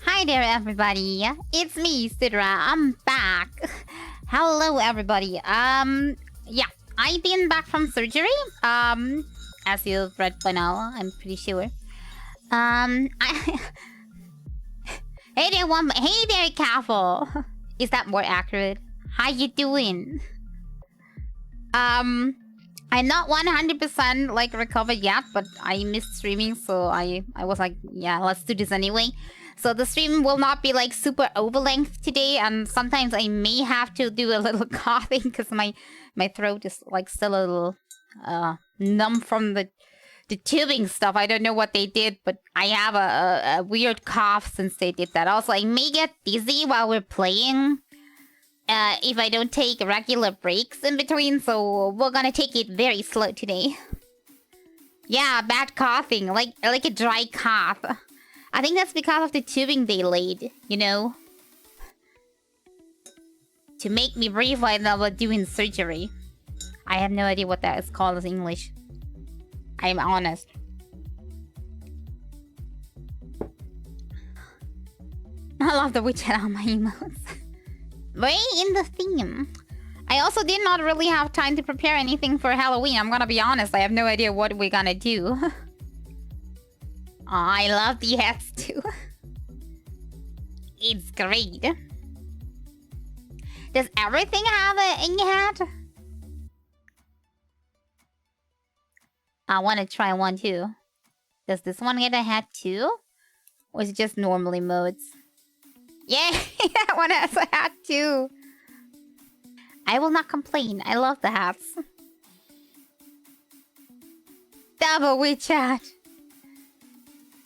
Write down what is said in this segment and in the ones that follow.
Hi there, everybody. It's me, Sidra. I'm back. Hello, everybody. Yeah, I've been back from surgery. As you've read by now, I'm pretty sure. I... Hey there, Hey there, Careful. Is that more accurate? How you doing? I'm not 100% like recovered yet, but I missed streaming, so I was like, yeah, let's do this anyway. So the stream will not be like super over length today, and sometimes I may have to do a little coughing because my throat is like still a little numb from the tubing stuff. I don't know what they did, but I have a weird cough since they did that. Also, I may get dizzy while we're playing if I don't take regular breaks in between, so we're gonna take it very slow today. Yeah, bad coughing, like a dry cough. I think that's because of the tubing they laid, you know? To make me breathe while I was doing surgery. I have no idea what that is called in English. I'm honest. I love the widget on my emotes. Very in the theme. I also did not really have time to prepare anything for Halloween. I'm gonna be honest, I have no idea what we're gonna do. Oh, I love the hats too. It's great. Does everything have a hat? I want to try one too. Does this one get a hat too? Or is it just normal emotes? Yeah, that one has a hat too. I will not complain. I love the hats. Double WeChat.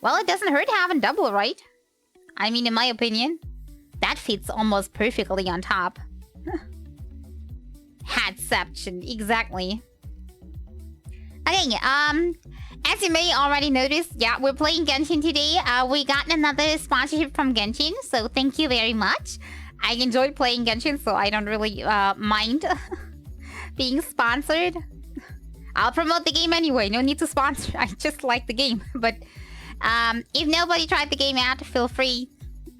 Well, it doesn't hurt having double, right? I mean, in my opinion, that fits almost perfectly on top. Hatception, exactly. Okay, as you may already notice, yeah, we're playing Genshin today. We got another sponsorship from Genshin, so thank you very much. I enjoyed playing Genshin, so I don't really mind being sponsored. I'll promote the game anyway, no need to sponsor. I just like the game, but if nobody tried the game out, feel free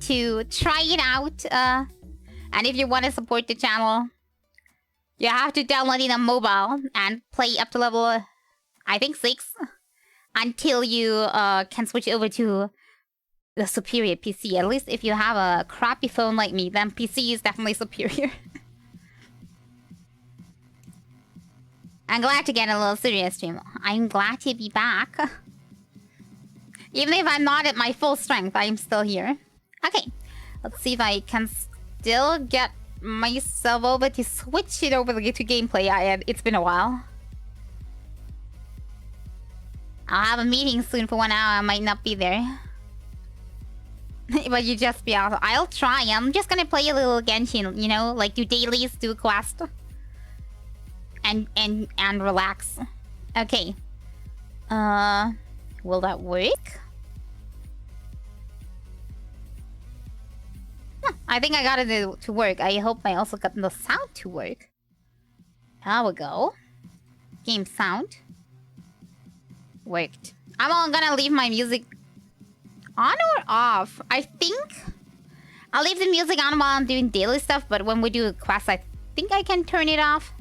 to try it out. And if you want to support the channel, you have to download it on mobile and play up to level, I think 6, until you can switch over to the superior PC. At least if you have a crappy phone like me, then PC is definitely superior. I'm glad to get a little serious stream. I'm glad to be back. Even if I'm not at my full strength, I'm still here. Okay, let's see if I can still get myself over to switch it over to gameplay. It's been a while. I'll have a meeting soon for 1 hour. I might not be there. But you just be out. I'll try. I'm just gonna play a little Genshin, you know? Like do dailies, do quest. And relax. Okay. Will that work? I think I got it to work. I hope I also got the sound to work. There we go. Game sound. Worked. I'm all gonna leave my music on or off. I think I'll leave the music on while I'm doing daily stuff, but when we do a quest, I think I can turn it off.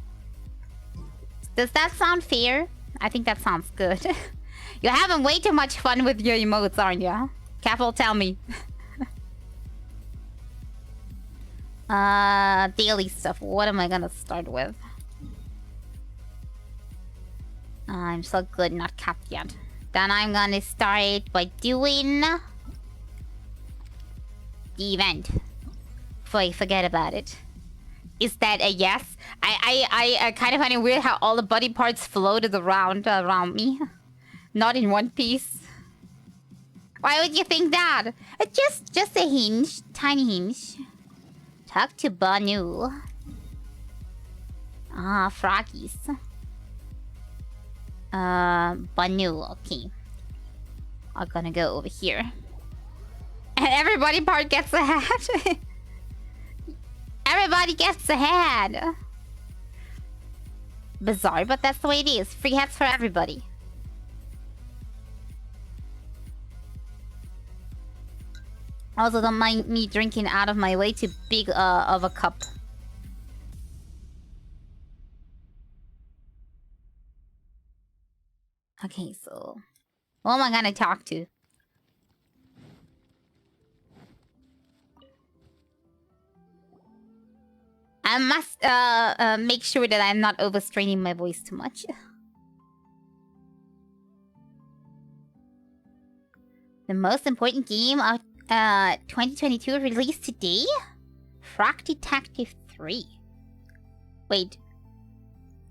Does that sound fair? I think that sounds good. You're having way too much fun with your emotes, aren't you? Careful, tell me. Daily stuff. What am I gonna start with? I'm so good, not capped yet. Then I'm gonna start by doing the event before I forget about it. Is that a yes? I kind of find it weird how all the body parts floated around me, not in one piece. Why would you think that? Just a hinge, tiny hinge. Talk to Banu. Ah, froggies. Banu, okay. I'm gonna go over here. And everybody part gets a hat. Everybody gets a hat. Bizarre, but that's the way it is. Free hats for everybody. Also, don't mind me drinking out of my way too big of a cup. Okay, so... who am I gonna talk to? I must make sure that I'm not overstraining my voice too much. The most important game of 2022 released today? Frog Detective 3. Wait.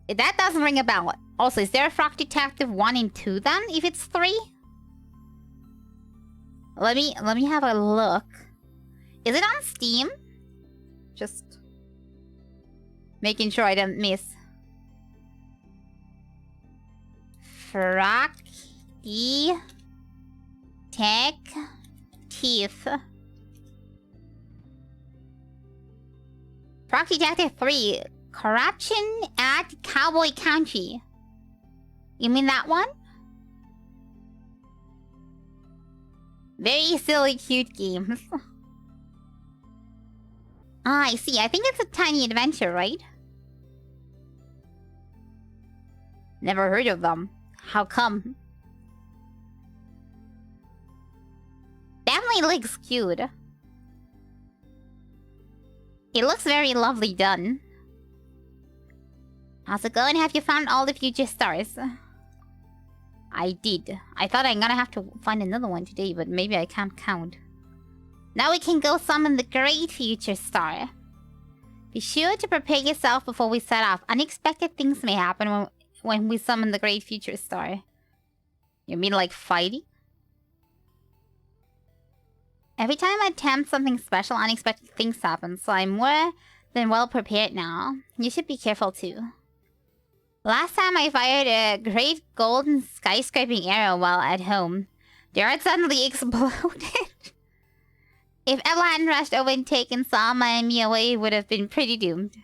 That doesn't ring a bell. Also, is there a Frog Detective 1 and 2 then, if it's 3? Let me have a look. Is it on Steam? Just making sure I don't miss. Frog Detective. Frog Detective 3. Corruption at Cowboy Country. You mean that one? Very silly, cute games. Ah, I see. I think it's a tiny adventure, right? Never heard of them. How come? Definitely looks cute. It looks very lovely done. How's it going? Have you found all the future stars? I did. I thought I'm gonna have to find another one today, but maybe I can't count. Now we can go summon the great future star. Be sure to prepare yourself before we set off. Unexpected things may happen when we summon the great future star. You mean like fighting? Every time I attempt something special, unexpected things happen, so I'm more than well prepared now. You should be careful too. Last time I fired a great golden skyscraping arrow while at home. The earth suddenly exploded. If Ella hadn't rushed over and taken Sama and me away, it would have been pretty doomed.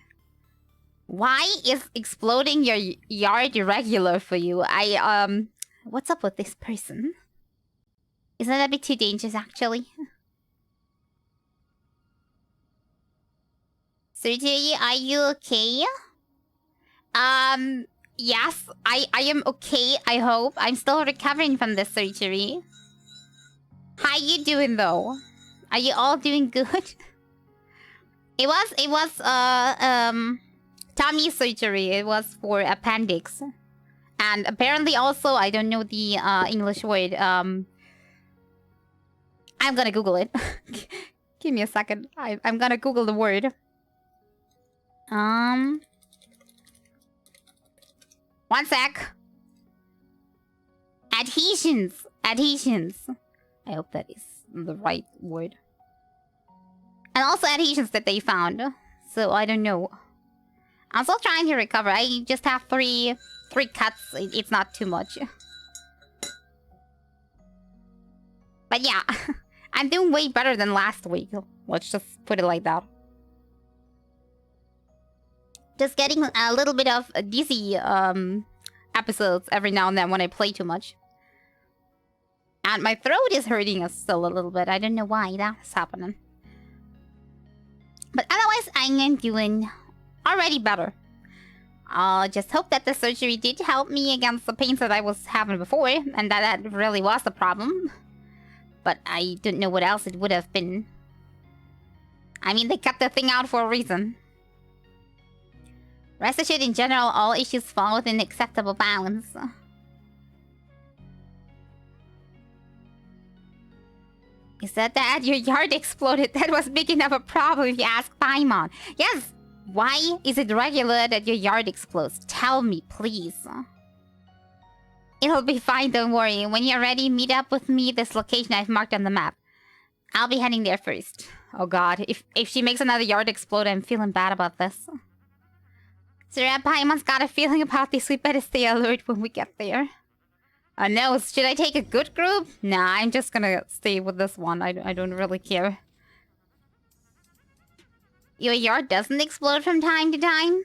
Why is exploding your yard irregular for you? What's up with this person? Isn't that a bit too dangerous, actually? Surgery, are you okay? Yes, I am okay, I hope. I'm still recovering from this surgery. How you doing, though? Are you all doing good? It was tummy surgery. It was for appendix. And apparently also, I don't know the English word. I'm gonna Google it. Give me a second. I'm gonna Google the word. One sec. Adhesions. Adhesions. I hope that is the right word. And also adhesions that they found. So I don't know. I'm still trying to recover. I just have three cuts. It's not too much. But yeah. I'm doing way better than last week. Let's just put it like that. Just getting a little bit of dizzy episodes every now and then when I play too much. And my throat is hurting us still a little bit. I don't know why that's happening. But otherwise, I am doing already better. I'll just hope that the surgery did help me against the pains that I was having before. And that really was the problem. But I don't know what else it would have been. I mean, they cut the thing out for a reason. Rest assured, in general, all issues fall within acceptable bounds. You said that your yard exploded. That was big enough a problem if you ask Paimon. Yes! Why is it regular that your yard explodes? Tell me, please. It'll be fine, don't worry. When you're ready, meet up with me this location I've marked on the map. I'll be heading there first. Oh god, if she makes another yard explode, I'm feeling bad about this. Sir Paimon's got a feeling about this. We better stay alert when we get there. No, should I take a good group? Nah, I'm just gonna stay with this one. I don't really care. Your yard doesn't explode from time to time?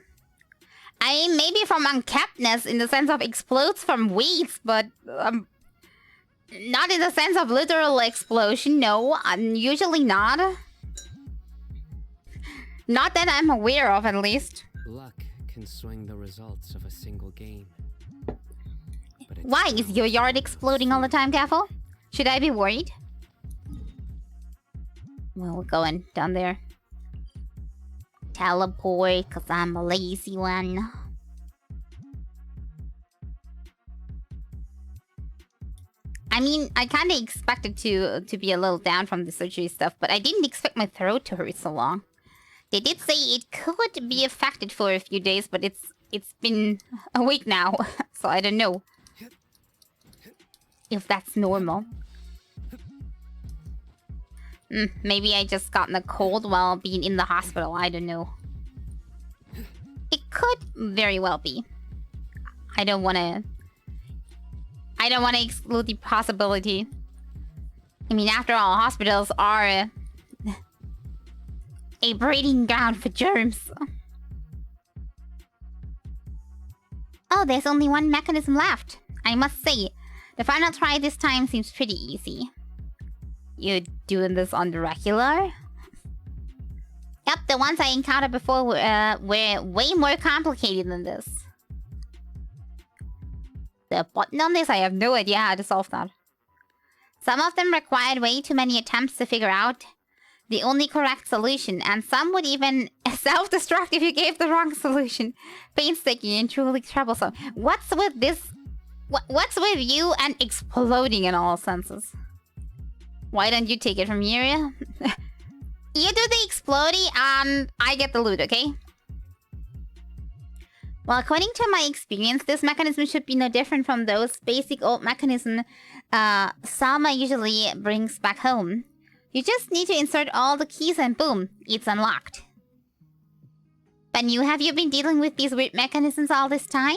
I mean, maybe from unkeptness in the sense of explodes from weights, but... Not in the sense of literal explosion, no. Usually not. Not that I'm aware of, at least. Luck can swing the results of a single game. Why? Is your yard exploding all the time, Careful? Should I be worried? Well, we're going down there. Teleport, because I'm a lazy one. I mean, I kind of expected to be a little down from the surgery stuff, but I didn't expect my throat to hurt so long. They did say it could be affected for a few days, but it's been a week now, so I don't know if that's normal. Maybe I just gotten a cold while being in the hospital, I don't know. It could very well be. I don't want to exclude the possibility. I mean, after all, hospitals are a breeding ground for germs. Oh, there's only one mechanism left. I must say, the final try this time seems pretty easy. You doing this on the regular? Yep, the ones I encountered before were way more complicated than this. The button on this, I have no idea how to solve that. Some of them required way too many attempts to figure out the only correct solution, and some would even self-destruct if you gave the wrong solution. Painstaking and truly troublesome. What's with this? What's with you and exploding in all senses? Why don't you take it from here? You do the exploding and I get the loot, okay? Well, according to my experience, this mechanism should be no different from those basic old mechanisms Sama usually brings back home. You just need to insert all the keys and boom, it's unlocked. But have you been dealing with these weird mechanisms all this time?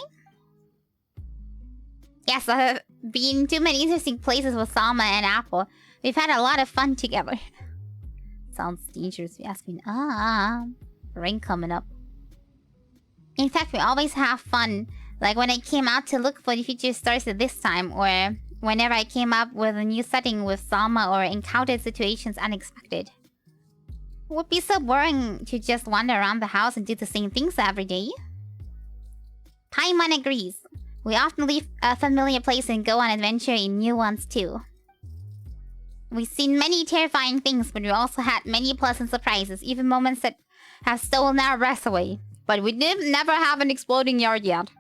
Yes, I have been to many interesting places with Sama and Apple. We've had a lot of fun together. Sounds dangerous if you ask me. Rain coming up. In fact, we always have fun. Like when I came out to look for the future stars this time, or whenever I came up with a new setting with Sama or encountered situations unexpected. It would be so boring to just wander around the house and do the same things every day. Taiman agrees. We often leave a familiar place and go on adventure in new ones too. We've seen many terrifying things, but we also had many pleasant surprises, even moments that have stolen our breath away. But we never have an exploding yard yet.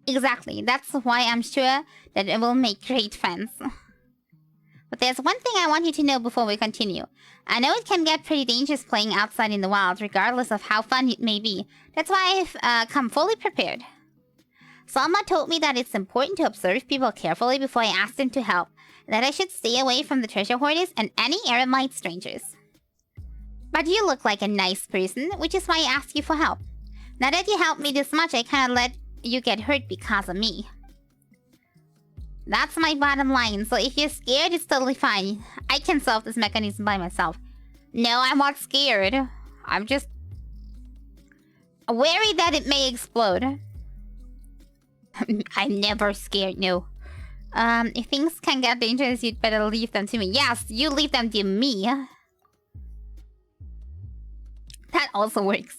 Exactly, that's why I'm sure that it will make great friends. But there's one thing I want you to know before we continue. I know it can get pretty dangerous playing outside in the wild, regardless of how fun it may be. That's why I've come fully prepared. Salma told me that it's important to observe people carefully before I ask them to help, and that I should stay away from the treasure hoarders and any eremite strangers. But you look like a nice person, which is why I asked you for help. Now that you helped me this much, I can't let you get hurt because of me. That's my bottom line, so if you're scared, it's totally fine. I can solve this mechanism by myself. No, I'm not scared. I'm just worried that it may explode. I'm never scared, no. If things can get dangerous, you'd better leave them to me. Yes, you leave them to me. That also works.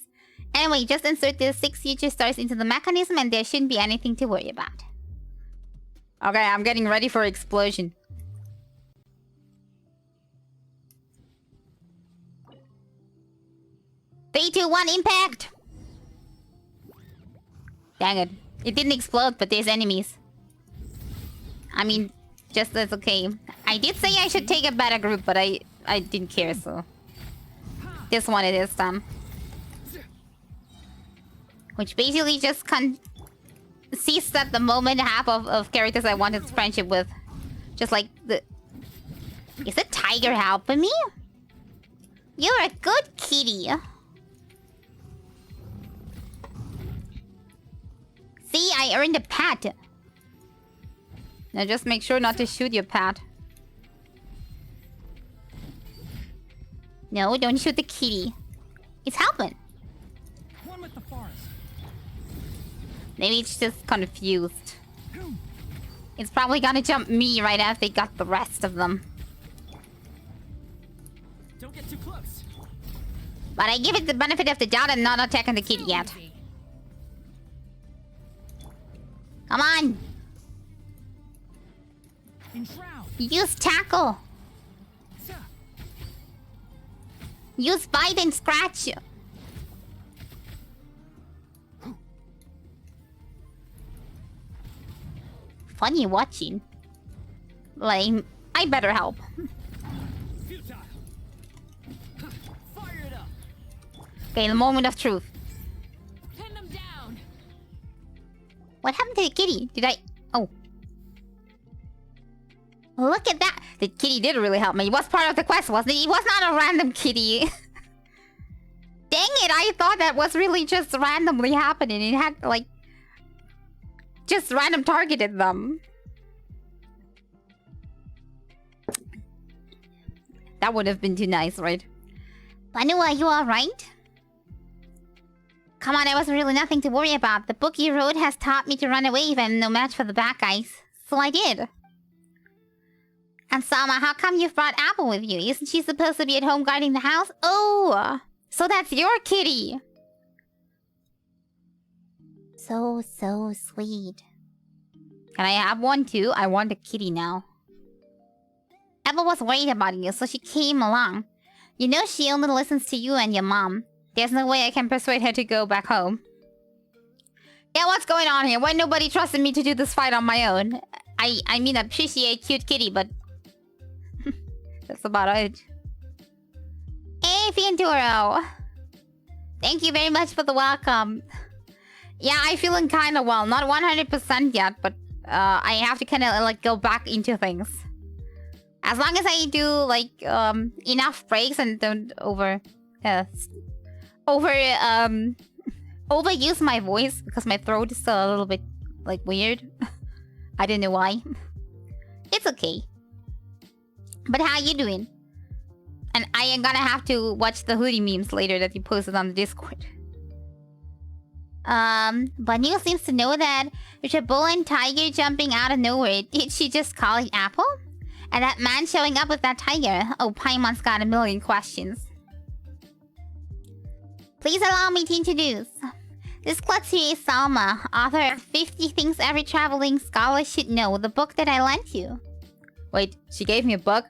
Anyway, just insert the 6 future stars into the mechanism and there shouldn't be anything to worry about. Okay, I'm getting ready for explosion. Three, two, one, impact! Dang it. It didn't explode, but there's enemies. I mean, just that's okay. I did say I should take a better group, but I didn't care, so... This one it is done. Which basically just seized at the moment half of characters I wanted friendship with. Just like the... Is the tiger helping me? You're a good kitty. See, I earned a pet. Now just make sure not to shoot your pet. No, don't shoot the kitty. It's helping. One with the forest. Maybe it's just confused. It's probably gonna jump me right after they got the rest of them. Don't get too close. But I give it the benefit of the doubt and not attacking the kitty yet. Come on! Use tackle! Use bite and scratch! Funny watching. Like, I better help. Okay, the moment of truth. Pin them down. What happened to the kitty? Did I... Oh. Look at that! The kitty did really help me. It was part of the quest, wasn't it? It was not a random kitty. Dang it, I thought that was really just randomly happening. It had, like... just random targeted them. That would have been too nice, right? Banu, are you alright? Come on, there was really nothing to worry about. The book you wrote has taught me to run away if I'm no match for the bad guys. So I did. And Salma, how come you've brought Apple with you? Isn't she supposed to be at home guarding the house? Oh! So that's your kitty! So sweet. Can I have one too? I want a kitty now. Apple was worried about you, so she came along. You know she only listens to you and your mom. There's no way I can persuade her to go back home. Yeah, what's going on here? Why nobody trusted me to do this fight on my own? I mean, appreciate cute kitty, but... that's about it. Hey, Fianturo! Thank you very much for the welcome. Yeah, I'm feeling kind of well. Not 100% yet, but I have to kind of like go back into things. As long as I do like enough breaks and don't overuse my voice because my throat is still a little bit like weird. I don't know why. It's okay. But how you doing? And I am gonna have to watch the hoodie memes later that you posted on the Discord. Banu seems to know that there's a bull and tiger jumping out of nowhere. Did she just call it Apple? And that man showing up with that tiger. Oh, Paimon's got a million questions. Please allow me to introduce. This klutzy is Salma, author of 50 Things Every Traveling Scholar Should Know, the book that I lent you. Wait, she gave me a book?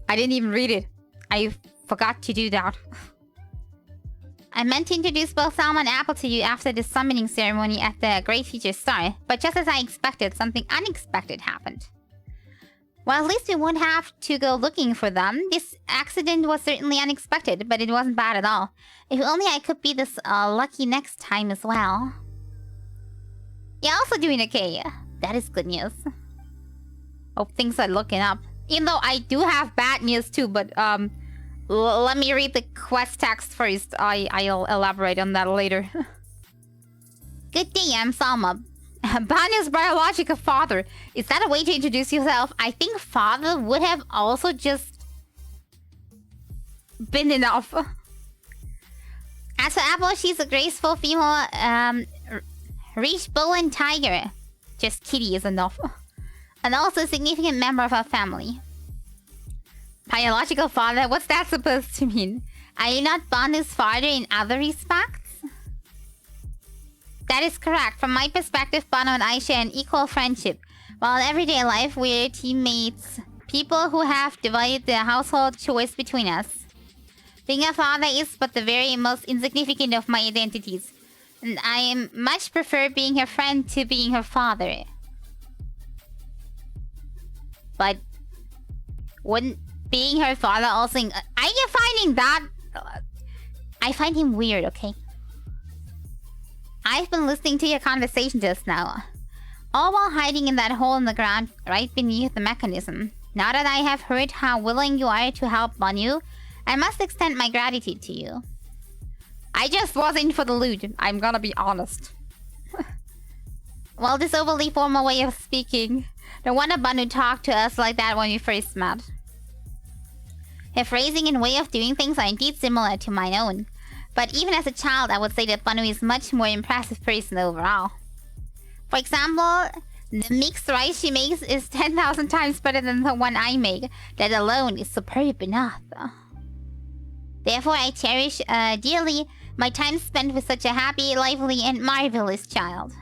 I didn't even read it. I forgot to do that. I meant to introduce both Salma and Apple to you after the summoning ceremony at the Great Future Star, but just as I expected, something unexpected happened. Well, at least we won't have to go looking for them. This accident was certainly unexpected, but it wasn't bad at all. If only I could be this lucky next time as well. You're also doing okay. That is good news. Hope things are looking up. Even though I do have bad news too, but let me read the quest text first. I'll elaborate on that later. Good day, I'm Salma. Banu's biological father. Is that a way to introduce yourself? I think father would have also just been enough. As for Apple, she's a graceful female, rich bull and tiger. Just kitty is enough. And also a significant member of our family. Biological father? What's that supposed to mean? Are you not Banu's father in other respects? That is correct. From my perspective, Banu and I share an equal friendship. While in everyday life, we're teammates. People who have divided the household chores between us. Being a father is but the very most insignificant of my identities. And I much prefer being her friend to being her father. But... wouldn't being her father also... Are you finding that... I find him weird, okay? I've been listening to your conversation just now. All while hiding in that hole in the ground right beneath the mechanism. Now that I have heard how willing you are to help Banu, I must extend my gratitude to you. I just was in for the loot, I'm gonna be honest. Well, this overly formal way of speaking. No wonder Banu talked to us like that when we first met. Her phrasing and way of doing things are indeed similar to my own. But even as a child, I would say that Banu is a much more impressive person overall. For example, The mixed rice she makes is 10,000 times better than the one I make. That alone is superb enough. Therefore, I cherish dearly my time spent with such a happy, lively, and marvelous child.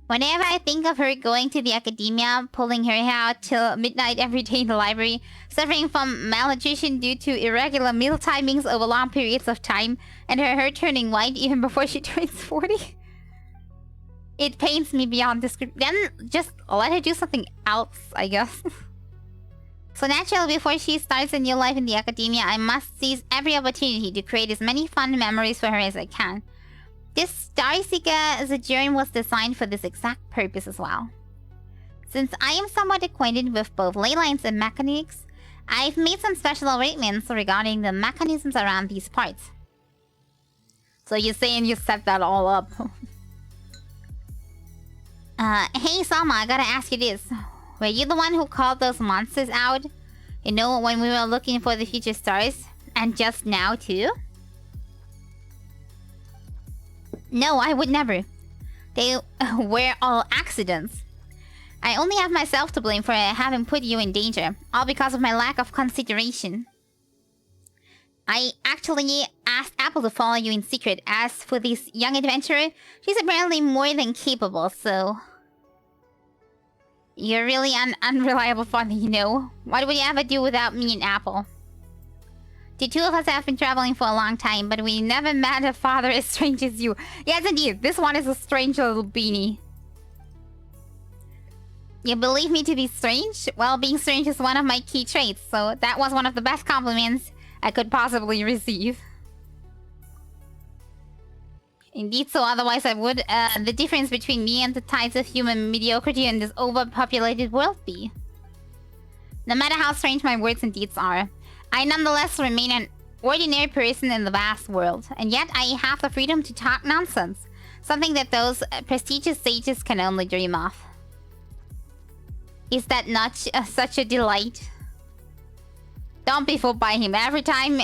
Whenever I think of her going to the academia, pulling her hair out till midnight every day in the library, suffering from malnutrition due to irregular meal timings over long periods of time, and her hair turning white even before she turns 40, it pains me beyond description. Then just let her do something else, I guess. So naturally, before she starts a new life in the academia, I must seize every opportunity to create as many fun memories for her as I can. This Star Seeker sojourn was designed for this exact purpose as well. Since I am somewhat acquainted with both ley lines and mechanics, I've made some special arrangements regarding the mechanisms around these parts. So you're saying you set that all up? Hey Selma, I gotta ask you this. Were you the one who called those monsters out? You know, when we were looking for the future stars? And just now too? No, I would never. They were all accidents. I only have myself to blame for having put you in danger, all because of my lack of consideration. I actually asked Apple to follow you in secret. As for this young adventurer, she's apparently more than capable, so... You're really an unreliable father, you know. What would you ever do without me and Apple? The two of us have been traveling for a long time, but we never met a father as strange as you. Yes, indeed. This one is a strange little beanie. You believe me to be strange? Well, being strange is one of my key traits, so that was one of the best compliments I could possibly receive. Indeed, so otherwise I would the difference between me and the tides of human mediocrity in this overpopulated world be. No matter how strange my words and deeds are, I nonetheless remain an ordinary person in the vast world, and yet I have the freedom to talk nonsense, something that those prestigious sages can only dream of. Is that not such a delight? Don't be fooled by him. Every time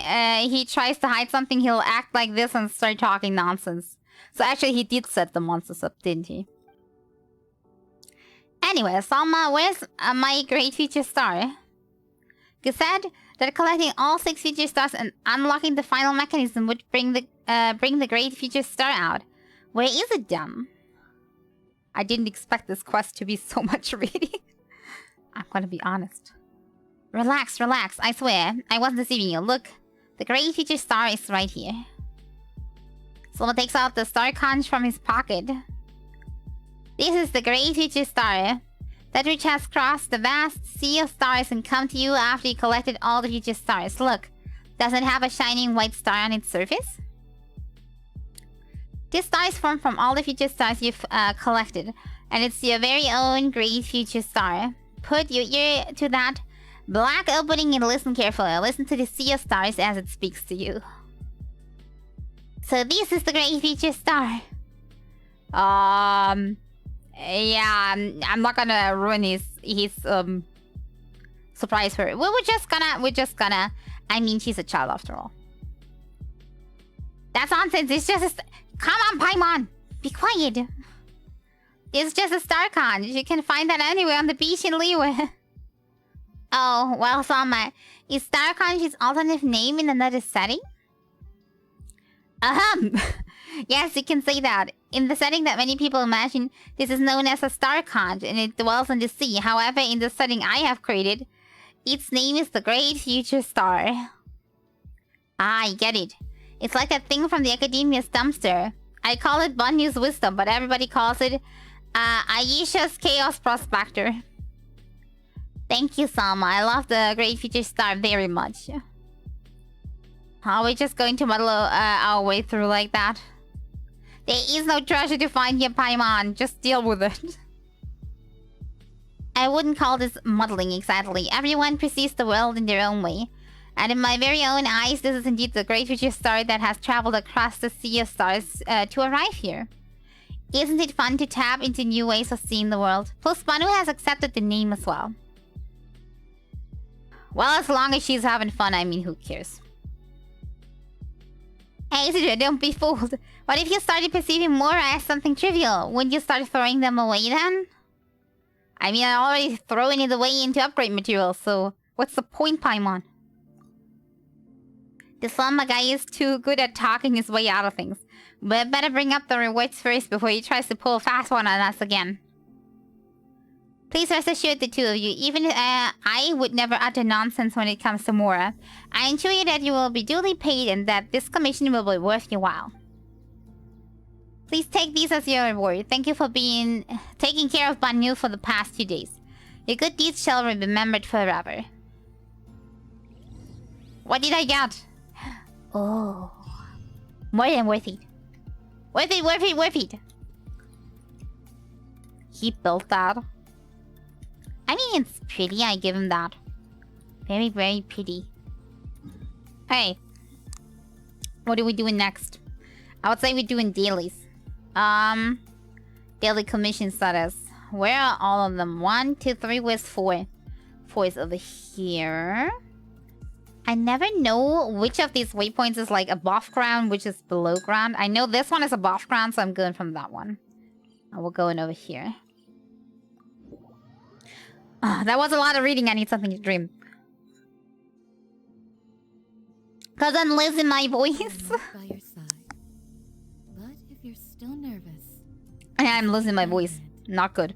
he tries to hide something, he'll act like this and start talking nonsense. So actually, he did set the monsters up, didn't he? Anyway, Salma, where's my great future star? You said that collecting all 6 future stars and unlocking the final mechanism would bring the great future star out. Where is it, then? I didn't expect this quest to be so much reading. I'm gonna be honest. Relax, relax. I swear, I wasn't deceiving you. Look, the great future star is right here. Someone takes out the star conch from his pocket. This is the great future star, that which has crossed the vast sea of stars and come to you after you collected all the future stars. Look, does it have a shining white star on its surface? This star is formed from all the future stars you've collected, and it's your very own great future star. Put your ear to that black opening and listen carefully. Listen to the sea of stars as it speaks to you. So this is the great future star. Yeah, I'm not gonna ruin his surprise for it. We're just gonna. I mean, she's a child after all. That's nonsense. It's just come on, Paimon, be quiet. It's just a star conch. You can find that anywhere on the beach in Liyue. Oh, well, Sama, is star conch's alternative name in another setting? Yes, you can say that. In the setting that many people imagine, this is known as a star conch, and it dwells in the sea. However, in the setting I have created, its name is the Great Future Star. Ah, I get it. It's like that thing from the Academia's dumpster. I call it Bunny's Wisdom, but everybody calls it Aisha's Chaos Prospector. Thank you, Sama. I love the Great Future Star very much. Are we just going to muddle our way through like that? There is no treasure to find here, Paimon. Just deal with it. I wouldn't call this muddling exactly. Everyone perceives the world in their own way. And in my very own eyes, this is indeed the great future star that has traveled across the sea of stars to arrive here. Isn't it fun to tap into new ways of seeing the world? Plus, Manu has accepted the name as well. Well, as long as she's having fun, I mean, who cares? Hey, Sidra, don't be fooled. What if you started perceiving Mora as something trivial? Wouldn't you start throwing them away then? I mean, I'm already throwing it away into upgrade materials, so what's the point, Paimon? This Lama guy is too good at talking his way out of things. But better bring up the rewards first before he tries to pull a fast one on us again. Please rest assured, the two of you, even I would never utter nonsense when it comes to Mora. I assure you that you will be duly paid and that this commission will be worth your while. Please take these as your reward. Thank you for taking care of Banu for the past 2 days. Your good deeds shall be remembered forever. What did I get? Oh. More than worth it. Worth it, worth it, worth it. He built that. I mean, it's pretty. I give him that. Very, very pretty. Hey. What are we doing next? I would say we're doing dailies. Daily commission status. Where are all of them? 1, 2, 3. Where's 4? 4 is over here. I never know which of these waypoints is like above ground, which is below ground. I know this one is above ground, so I'm going from that one. I will go in over here. That was a lot of reading. I need something to dream. Cause I'm losing my voice. By your side. But if you're still nervous, I'm losing my voice. Not good.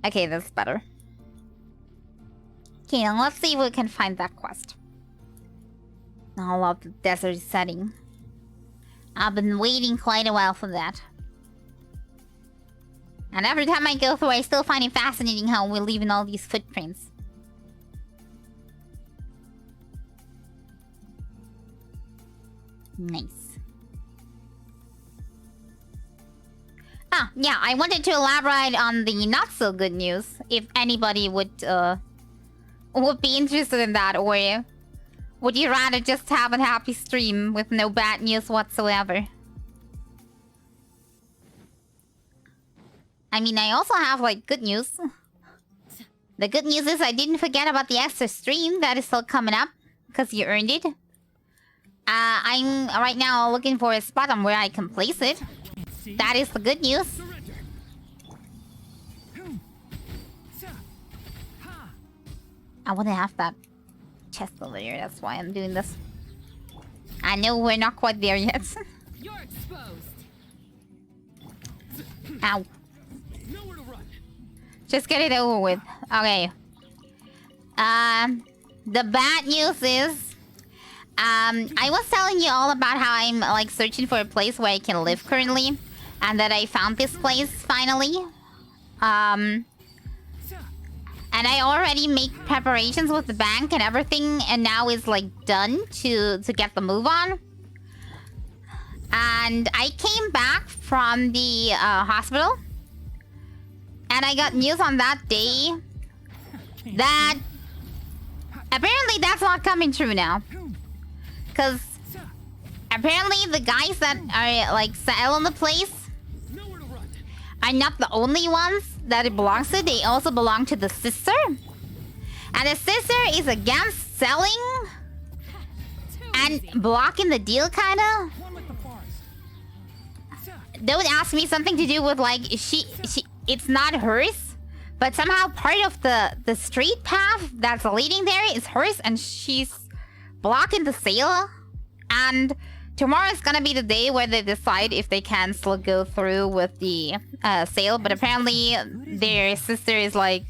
Okay, that's better. Okay, now let's see if we can find that quest. I love the desert setting. I've been waiting quite a while for that. And every time I go through, I still find it fascinating how we're leaving all these footprints. Nice. Ah, yeah, I wanted to elaborate on the not so good news. If anybody would be interested in that, or would you rather just have a happy stream with no bad news whatsoever? I mean, I also have, like, good news. The good news is I didn't forget about the extra stream that is still coming up, because you earned it. I'm right now looking for a spot on where I can place it. That is the good news. I want to have that chest over here, that's why I'm doing this. I know we're not quite there yet. you're exposed. Ow. Just get it over with. Okay. The bad news is... I was telling you all about how I'm, like, searching for a place where I can live currently. And that I found this place, finally. And I already make preparations with the bank and everything. And now it's, like, done to get the move on. And I came back from the hospital. And I got news on that day that apparently that's not coming true now. Because apparently the guys that are, like, selling the place are not the only ones that it belongs to. They also belong to the sister. And the sister is against selling and blocking the deal, kinda. Don't ask me something to do with, like, it's not hers, but somehow part of the street path that's leading there is hers, and she's blocking the sale. And tomorrow is gonna be the day where they decide if they can still go through with the sale. But apparently their sister is, like,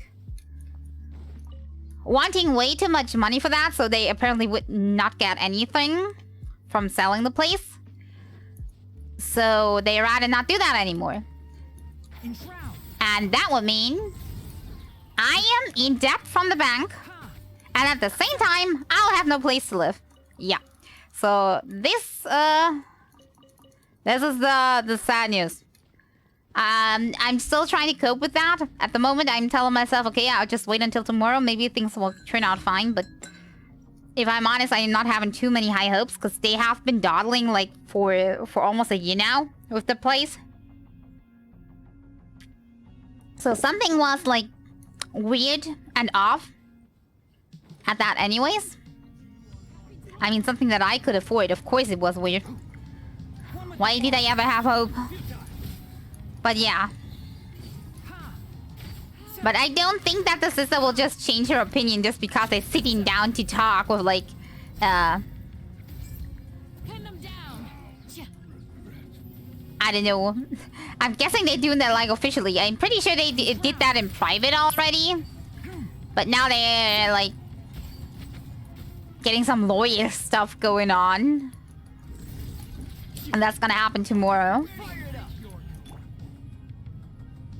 wanting way too much money for that, so they apparently would not get anything from selling the place. So they rather not do that anymore. And that would mean I am in debt from the bank, and at the same time I'll have no place to live. Yeah. So this is the sad news. I'm still trying to cope with that. At the moment I'm telling myself, okay, I'll just wait until tomorrow, maybe things will turn out fine. But if I'm honest, I'm not having too many high hopes, because they have been dawdling, like, for almost a year now with the place. So something was, like, weird and off at that anyways. I mean, something that I could afford. Of course it was weird. Why did I ever have hope? But yeah. But I don't think that the sister will just change her opinion just because they're sitting down to talk with like, I don't know. I'm guessing they're doing that like officially. I'm pretty sure they did that in private already. But now they're like getting some lawyer stuff going on. And that's gonna happen tomorrow.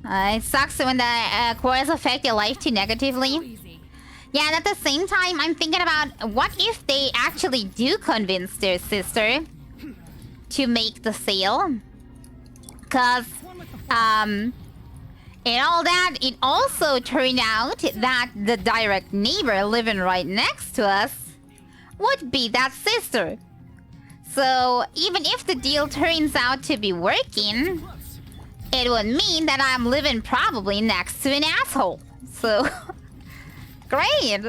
It sucks when the quarrels affect your life too negatively. Yeah, and at the same time, I'm thinking about what if they actually do convince their sister to make the sale? Because, in all that, it also turned out that the direct neighbor living right next to us would be that sister. So, even if the deal turns out to be working, it would mean that I'm living probably next to an asshole. So, great.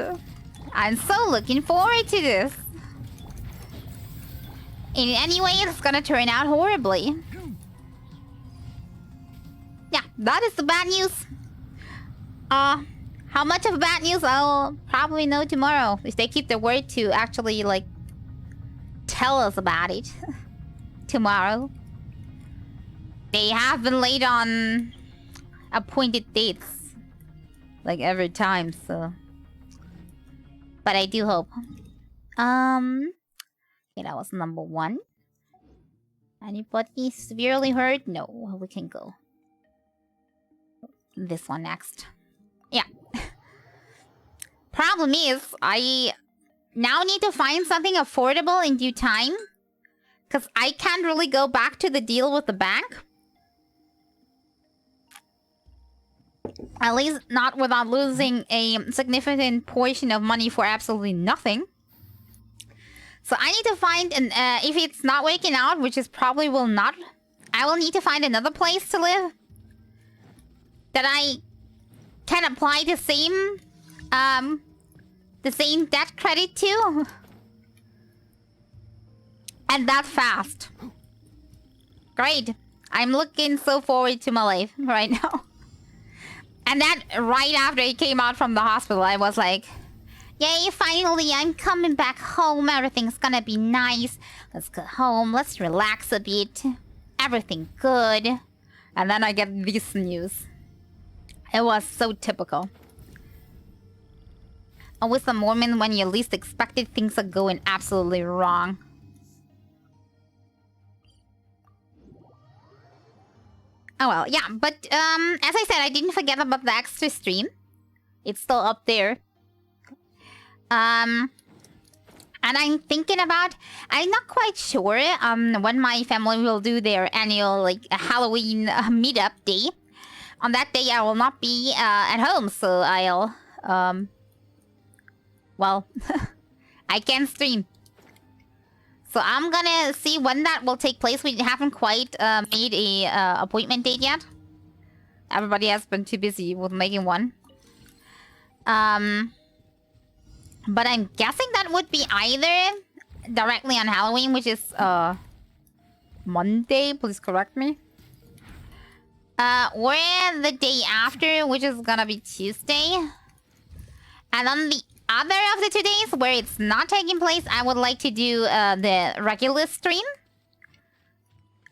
I'm so looking forward to this. In any way, it's gonna turn out horribly. Yeah, that is the bad news. How much of bad news I'll probably know tomorrow. If they keep their word to actually, like, tell us about it. Tomorrow. They have been late on appointed dates. Like every time, so. But I do hope. Okay, that was number 1. Anybody severely hurt? No, we can go. This one next. Yeah. Problem is, I now need to find something affordable in due time. Because I can't really go back to the deal with the bank. At least not without losing a significant portion of money for absolutely nothing. So I need to find an if it's not working out, which is probably will not, I will need to find another place to live that I can apply the same debt credit to. And that fast. Great. I'm looking so forward to my life right now. And that right after he came out from the hospital, I was like, yay, finally, I'm coming back home. Everything's gonna be nice. Let's go home. Let's relax a bit. Everything good. And then I get this news. It was so typical. Always the moment when you least expected things are going absolutely wrong. Oh well, yeah, but as I said, I didn't forget about the extra stream. It's still up there. And I'm thinking about, I'm not quite sure when my family will do their annual like Halloween meetup day. On that day, I will not be at home, so I'll well, I can stream. So I'm gonna see when that will take place. We haven't quite made a appointment date yet. Everybody has been too busy with making one. But I'm guessing that would be either directly on Halloween, which is Monday, please correct me. Or the day after, which is gonna be Tuesday. And on the other of the 2 days where it's not taking place, I would like to do the regular stream.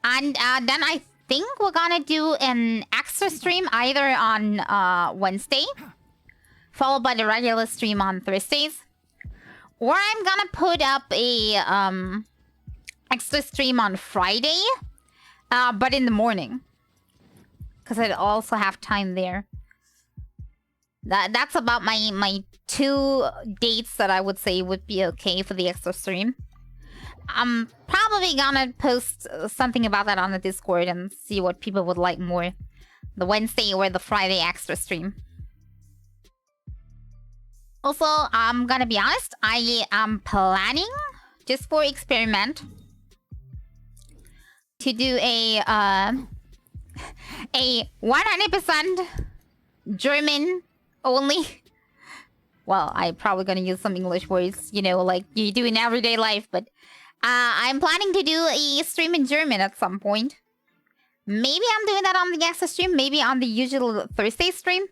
And then I think we're gonna do an extra stream either on Wednesday, followed by the regular stream on Thursdays. Or I'm gonna put up a extra stream on Friday, but in the morning. Because I'd also have time there. That's about my 2 dates that I would say would be okay for the extra stream. I'm probably gonna post something about that on the Discord and see what people would like more. The Wednesday or the Friday extra stream. Also, I'm gonna be honest, I am planning, just for experiment, to do a 100% German only. Well, I'm probably gonna use some English words, you know, like you do in everyday life, but I'm planning to do a stream in German at some point. Maybe I'm doing that on the extra stream, maybe on the usual Thursday stream.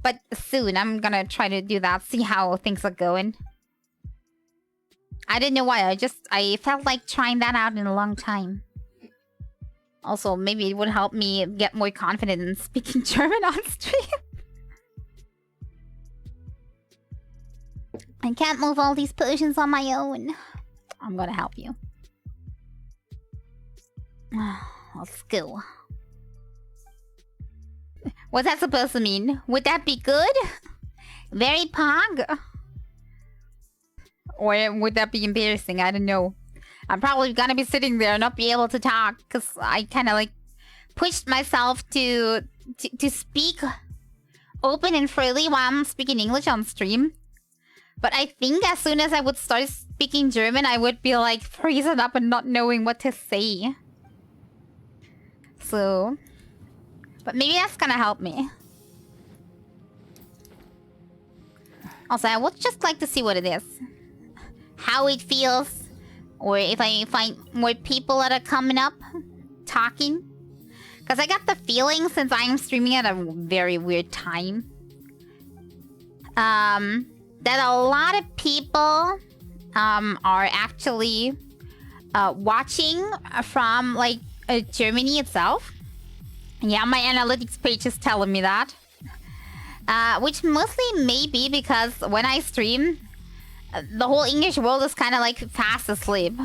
But soon, I'm gonna try to do that, see how things are going. I didn't know why, I felt like trying that out in a long time. Also, maybe it would help me get more confident in speaking German on stream. I can't move all these potions on my own. I'm gonna help you. Let's go. What's that supposed to mean? Would that be good? Very pog? Or would that be embarrassing? I don't know. I'm probably gonna be sitting there and not be able to talk because I kind of like pushed myself to speak open and freely while I'm speaking English on stream. But I think as soon as I would start speaking German, I would be like freezing up and not knowing what to say. So, but maybe that's gonna help me. Also, I would just like to see what it is. How it feels. Or if I find more people that are coming up, talking. Because I got the feeling, since I am streaming at a very weird time, that a lot of people are actually watching from, like, Germany itself. Yeah, my analytics page is telling me that. Which mostly may be because when I stream, the whole English world is kind of like fast asleep.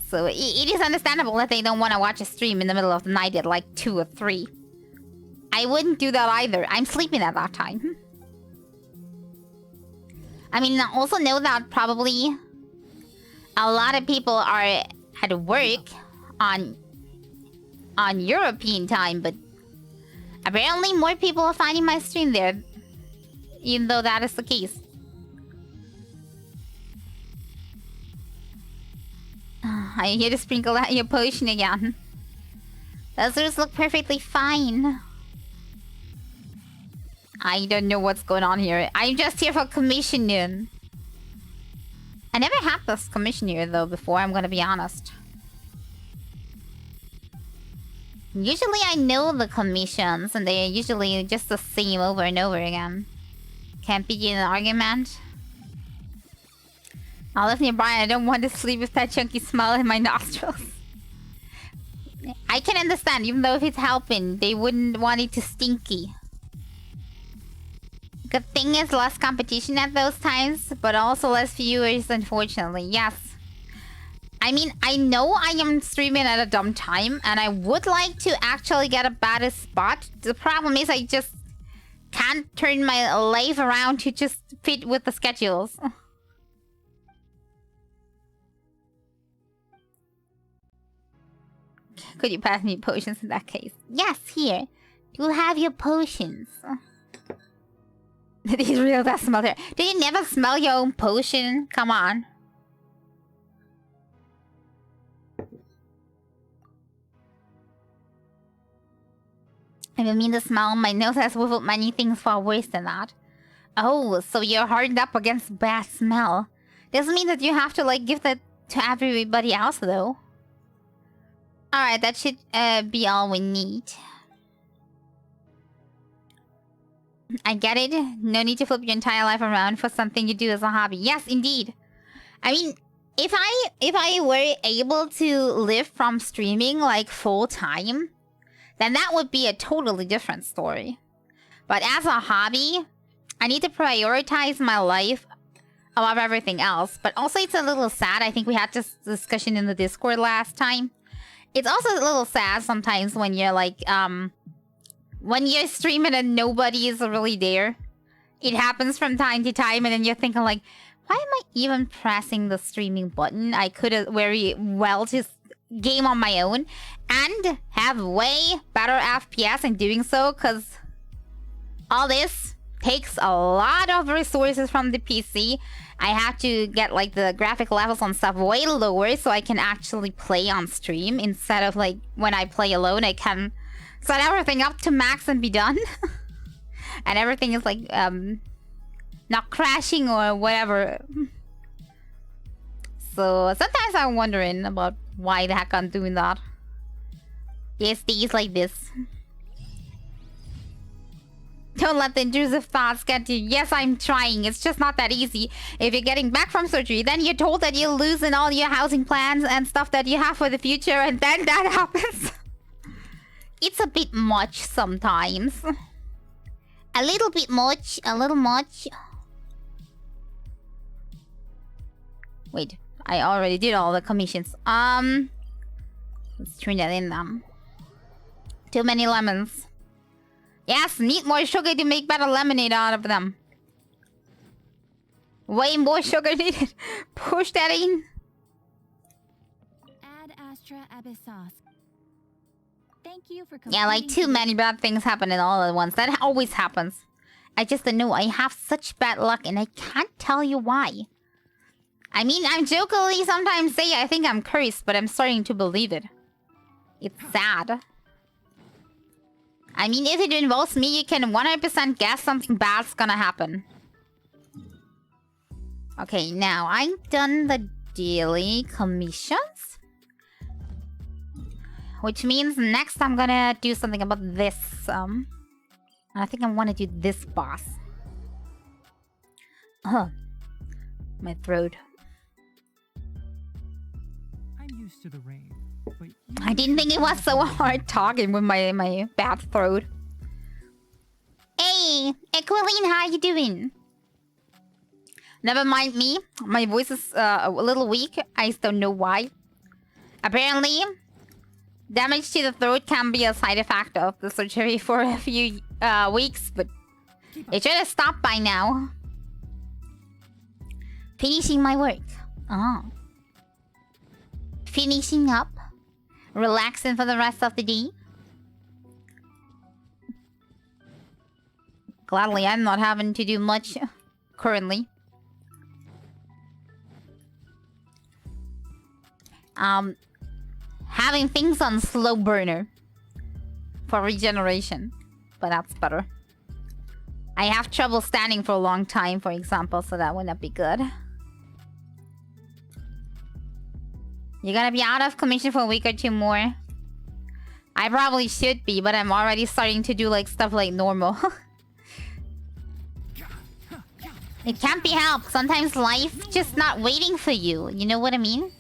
So it is understandable that they don't want to watch a stream in the middle of the night at like 2 or 3. I wouldn't do that either. I'm sleeping at that time. I mean, I also know that probably a lot of people are at work on European time, but apparently more people are finding my stream there, even though that is the case. I hear to sprinkle out your potion again. Those look perfectly fine. I don't know what's going on here. I'm just here for commissioning. I never had this commission here though before, I'm gonna be honest. Usually I know the commissions and they're usually just the same over and over again. Can't begin an argument. I'll live nearby. I don't want to sleep with that chunky smell in my nostrils. I can understand, even though if it's helping, they wouldn't want it to stinky. Good thing is less competition at those times, but also less viewers, unfortunately. Yes. I mean, I know I am streaming at a dumb time, and I would like to actually get a better spot. The problem is I just can't turn my life around to just fit with the schedules. Could you pass me potions in that case? Yes, here. You have your potions. These real that smell there. Did you never smell your own potion? Come on. I didn't mean to smell. My nose has whiffled many things far worse than that. Oh, so you're hardened up against bad smell. Doesn't mean that you have to, like, give that to everybody else, though. Alright, that should be all we need. I get it. No need to flip your entire life around for something you do as a hobby. Yes, indeed. I mean, if I were able to live from streaming, like, full-time, then that would be a totally different story. But as a hobby, I need to prioritize my life above everything else. But also, it's a little sad. I think we had this discussion in the Discord last time. It's also a little sad sometimes when you're like, when you're streaming and nobody is really there. It happens from time to time and then you're thinking like, why am I even pressing the streaming button? I could have very well just game on my own and have way better FPS in doing so, because all this takes a lot of resources from the PC. I have to get like the graphic levels on stuff way lower so I can actually play on stream, instead of like when I play alone I can set everything up to max and be done. And everything is like not crashing or whatever. So sometimes I'm wondering about why the heck I'm doing that. Yes, days like this. Don't let the intrusive thoughts get to you. Yes, I'm trying. It's just not that easy. If you're getting back from surgery, then you're told that you're losing all your housing plans and stuff that you have for the future, and then that happens. It's a bit much sometimes. A little bit much. A little much. Wait, I already did all the commissions. Let's turn that in them. Too many lemons. Yes, need more sugar to make better lemonade out of them. Way more sugar needed. Push that in. Add Astra Abyssos. Thank you for Yeah, like too many bad things happening all at once. That always happens. I just don't know. I have such bad luck and I can't tell you why. I mean, I'm jokingly sometimes say I think I'm cursed, but I'm starting to believe it. It's sad. I mean, if it involves me, you can 100% guess something bad's gonna happen. Okay, now I've done the daily commissions. Which means next I'm gonna do something about this. I think I want to do this boss. My throat. I'm used to the rain. But I didn't think it was so hard talking with my bad throat. Hey, Equaline, how you doing? Never mind me. My voice is a little weak. I just don't know why. Apparently, damage to the throat can be a side effect of the surgery for a few weeks, but it should have stopped by now. Finishing my work. Oh. Finishing up. Relaxing for the rest of the day. Gladly, I'm not having to do much currently. Having things on slow burner for regeneration, but that's better. I have trouble standing for a long time, for example, so that would not be good. You're gonna be out of commission for a week or two more. I probably should be, but I'm already starting to do like stuff like normal. It can't be helped. Sometimes life just not waiting for you. You know what I mean?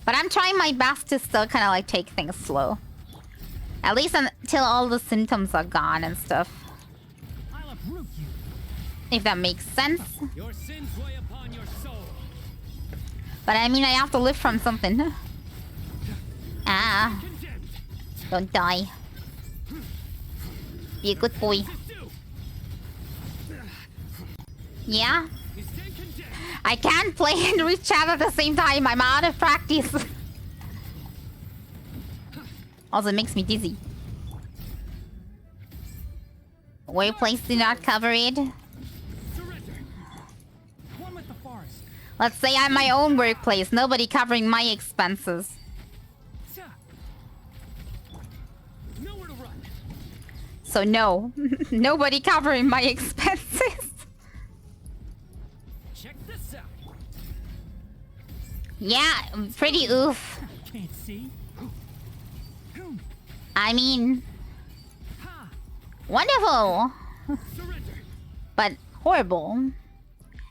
But I'm trying my best to still kind of like take things slow. At least until all the symptoms are gone and stuff. If that makes sense. Your sins weigh upon your soul. But I mean, I have to live from something. Ah. Don't die. Be a good boy. Yeah? I can't play and read chat at the same time. I'm out of practice. Also, it makes me dizzy. Workplace do not cover it. Let's say I'm my own workplace. Nobody covering my expenses. So no. Nobody covering my expenses. Yeah, pretty oof. Can't see. I mean, wonderful, but horrible.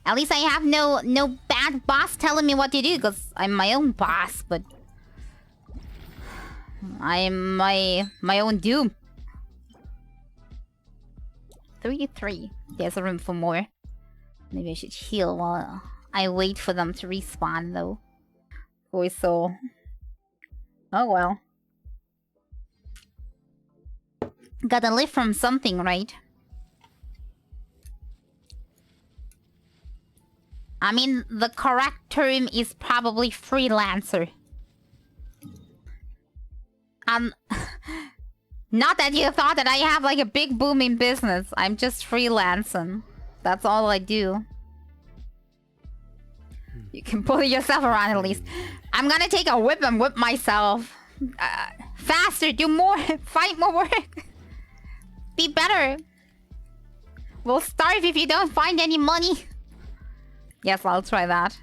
At least I have no bad boss telling me what to do, because I'm my own boss. But I am my own doom. 3-3. There's a room for more. Maybe I should heal while I wait for them to respawn, though. Voice soul. Oh well. Gotta live from something, right? I mean, the correct term is probably freelancer. Not that you thought that I have like a big booming business. I'm just freelancing. That's all I do. You can pull yourself around at least. I'm gonna take a whip and whip myself. Faster, do more, fight more work. Be better. We'll starve if you don't find any money. Yes, I'll try that.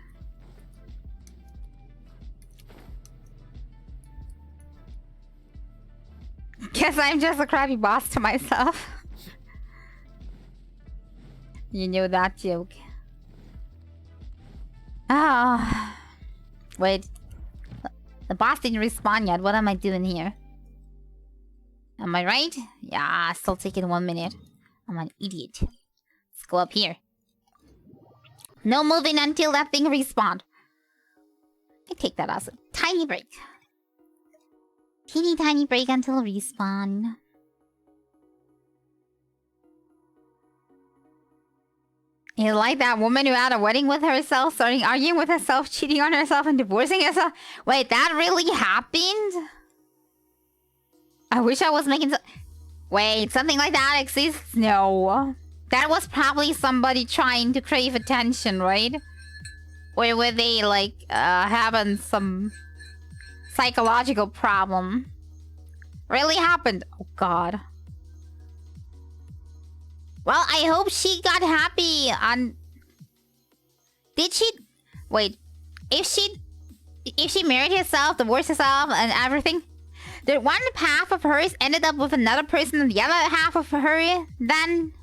Guess I'm just a crappy boss to myself. You knew that joke. Ah. Wait. The boss didn't respawn yet. What am I doing here? Am I right? Yeah, still taking 1 minute. I'm an idiot. Let's go up here. No moving until that thing respawned. I take that as a tiny break. Teeny tiny break until respawn. You like that woman who had a wedding with herself, starting arguing with herself, cheating on herself, and divorcing herself? Wait, that really happened? I wish I was making Wait, something like that exists? No. That was probably somebody trying to crave attention, right? Or were they, like, having some psychological problem? Really happened? Oh, God. Well, I hope she got happy on... Did she... Wait. If she married herself, divorced herself, and everything... Did one half of hers ended up with another person and the other half of her then...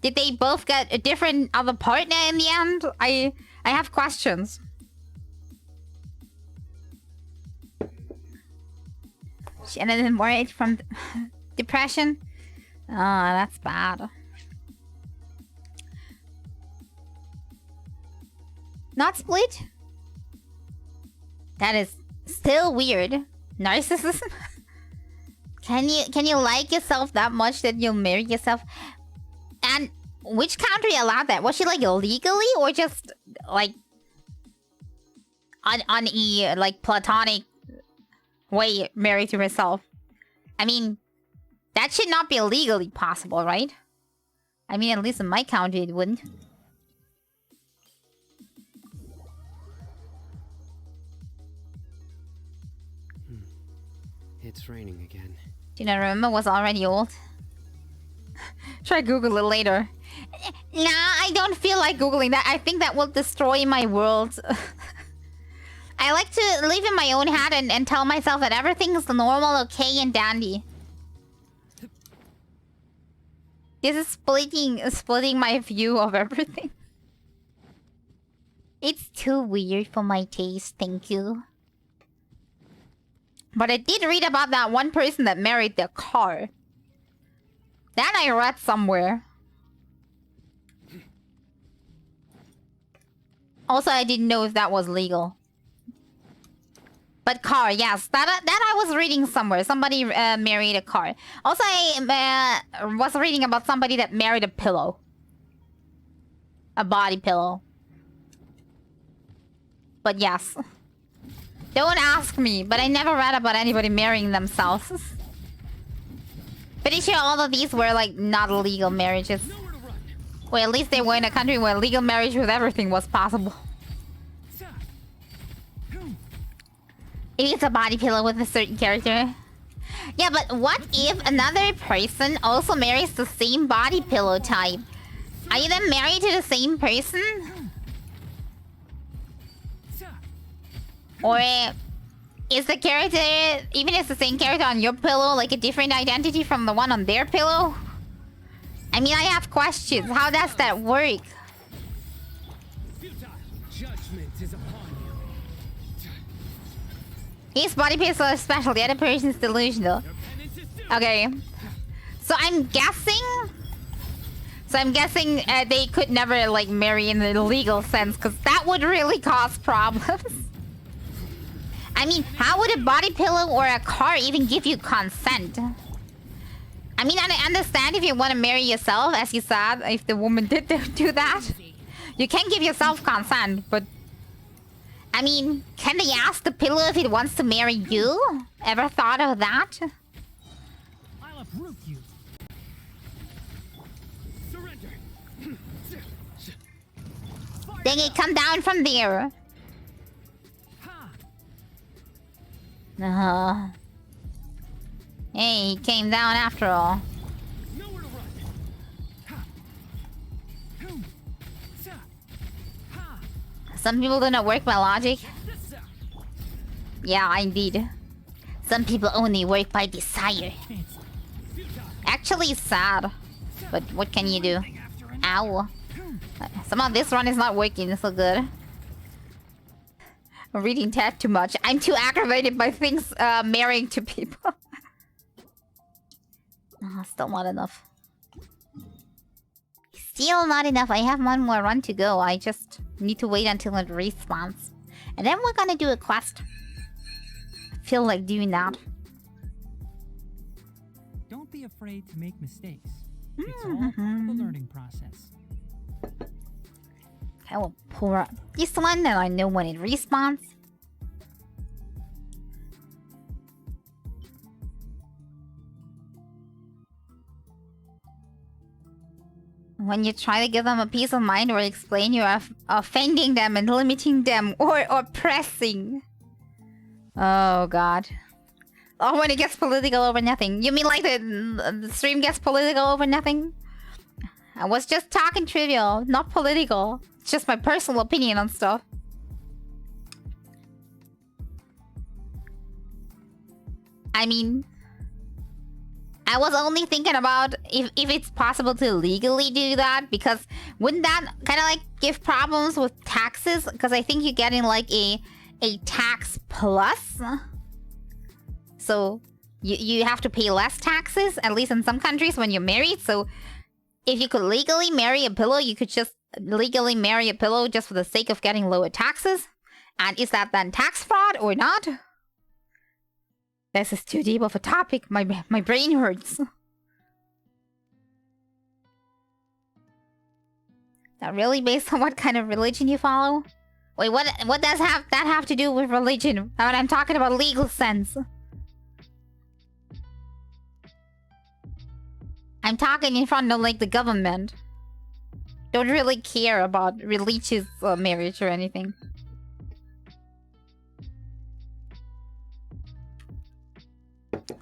Did they both get a different other partner in the end? I have questions. She ended in marriage from depression. Oh, that's bad. Not split? That is still weird. Narcissism? Can you like yourself that much that you'll marry yourself? And which country allowed that? Was she like illegally or just like on a like platonic way married to herself? I mean, that should not be legally possible, right? I mean, at least in my country it wouldn't. It's raining again. Do you not remember? Was already old. Try Google it later. Nah, I don't feel like Googling that. I think that will destroy my world. I like to live in my own head and tell myself that everything is normal, okay, and dandy. This is splitting my view of everything. It's too weird for my taste, thank you. But I did read about that one person that married their car. That I read somewhere. Also, I didn't know if that was legal. But car, yes. That I was reading somewhere. Somebody married a car. Also, I was reading about somebody that married a pillow. A body pillow. But yes. Don't ask me, but I never read about anybody marrying themselves. Pretty sure all of these were like not legal marriages. Or at least they were in a country where legal marriage with everything was possible. Maybe it's a body pillow with a certain character. Yeah, but what if another person also marries the same body pillow type? Are you then married to the same person? Or is the character, even if it's the same character on your pillow, like a different identity from the one on their pillow? I mean, I have questions. How does that work? Judgment is upon you. His body pillow is special, the other person's delusional. Okay. So I'm guessing they could never like marry in the legal sense, because that would really cause problems. I mean, how would a body pillow or a car even give you consent? I mean, I understand if you want to marry yourself, as you said, if the woman did do that. You can give yourself consent, but... I mean, can they ask the pillow if it wants to marry you? Ever thought of that? I'll uproot you. Surrender. Dang it, come down from there. Hey, he came down after all. Some people do not work by logic. Yeah, indeed. Some people only work by desire. Actually, it's sad. But what can you do? Ow. Somehow this run is not working so good. I'm reading Ted too much. I'm too aggravated by things marrying to people. Still not enough. Still not enough. I have one more run to go. I just need to wait until it respawns. And then we're gonna do a quest. I feel like doing that. Don't be afraid to make mistakes. It's all part of the learning process. I will pour up this one and I know when it respawns. When you try to give them a peace of mind or explain, you are offending them and limiting them or oppressing. Oh god. Oh, when it gets political over nothing. You mean like the stream gets political over nothing? I was just talking trivial, not political. It's just my personal opinion on stuff. I mean, I was only thinking about if it's possible to legally do that, because wouldn't that kind of like give problems with taxes? Because I think you're getting like a tax plus. So you have to pay less taxes, at least in some countries when you're married. So if you could legally marry a pillow, you could just legally marry a pillow just for the sake of getting lower taxes. And is that then tax fraud or not? This is too deep of a topic. My brain hurts. That really based on what kind of religion you follow? Wait, what does that have to do with religion? When I'm talking about legal sense. I'm talking in front of like the government. Don't really care about religious marriage or anything.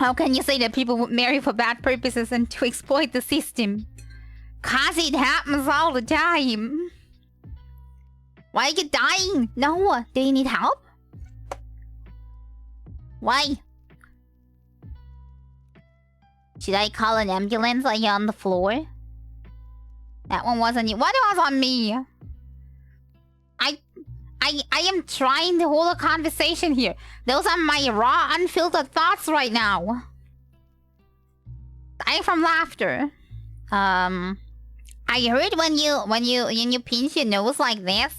How can you say that people would marry for bad purposes and to exploit the system? Cause it happens all the time. Why are you dying? No, do you need help? Why? Should I call an ambulance? Are you on the floor? That one wasn't you. What was on me? I am trying to hold a conversation here. Those are my raw, unfiltered thoughts right now. I'm from laughter. I heard when you pinch your nose like this,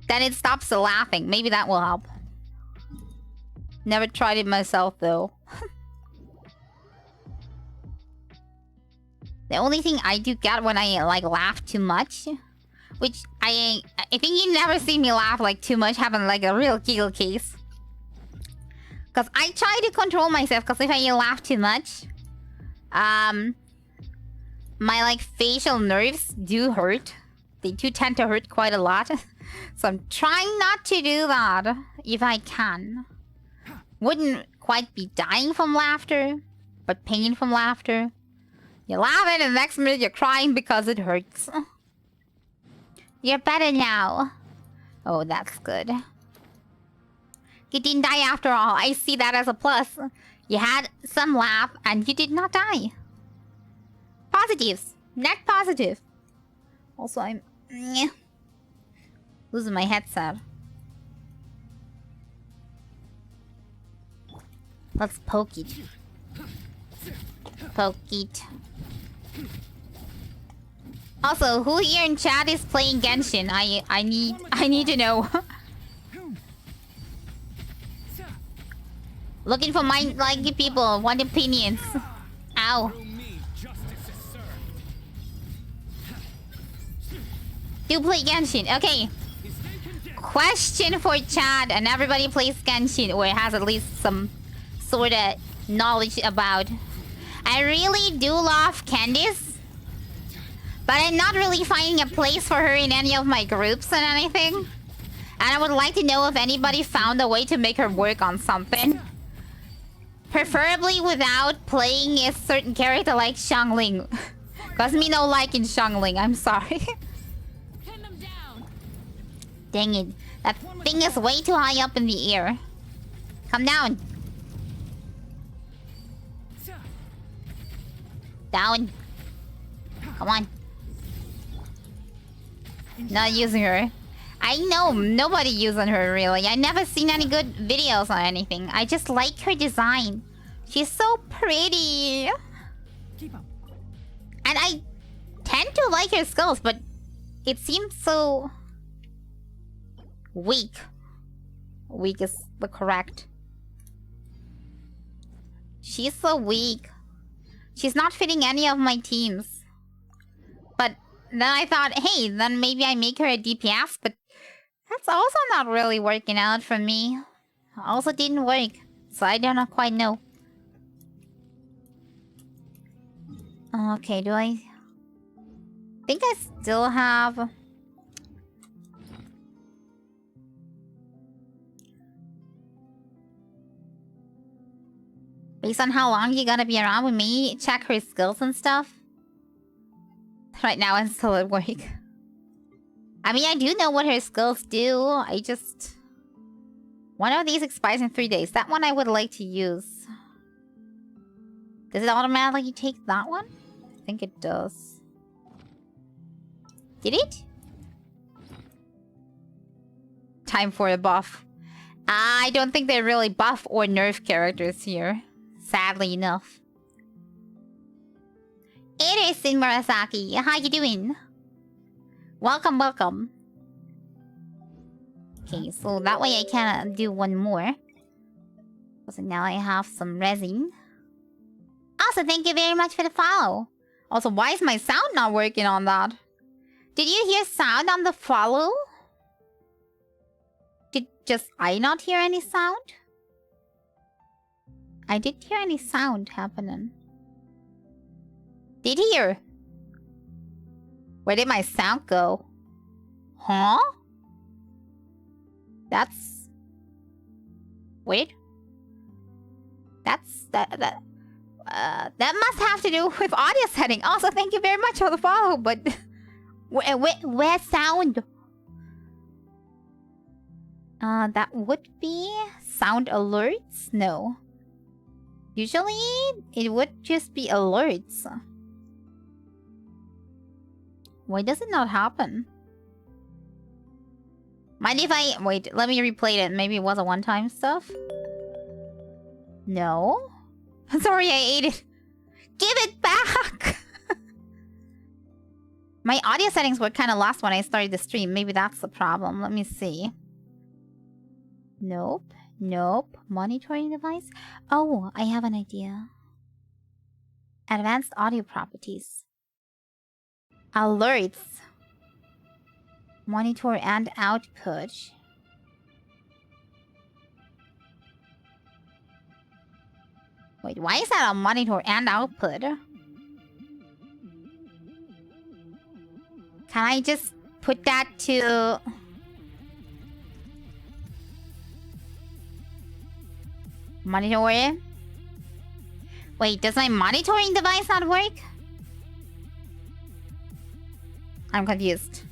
then it stops the laughing. Maybe that will help. Never tried it myself though. The only thing I do get when I like laugh too much, which I think you never see me laugh like too much, having like a real giggle case. Cause I try to control myself, cause if I laugh too much, my like facial nerves do hurt. They do tend to hurt quite a lot. So I'm trying not to do that if I can. Wouldn't quite be dying from laughter, but pain from laughter. You're laughing and the next minute you're crying because it hurts. You're better now. Oh, that's good. You didn't die after all. I see that as a plus. You had some laugh and you did not die. Positives. Net positive. Also, I'm losing my headset. Let's poke it. Poke it. Also, who here in chat is playing Genshin? I need to know. Looking for mind-like people, want opinions. Ow. Do play Genshin. Okay. Question for chat, and everybody plays Genshin or has at least some sort of knowledge about. I really do love Candice, but I'm not really finding a place for her in any of my groups and anything. And I would like to know if anybody found a way to make her work on something. Preferably without playing a certain character like Xiangling. Cause me no like in Xiangling, I'm sorry. Dang it. That thing is way too high up in the air. Come down. Down. Come on. Not using her. I know nobody using her really. I never seen any good videos on anything. I just like her design. She's so pretty. Keep up. And I tend to like her skills, but it seems so weak. Weak is the correct. She's so weak. She's not fitting any of my teams. But then I thought, hey, then maybe I make her a DPS, but that's also not really working out for me. Also didn't work, so I don't quite know. Okay, do I think I still have... Based on how long you gotta be around with me, check her skills and stuff. Right now I'm still at work. I mean, I do know what her skills do. I just... One of these expires in 3 days. That one I would like to use. Does it automatically take that one? I think it does. Did it? Time for a buff. I don't think they're really buff or nerf characters here. Sadly enough. It is in Murasaki. How you doing? Welcome, welcome. Okay, so that way I can do one more. So now I have some resin. Also, thank you very much for the follow. Also, why is my sound not working on that? Did you hear sound on the follow? Did just I not hear any sound? I didn't hear any sound happening. Did hear? Where did my sound go? Huh? That's weird. That must have to do with audio setting. Also, thank you very much for the follow, but where sound? That would be sound alerts? No. Usually, it would just be alerts. Why does it not happen? Mind if I... Wait, let me replay it. Maybe it was a one-time stuff? No? Sorry, I ate it. Give it back! My audio settings were kind of lost when I started the stream. Maybe that's the problem. Let me see. Nope. Nope. Monitoring device? Oh, I have an idea. Advanced audio properties. Alerts. Monitor and output. Wait, why is that a monitor and output? Can I just put that to... Monitor? Wait, does my monitoring device not work? I'm confused.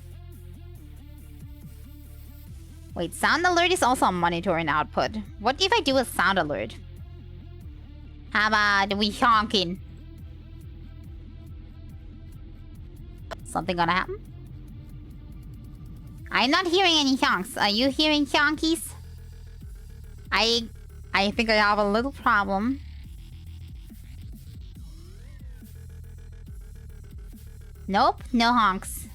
Wait, sound alert is also a monitoring output. What if I do a sound alert? How about we honking? Something gonna happen? I'm not hearing any honks. Are you hearing honkies? I think I have a little problem. Nope, no honks.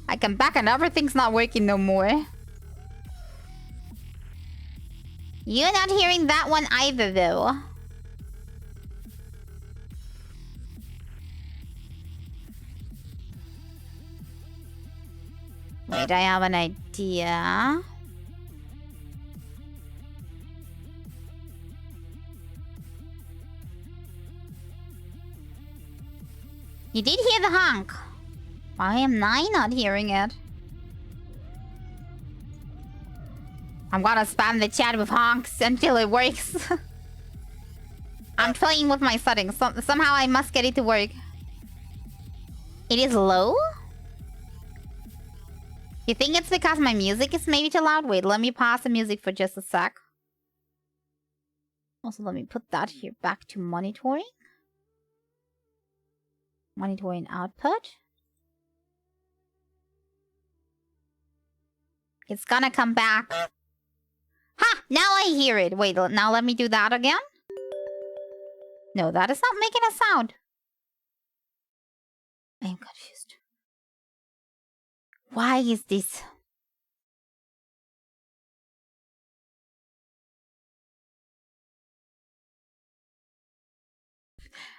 I come back and everything's not working no more. You're not hearing that one either, though. Wait, I have an idea. You did hear the honk. Why am I not hearing it? I'm gonna spam the chat with honks until it works. I'm playing with my settings. Somehow I must get it to work. It is low? You think it's because my music is maybe too loud? Wait, let me pause the music for just a sec. Also, let me put that here back to monitoring. Monitoring output. It's gonna come back. Ha! Now I hear it. Wait, now let me do that again. No, that is not making a sound. I am confused. Why is this?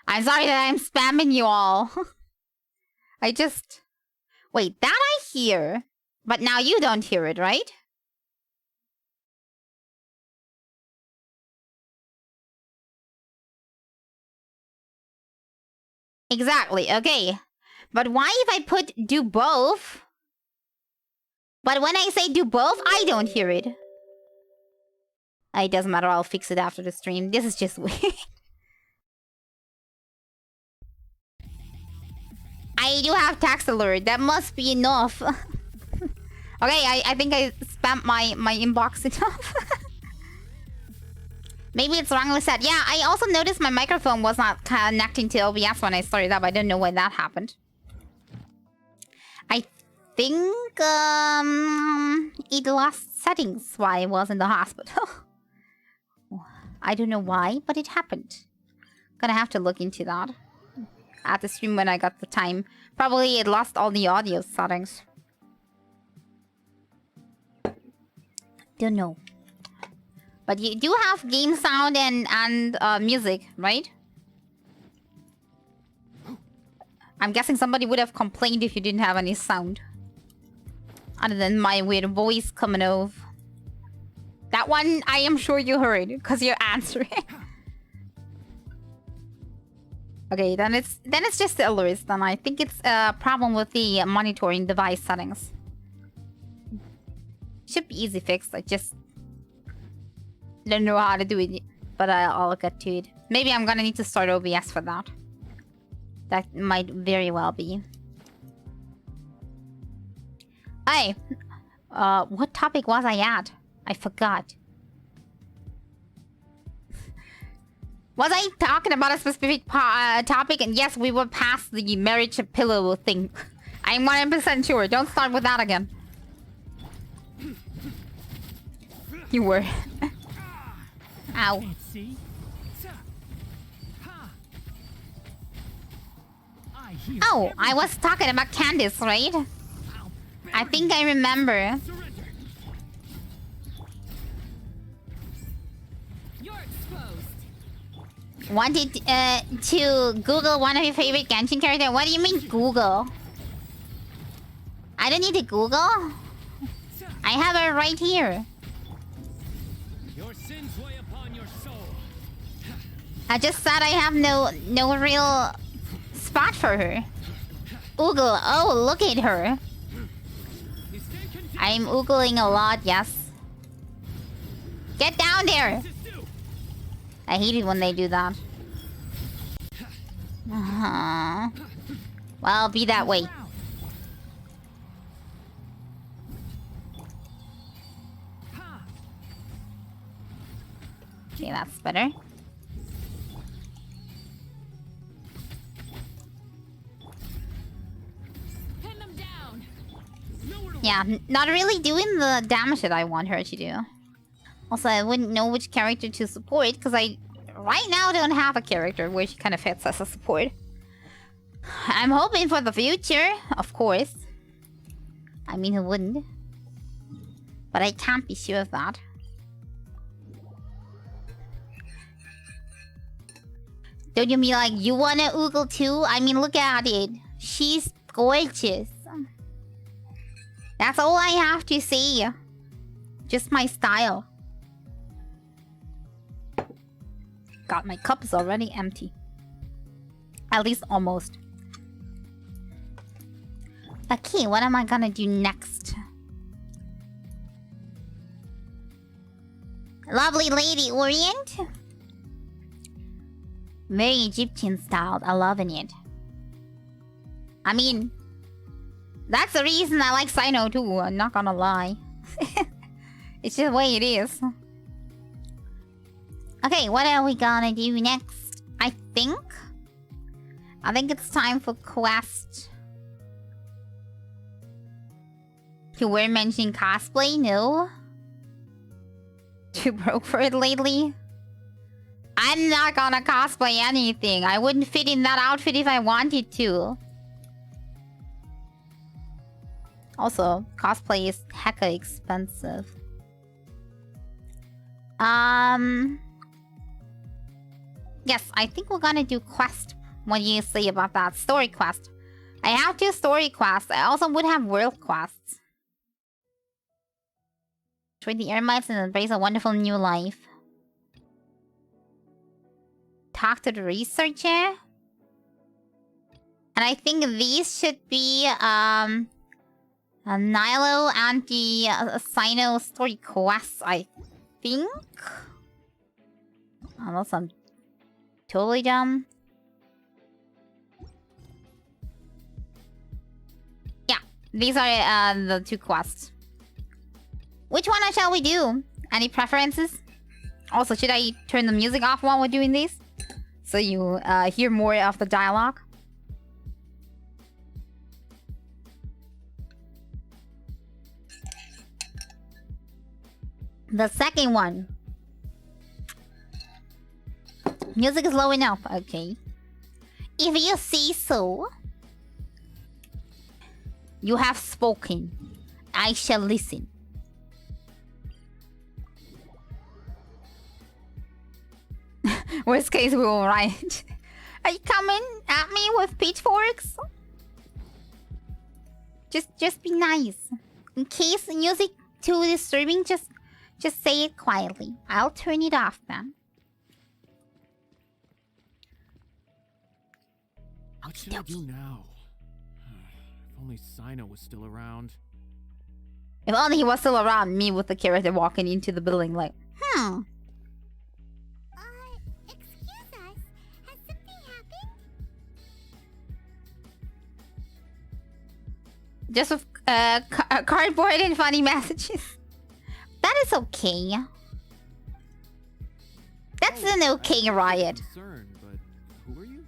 I'm sorry that I'm spamming you all. I just... Wait, that I hear. But now you don't hear it, right? Exactly, okay. But why if I put do both? But when I say do both, I don't hear it. It doesn't matter, I'll fix it after the stream. This is just weird. I do have text alert. That must be enough. Okay, I think I spammed my inbox enough. Maybe it's wrongly set. Yeah, I also noticed my microphone was not connecting to OBS when I started up. I didn't know when that happened. I think it lost settings while I was in the hospital. I don't know why, but it happened. Gonna have to look into that at the stream when I got the time. Probably it lost all the audio settings. Don't know. But you do have game sound and music, right? I'm guessing somebody would have complained if you didn't have any sound. Other than my weird voice coming over. That one, I am sure you heard, because you're answering. Okay, then it's just the alerts. Then I think it's a problem with the monitoring device settings. Should be easy fixed. I just don't know how to do it, but I'll get to it. Maybe I'm gonna need to start OBS for that. That might very well be. Hey, what topic was I at? I forgot. Was I talking about a specific topic? And yes, we were past the marriage pillow thing. I'm 100% sure. Don't start with that again. You were. Ow. Oh, I was talking about Candice, right? I think I remember. Wanted to Google one of your favorite Genshin characters. What do you mean Google? I don't need to Google. I have her right here. Your sins weigh upon your soul. I just thought I have no real spot for her. Oogle. Oh, look at her. I'm oogling a lot, yes. Get down there! I hate it when they do that. Well, be that way. Okay, that's better. Yeah, not really doing the damage that I want her to do. Also, I wouldn't know which character to support because I right now don't have a character where she kind of fits as a support. I'm hoping for the future, of course. I mean, who wouldn't? But I can't be sure of that. Don't you mean like you wanna oogle too? I mean, look at it. She's gorgeous. That's all I have to say. Just my style. God, my cup is already empty. At least almost. Okay, what am I gonna do next? Lovely Lady Orient. Very Egyptian styled. I'm loving it. I mean, That's the reason I like Sino too, I'm not gonna lie. It's just the way it is. Okay, what are we gonna do next? I think it's time for quest. You were mentioning cosplay? No. Too broke for it lately? I'm not gonna cosplay anything. I wouldn't fit in that outfit if I wanted to. Also, cosplay is hecka expensive. Yes, I think we're gonna do quest. What do you say about that? Story quest. I have 2 story quests. I also would have world quests. Trade the Eremites and embrace a wonderful new life. Talk to the researcher. And I think these should be Nilo and the Sino story quests, I think. Unless I'm totally dumb. Yeah, these are the 2 quests. Which one shall we do? Any preferences? Also, should I turn the music off while we're doing this? So you hear more of the dialogue? The second one. Music is low enough, okay. If you say so. You have spoken. I shall listen. Worst case, we will riot. Are you coming at me with pitchforks? Just be nice. In case the music too disturbing, just say it quietly. I'll turn it off then. What should I do now? If only Sino was still around. If only he was still around, me with the character walking into the building like, Excuse us. Has something happened? just with cardboard and funny messages. That is okay. That's an okay riot. Concerned, but who are you?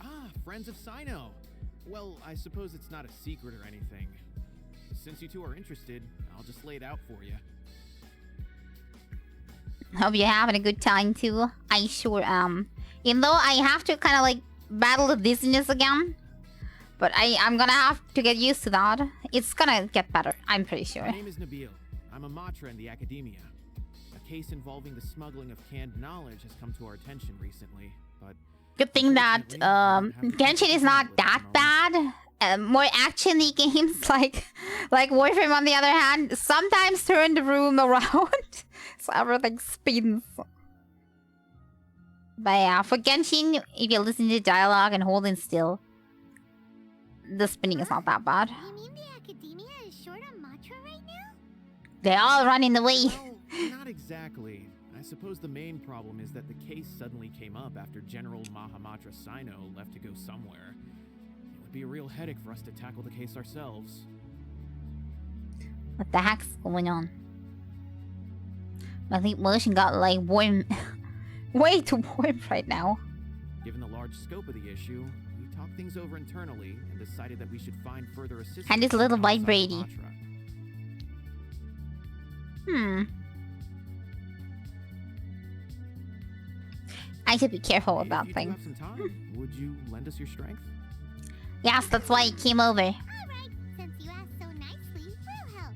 Ah, friends of Sino. Well, I suppose it's not a secret or anything. Since you two are interested, I'll just lay it out for you. Hope you're having a good time too. I sure am. Even though I have to kind of like battle the dizziness again. But I'm gonna have to get used to that. It's gonna get better, I'm pretty sure. My name is Nabil. I'm a Matra in the Academia. A case involving the smuggling of canned knowledge has come to our attention recently, but... Good thing that Genshin is not that bad. More action-y games like Warframe on the other hand sometimes turn the room around. So everything spins. But yeah, for Genshin, if you listen to dialogue and holding still, the spinning is not that bad. You mean the Academia is short on Matra right now? They're all running away. Well, not exactly. I suppose the main problem is that the case suddenly came up after General Mahamatra Sino left to go somewhere. It would be a real headache for us to tackle the case ourselves. What the heck's going on? I think motion got like warm. Way too warm right now. Given the large scope of the issue, we talked things over internally and decided that we should find further assistance. And this little outside white Brady. Matra. I should be careful with If that you thing. do have some time, would you lend us your strength? Yes, that's why he came over. Alright, since you asked so nicely, we'll help.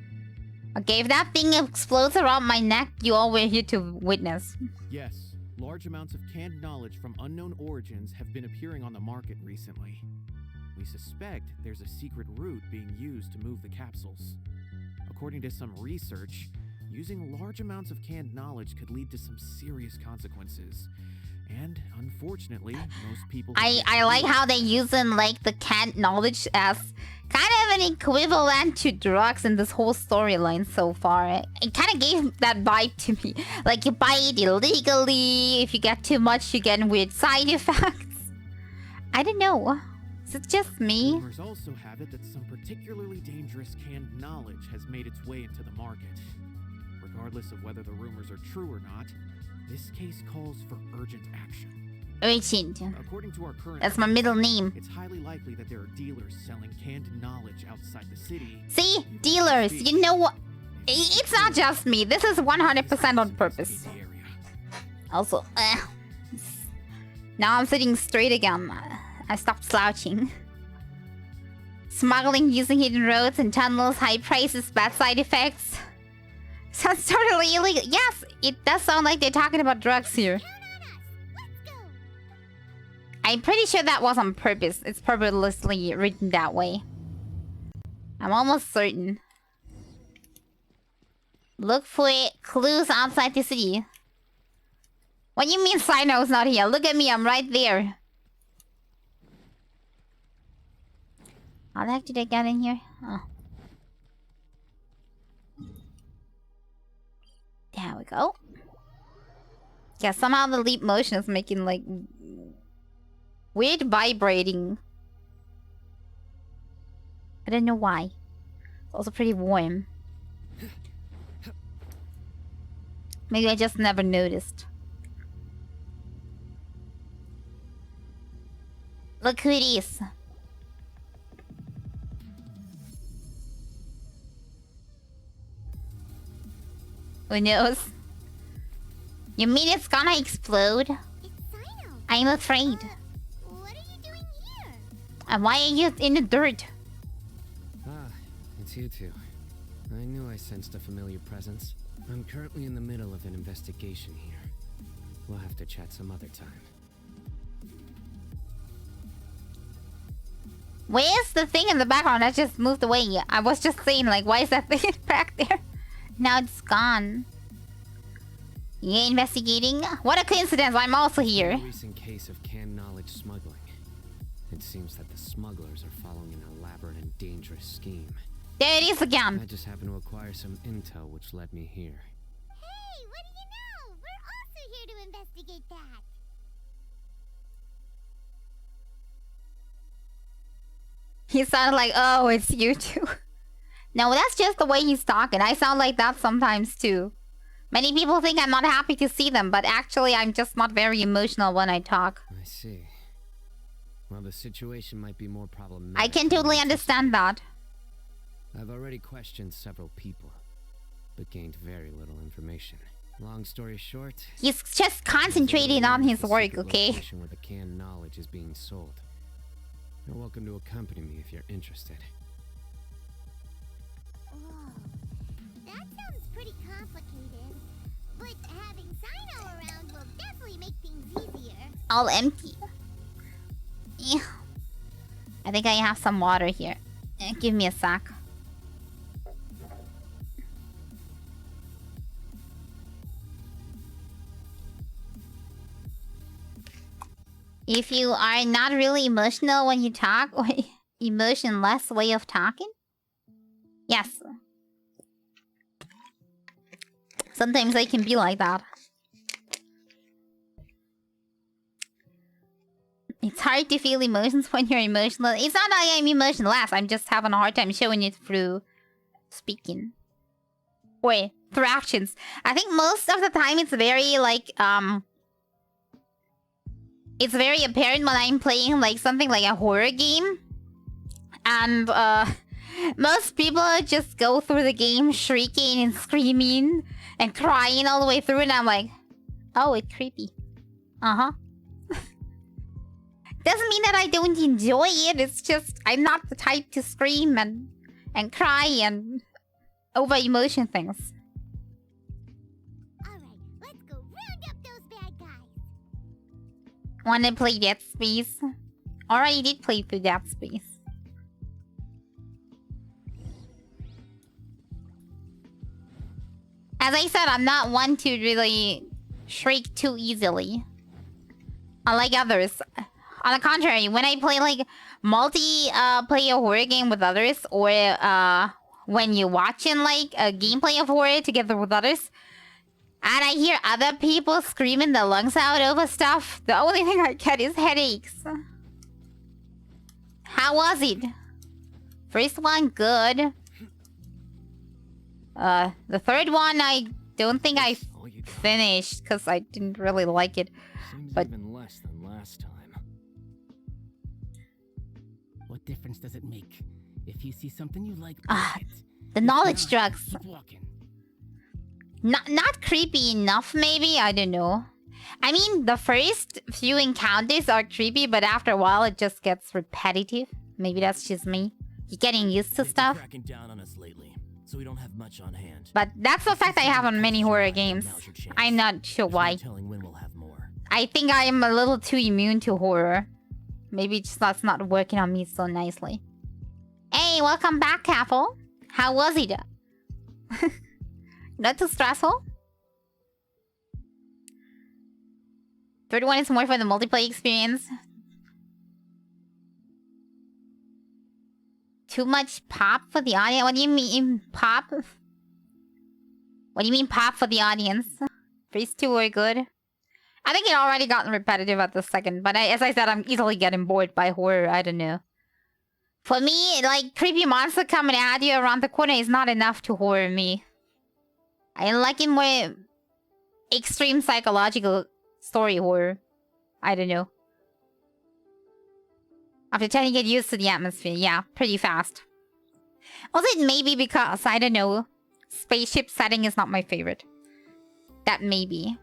Okay, if that thing explodes around my neck, you all were here to witness. Yes, large amounts of canned knowledge from unknown origins have been appearing on the market recently. We suspect there's a secret route being used to move the capsules. According to some research, using large amounts of canned knowledge could lead to some serious consequences. And unfortunately, most people... I like how they using like the canned knowledge as kind of an equivalent to drugs in this whole storyline so far. It kind of gave that vibe to me. Like you buy it illegally, if you get too much you get weird side effects. I don't know. Is it just me? Rumors also have it that some particularly dangerous canned knowledge has made its way into the market. Regardless of whether the rumors are true or not, this case calls for urgent action. Urgent. According to our current That's my middle name. it's highly likely that there are dealers selling canned knowledge outside the city. See? Dealers, you know what? It's not just me. This is 100% on purpose. The area. Also, now I'm sitting straight again. I stopped slouching. Smuggling using hidden roads and tunnels, high prices, bad side effects. Sounds totally illegal. Yes, it does sound like they're talking about drugs here. Count on us. Let's go. I'm pretty sure that was on purpose. It's purposely written that way. I'm almost certain. Look for clues outside the city. What do you mean Sino's not here? Look at me, I'm right there. How the heck did I get in here? Oh. There we go. Yeah, somehow the leap motion is making like weird vibrating. I don't know why. It's also pretty warm. Maybe I just never noticed. Look who it is. Who knows? You mean it's gonna explode? It's Sino. I'm afraid. What are you doing here? And why are you in the dirt? Ah, it's you two. I knew I sensed a familiar presence. I'm currently in the middle of an investigation here. We'll have to chat some other time. Where's the thing in the background that just moved away? I was just saying, like, why is that thing back there? Now it's gone. You're investigating? What a coincidence, I'm also here. A recent case of canned knowledge smuggling. It seems that the smugglers are following an elaborate and dangerous scheme. There it is again. I just happened to acquire some intel which led me here. Hey, what do you know? We're also here to investigate that. He sounded like, oh, it's you too. No, that's just the way he's talking. I sound like that sometimes too. Many people think I'm not happy to see them, but actually I'm just not very emotional when I talk. I see. Well, the situation might be more problematic. I can totally understand that. I've already questioned several people, but gained very little information. Long story short, He's just concentrating on his the work, secret okay? location where the canned knowledge is being sold. You're welcome to accompany me if you're interested. Whoa. That sounds pretty complicated. But having Sino around will definitely make things easier. All empty. Yeah. I think I have some water here. Give me a sec. If you are not really emotional when you talk, or emotionless way of talking? Yes. Sometimes I can be like that. It's hard to feel emotions when you're emotional. It's not that I'm emotionless. I'm just having a hard time showing it through speaking. Or through actions. I think most of the time it's very like it's very apparent when I'm playing like something like a horror game. And most people just go through the game shrieking and screaming and crying all the way through, and I'm like, oh, it's creepy. Uh-huh. Doesn't mean that I don't enjoy it. It's just I'm not the type to scream and cry and over emotion things. Alright, let's go round up those bad guys. Wanna play Dead Space? Already did play through Dead Space. As I said, I'm not one to really shriek too easily. Unlike others. On the contrary, when I play like multi-player horror game with others, or when you're watching like a gameplay of horror together with others, and I hear other people screaming their lungs out over stuff, the only thing I get is headaches. How was it? First one, good. The third one, I don't think I All you got. finished because I didn't really like it. Seems But- even less than last time. What difference does it make? If you see something you like, Ah, buy it. The If knowledge not, drugs. Keep walking. Not creepy enough, maybe? I don't know. I mean, the first few encounters are creepy, but after a while it just gets repetitive. Maybe that's just me. You're getting used to They've been stuff. cracking down on us lately, so we don't have much on hand. But that's the fact I have on many horror Now's games. your chance. I'm not sure There's no why. telling when we'll have more. I think I am a little too immune to horror. Maybe just that's not working on me so nicely. Hey, welcome back, Apple. How was it? Not too stressful? Third one is more for the multiplayer experience. Too much pop for the audience? What do you mean, pop? What do you mean, pop for the audience? First two were good. I think it already gotten repetitive at the second, but as I said, I'm easily getting bored by horror. I don't know. For me, like, creepy monster coming at you around the corner is not enough to horror me. I like it more extreme psychological story horror. I don't know. After trying to get used to the atmosphere, yeah, pretty fast. Also, it may be because, I don't know, spaceship setting is not my favorite. That may be.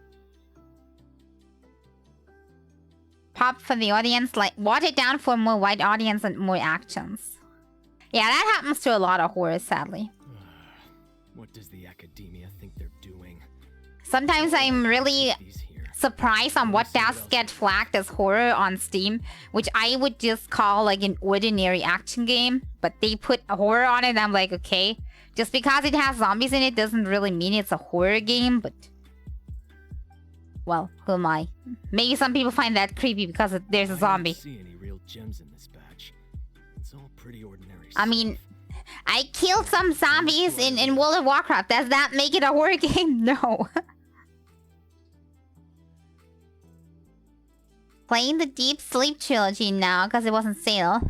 Pop for the audience, like, water it down for a more wide audience and more actions. Yeah, that happens to a lot of horror, sadly. What does the academia think they're doing? Sometimes I'm really These here. surprised on what does get flagged as horror on Steam, which I would just call like an ordinary action game, but they put a horror on it and I'm like, okay. Just because it has zombies in it doesn't really mean it's a horror game, but... Well, who am I? Maybe some people find that creepy because there's a I zombie. don't see any real gems in this batch. It's all pretty ordinary I mean, stuff. I killed some zombies in World of Warcraft. Does that make it a horror game? No. Playing the Deep Sleep trilogy now because it wasn't sale.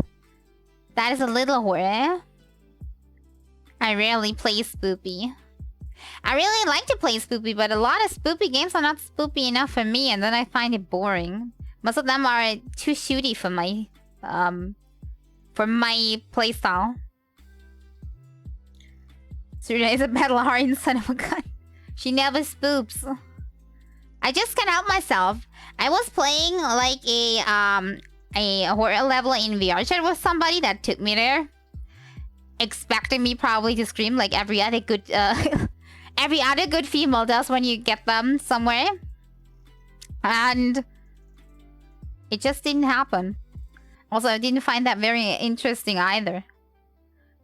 That is a little horror. I rarely play spoopy. I really like to play spoopy, but a lot of spoopy games are not spoopy enough for me, and then I find it boring. Most of them are too shooty for my playstyle. Surya is a battle hardened son of a gun. She never spoops. I just can't help myself. I was playing like a horror level in VR chat with somebody that took me there, expecting me probably to scream like every other good every other good female does when you get them somewhere, and it just didn't happen. Also, I didn't find that very interesting either.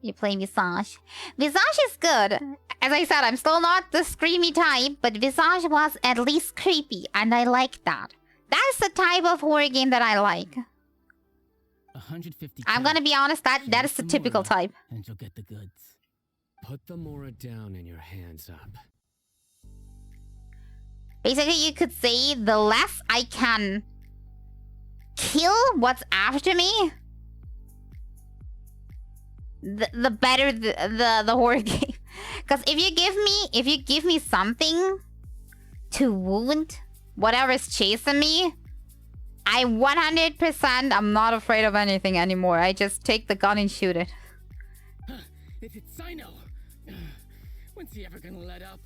You play Visage. Visage is good. As I said, I'm still not the screamy type, but Visage was at least creepy, and I like that. That's the type of horror game that I like. 150. I'm gonna be honest, that is the typical type. And you'll get the goods. Put the Mora down and your hands up. Basically, you could say the less I can kill what's after me, the better the horror game. Because if you give me something to wound whatever's chasing me, I 100% I'm not afraid of anything anymore. I just take the gun and shoot it. It's Sino. When's he ever gonna let up?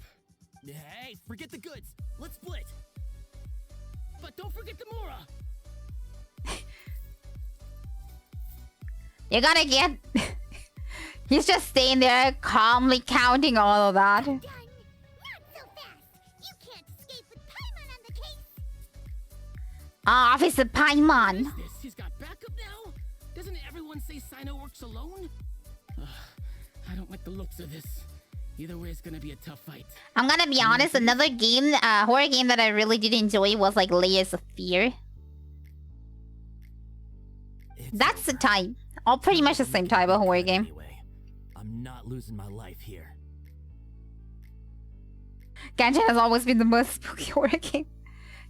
Hey, forget the goods. Let's split. But don't forget the Mora. You're gonna get... He's just staying there calmly counting all of that. Done. Not so fast. You can't escape with Paimon on the case. Officer Paimon. This, he's got backup now? Doesn't everyone say Sino works alone? I don't like the looks of this. Either way, it's gonna be a tough fight. I'm gonna be honest, another game, horror game that I really did enjoy was like Layers of Fear. That's the type. All pretty much the same type of horror game. Anyway, I'm not losing my life here. Genshin has always been the most spooky horror game.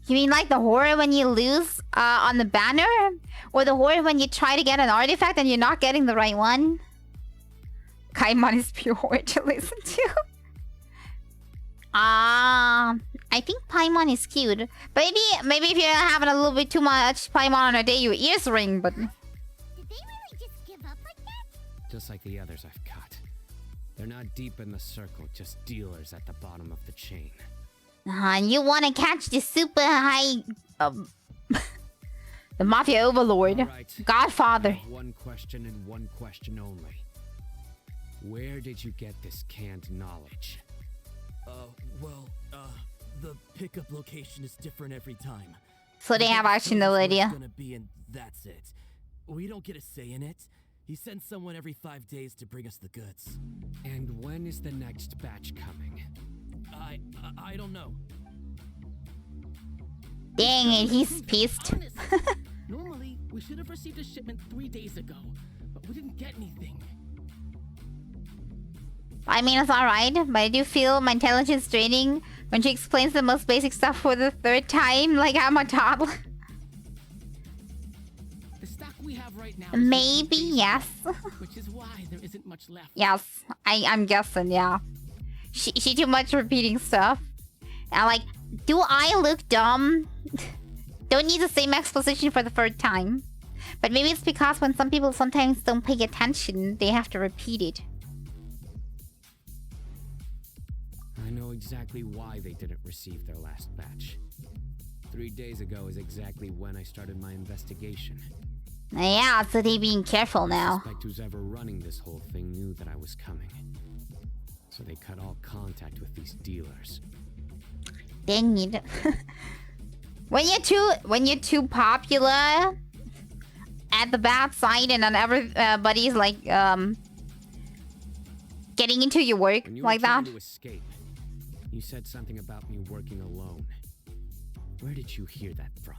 You mean like the horror when you lose on the banner? Or the horror when you try to get an artifact and you're not getting the right one? Kaimon is pure horror to listen to. I think Paimon is cute. Maybe if you're having a little bit too much Paimon on a day, your ears ring, but... Did they really just give up like that? Just like the others I've caught. They're not deep in the circle, just dealers at the bottom of the chain. You want to catch the super high... the Mafia Overlord. Right. Godfather. I have one question and one question only. Where did you get this canned knowledge? The pickup location is different every time. So they have actually no idea. Gonna be, and that's it. We don't get a say in it. He sends someone every 5 days to bring us the goods. And when is the next batch coming? I don't know. Dang it, he's pissed. Honestly, normally, we should have received a shipment 3 days ago, but we didn't get anything. I mean, it's alright, but I do feel my intelligence draining when she explains the most basic stuff for the 3rd time, like I'm a toddler. The stock we have right now. Maybe, yes. Which is why there isn't much left. Yes, I'm guessing, yeah. She too much repeating stuff. And like, do I look dumb? Don't need the same exposition for the 3rd time. But maybe it's because when some people sometimes don't pay attention, they have to repeat it. I know exactly why they didn't receive their last batch. 3 days ago is exactly when I started my investigation. Yeah, so they being careful now. I suspect who's ever running this whole thing knew that I was coming. So they cut all contact with these dealers. Dang it. when you're too popular at the bad side and then everybody's like getting into your work When you like were trying that. to escape, you said something about me working alone. Where did you hear that from?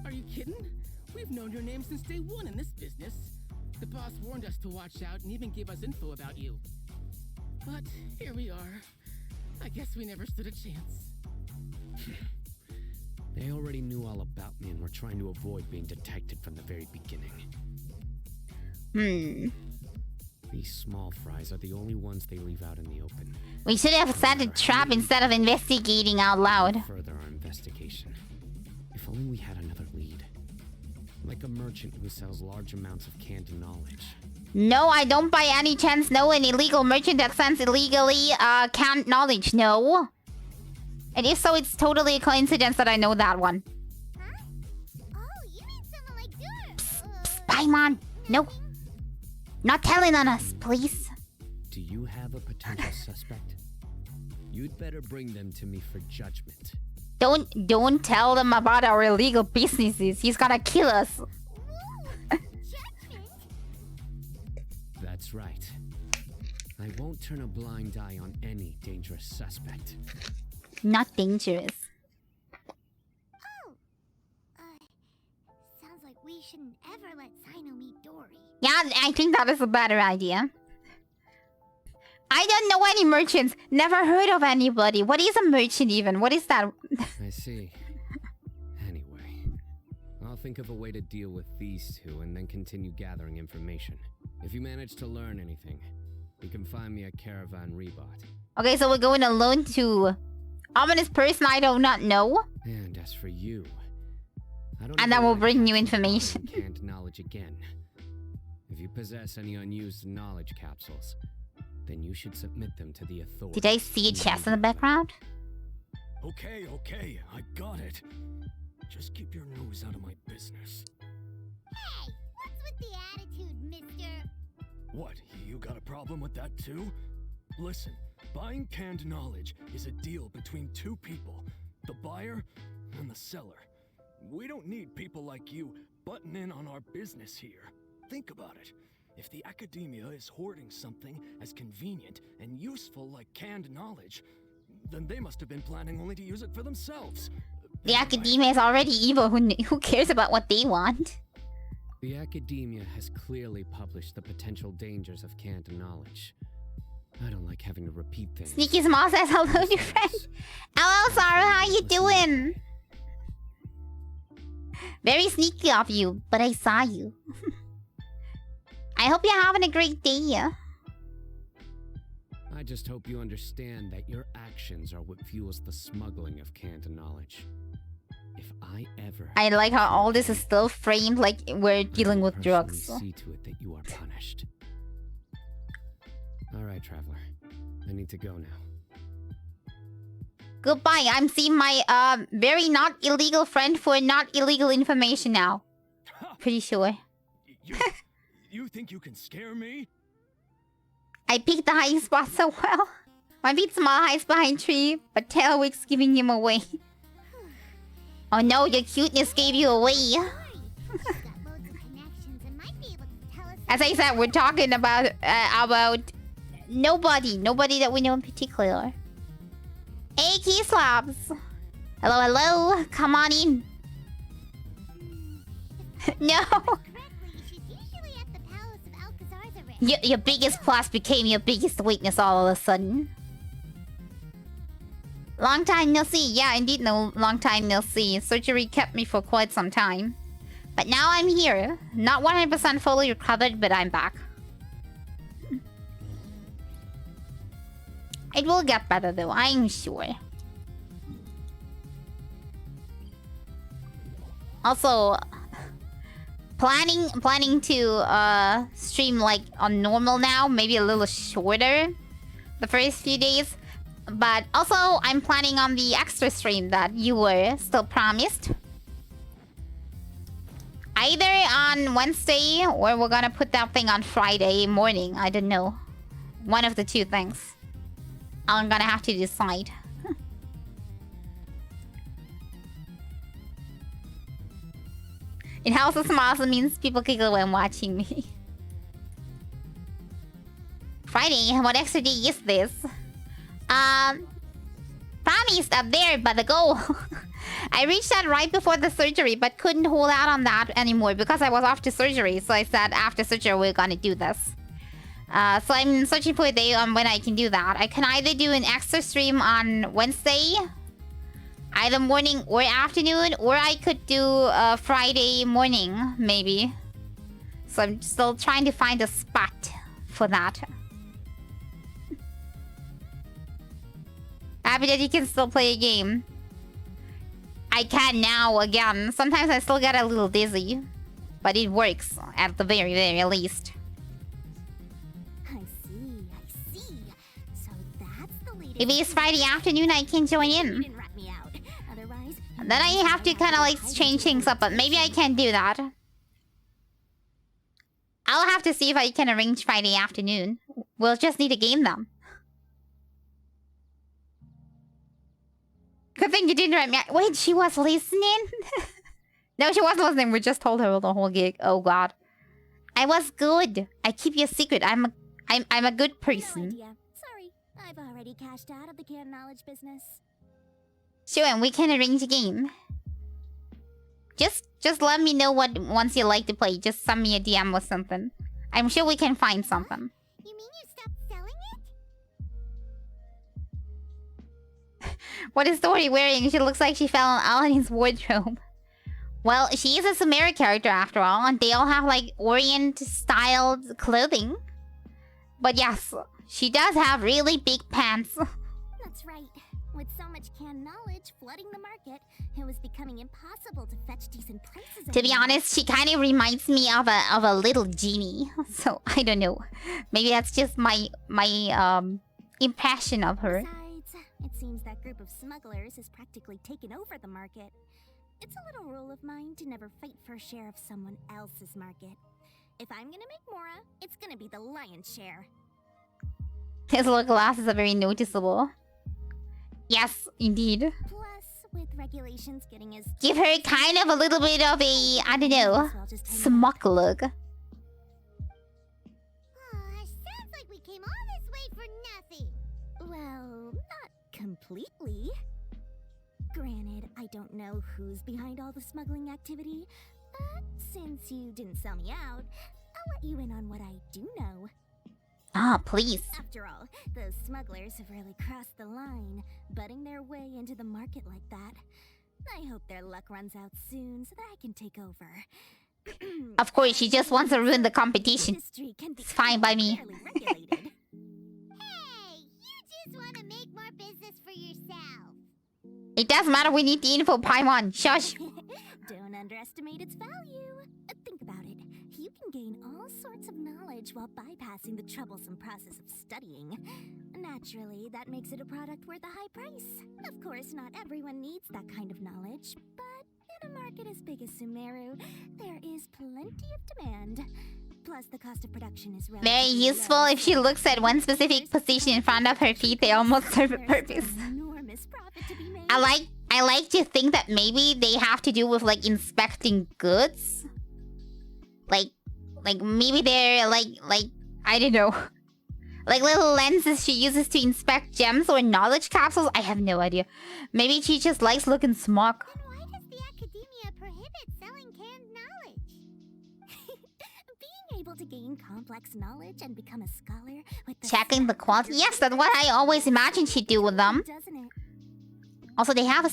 Are you kidding? We've known your name since day one in this business. The boss warned us to watch out and even gave us info about you. But here we are. I guess we never stood a chance. They already knew all about me and were trying to avoid being detected from the very beginning. These small fries are the only ones they leave out in the open. We should have set a trap instead of investigating out loud. Further our investigation. If only we had another lead. Like a merchant who sells large amounts of canned knowledge. No, I don't by any chance know an illegal merchant that sends illegally canned knowledge. No. And if so, it's totally a coincidence that I know that one. Huh? Oh, you mean someone like Dur? Paimon, no. Not telling on us, please. Do you have a potential suspect? You'd better bring them to me for judgment. Don't tell them about our illegal businesses. He's gonna kill us. Judgment? That's right. I won't turn a blind eye on any dangerous suspect. Not dangerous. Oh. Sounds like we shouldn't ever let Sino meet Dory. Yeah, I think that is a better idea. I don't know any merchants. Never heard of anybody. What is a merchant even? What is that? I see. Anyway, I'll think of a way to deal with these two and then continue gathering information. If you manage to learn anything, you can find me at Caravan Rebot. Okay, so we're going alone to ominous person I do not know. And as for you, I don't And know then we'll why bring you I information. Canned knowledge again. If you possess any unused knowledge capsules, then you should submit them to the authorities. Did I see a chest in the background? Okay, I got it. Just keep your nose out of my business. Hey, what's with the attitude, mister? What, you got a problem with that too? Listen, buying canned knowledge is a deal between two people, the buyer and the seller. We don't need people like you butting in on our business here. Think about it. If the academia is hoarding something as convenient and useful like canned knowledge, then they must have been planning only to use it for themselves. The academia is already evil. Who cares about what they want? The academia has clearly published the potential dangers of canned knowledge. I don't like having to repeat things. Sneaky Small says hello to friend. Hello, Saru. How you doing? Very sneaky of you, but I saw you. I hope you're having a great day. I just hope you understand that your actions are what fuels the smuggling of canned knowledge. If I ever... I like how all this is still framed like we're dealing with drugs. See to it that you are punished. All right, traveler. I need to go now. Goodbye. I'm seeing my very not illegal friend for not illegal information now. Pretty sure. You think you can scare me? I picked the hiding spot so well. My feet small hides behind tree, but Tailwig's giving him away. Oh no, your cuteness gave you away. As I said, we're talking about nobody that we know in particular. Hey, Key Slabs. Hello, hello. Come on in. No. Your biggest plus became your biggest weakness all of a sudden. Long time no see. Yeah, indeed, no long time no see. Surgery kept me for quite some time. But now I'm here. Not 100% fully recovered, but I'm back. It will get better though, I'm sure. Also, planning to stream like on normal now, maybe a little shorter the first few days. But also, I'm planning on the extra stream that you were still promised. Either on Wednesday, or we're gonna put that thing on Friday morning. I don't know. One of the two things. I'm gonna have to decide. In House of Smiles, it means people giggle when watching me. Friday, what extra day is this? Promised up there, but the goal. I reached that right before the surgery, but couldn't hold out on that anymore because I was off to surgery. So I said after surgery we're gonna do this. So I'm searching for a day on when I can do that. I can either do an extra stream on Wednesday, either morning or afternoon, or I could do Friday morning, maybe. So I'm still trying to find a spot for that. Happy that you can still play a game. I can now again. Sometimes I still get a little dizzy, but it works at the very, very least. I see. So that's the latest. If it's Friday afternoon, I can join in. Didn't rat me out. Otherwise, Then I have to kind of like change things up, but maybe I can do that. I'll have to see if I can arrange Friday afternoon. We'll just need a game then. Good thing you didn't write me. Wait, she was listening? No, she wasn't listening. We just told her the whole gig. Oh god. I was good. I keep your secret. I'm a good person. No idea. Sorry, I've already cashed out of the canned knowledge business. Sure, and we can arrange a game. Just let me know what once you like to play. Just send me a DM or something. I'm sure we can find something. You mean you stopped selling it? What is Tori wearing? She looks like she fell in Aladdin's wardrobe. Well, she is a Sumeru character after all, and they all have like Orient-styled clothing. But yes, she does have really big pants. That's right. With so much canned knowledge flooding the market, it was becoming impossible to fetch decent prices. To be honest, she kind of reminds me of a little genie. So I don't know. Maybe that's just my impression of her. Besides, it seems that group of smugglers has practically taken over the market. It's a little rule of mine to never fight for a share of someone else's market. If I'm gonna make Mora, it's gonna be the lion's share. His little glasses are very noticeable. Yes, indeed. Plus, with regulations getting as... Give her kind of a little bit of a, I don't know, smug look. Sounds like we came all this way for nothing. Well, not completely. Granted, I don't know who's behind all the smuggling activity, but since you didn't sell me out, I'll let you in on what I do know. Ah, please. After all, those smugglers have really crossed the line, butting their way into the market like that. I hope their luck runs out soon so that I can take over. Of course, she just wants to ruin the competition. Industry can be It's fine by me. fairly regulated. Hey, you just want to make more business for yourself. It doesn't matter, we need the info, Paimon. Shush. Don't underestimate its value. Think about it. You can gain all sorts of knowledge while bypassing the troublesome process of studying. Naturally, that makes it a product worth a high price. Of course, not everyone needs that kind of knowledge, but in a market as big as Sumeru, there is plenty of demand. Plus, the cost of production is Very relatively useful. low. If she looks at one specific position in front of her feet, they almost serve a There's purpose. enormous profit to be made. I like to think that maybe they have to do with like inspecting goods. Like maybe they're like I don't know. Like little lenses she uses to inspect gems or knowledge capsules. I have no idea. Maybe she just likes looking smug. Then why does the academia prohibit selling canned knowledge? Being able to gain complex knowledge and become a scholar with the Checking the quality. Yes, that's what I always imagined she'd do with them. doesn't it? Also, they have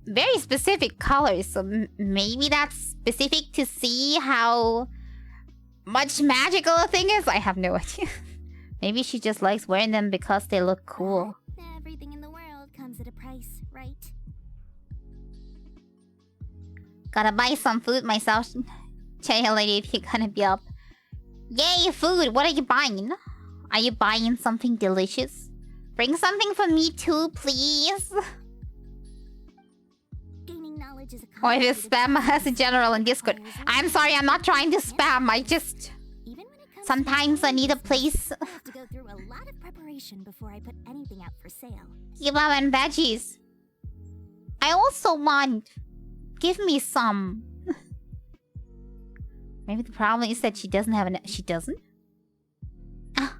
very specific colors, so maybe that's specific to see how much magical a thing is. I have no idea. Maybe she just likes wearing them because they look cool. Everything in the world comes at a price, right? Gotta buy some food myself. Tell you later if you're gonna be up. Yay, food! What are you buying? Are you buying something delicious? Bring something for me too, please. Gaining knowledge is a Or if it's spam us in general in Discord. I'm sorry, I'm not trying to spam. I just... Even when it comes Sometimes I need a place. I have to go through a lot of preparation before I put anything out for sale. Kebab and veggies. I also want... Give me some. Maybe the problem is that she doesn't have a... She doesn't? Ah,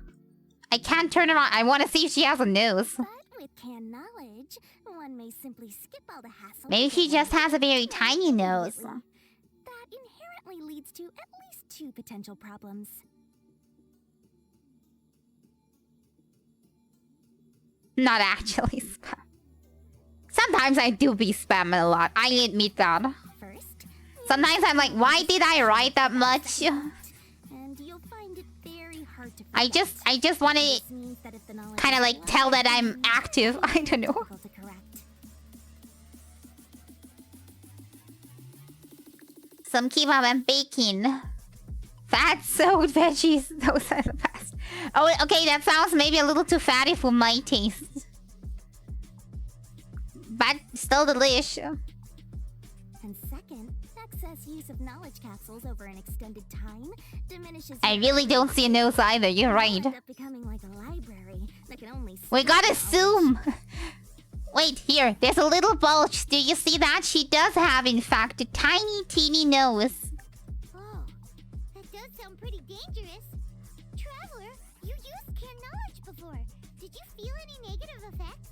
I can't turn around. I want to see if she has a nose. But with canned knowledge, one may simply skip all the hassle. Maybe she just has a very tiny nose. That inherently leads to at least 2 potential problems. Not actually spam. Sometimes I do be spamming a lot. I admit that. First, Sometimes I'm like, why did I write that much? and you'll find it very hard to I just want to This means that if the knowledge kind of is like low, tell that I'm active. I don't know. difficult to correct. Some kebab and bacon. Fat soaked veggies. Those are the best. Oh, okay, that sounds maybe a little too fatty for my taste. But still delish. And second, excess use of knowledge capsules over an extended time diminishes. I really don't see a nose either. You're right. End up becoming like a library that can only We gotta store zoom. Wait, here. There's a little bulge. Do you see that? She does have, in fact, a tiny, teeny nose. Oh, that does sound pretty dangerous. Traveler, you used canned knowledge before. Did you feel any negative effects?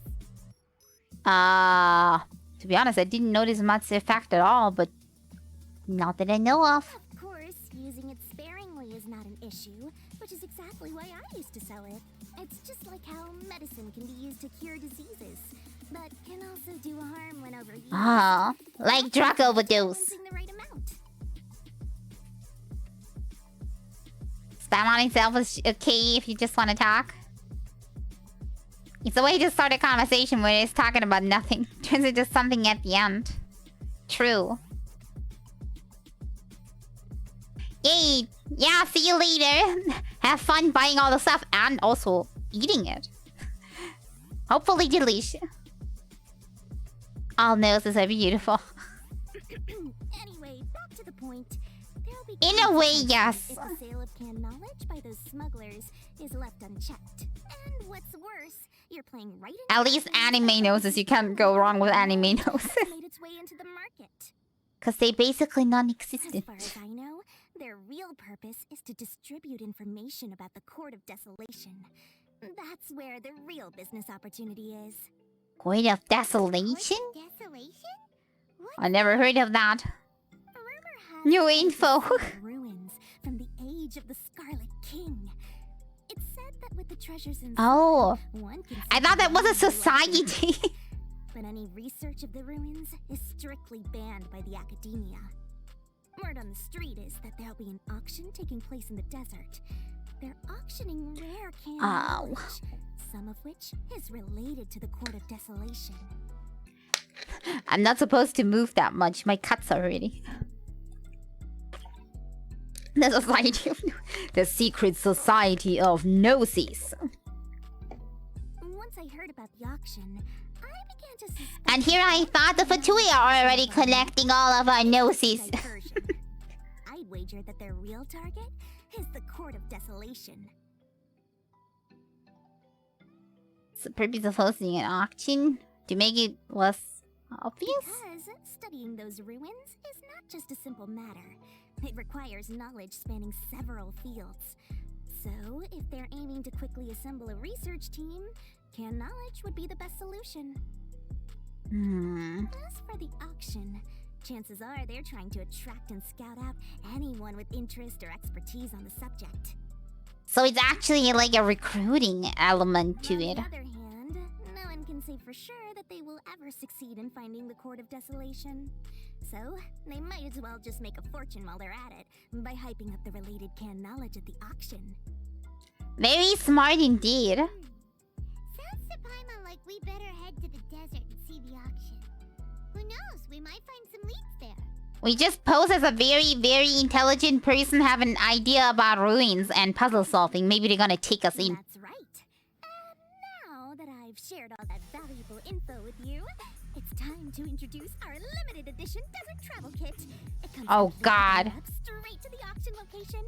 To be honest, I didn't notice much effect at all, but not that I know of. Of course, using it sparingly is not an issue, which is exactly why I used to sell it. It's just like how medicine can be used to cure diseases, but can also do harm when overused. Ah, like drug overdose. Balancing the right amount. Spam on itself is okay if you just want to talk. It's a way to start a conversation where it's talking about nothing. Turns into something at the end. True. Yay! Yeah, see you later. Have fun buying all the stuff and also eating it. Hopefully delish. All noses are beautiful. Anyway, back to the point. There'll be In a way, consequences yes. if the sale of canned knowledge by those smugglers is left unchecked. And what's worse, you're playing right into At least anime noses. You can't go wrong with anime noses. made its way into the market. Because they basically As non-existent. far as I know, their real purpose is to distribute information about the Court of Desolation. That's where the real business opportunity is. Court of Desolation? Desolation? What? I never heard of that. Rumor has New it info. that the ruins from the age of the Scarlet King. It's said that with the treasures inside, Oh, one can I thought that was a see the light of society. but any research of the ruins is strictly banned by the academia. Word on the street is that there'll be an auction taking place in the desert. They're auctioning rare can knowledge, some of which is related to the Court of Desolation. I'm not supposed to move that much. My cuts already. The society of... The secret society of Gnosis. Once I heard about the auction, I began to suspect... And here I thought the Fatui are already collecting all of our Gnosis. I'd wager that their real target is the Court of Desolation. What's the purpose of hosting an auction? To make it less obvious? Because studying those ruins is not just a simple matter. It requires knowledge spanning several fields. So, if they're aiming to quickly assemble a research team, can knowledge would be the best solution. As for the auction, chances are they're trying to attract and scout out anyone with interest or expertise on the subject. So it's actually like a recruiting element to it. On the other hand, no one can say for sure that they will ever succeed in finding the Court of Desolation. So, they might as well just make a fortune while they're at it by hyping up the related canned knowledge at the auction. Very smart indeed. Sounds to Paimon like we better head to the desert and see the auction. Who knows, we might find some leads there. We just pose as a very, very intelligent person, have an idea about ruins and puzzle solving. Maybe they're gonna take us in. That's right. And now that I've shared all that valuable info with you, it's time to introduce our limited edition desert travel kit. It comes God. straight to the auction location.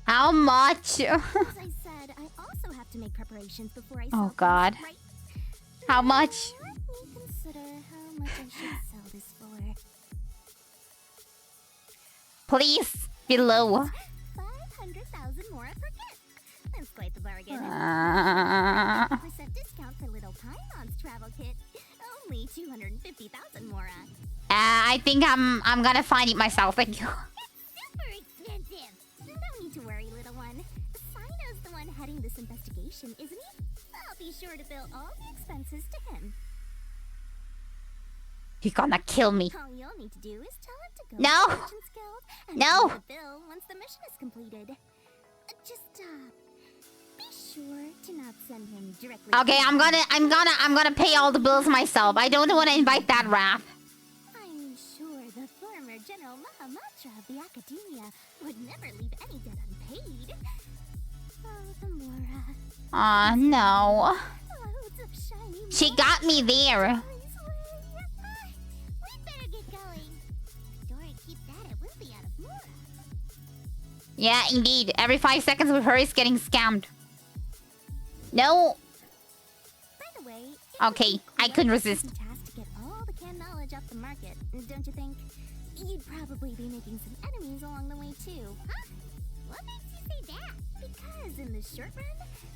How much? As I said, I also have to make preparations before I sell things, God. right? How much? Let me consider how much I should sell this for. Please, below. 500,000 more per kit. That's quite the bargain. 50% discount for Little Paimon's travel kit. Only 250,000 more. I think I'm gonna find it myself. Thank you. Super expensive. No need to worry, little one. Sino's the one heading this investigation, isn't he? I'll be sure to bill all the expenses to him. He's gonna kill me. All you'll need to do is tell him to go No. to the Merchant's Guild and No. pay the bill once the mission is completed. Just be sure to not send him directly. Okay, I'm gonna pay all the bills myself. I don't want to invite that Wrath. I'm sure the former General Mahamatra of the Academia would never leave any debt unpaid. Oh, the Mora. Aw, no. Loads of shiny She got me there. We better get going. Dora, keep that, it will be out of Mora. Yeah, indeed. Every 5 seconds with her is getting scammed. No. By the way, Okay, I couldn't resist. Task to get all the canned knowledge off the market, don't you think? You'd probably be making some enemies along the way too. Huh? What makes you say that? Because in the short run,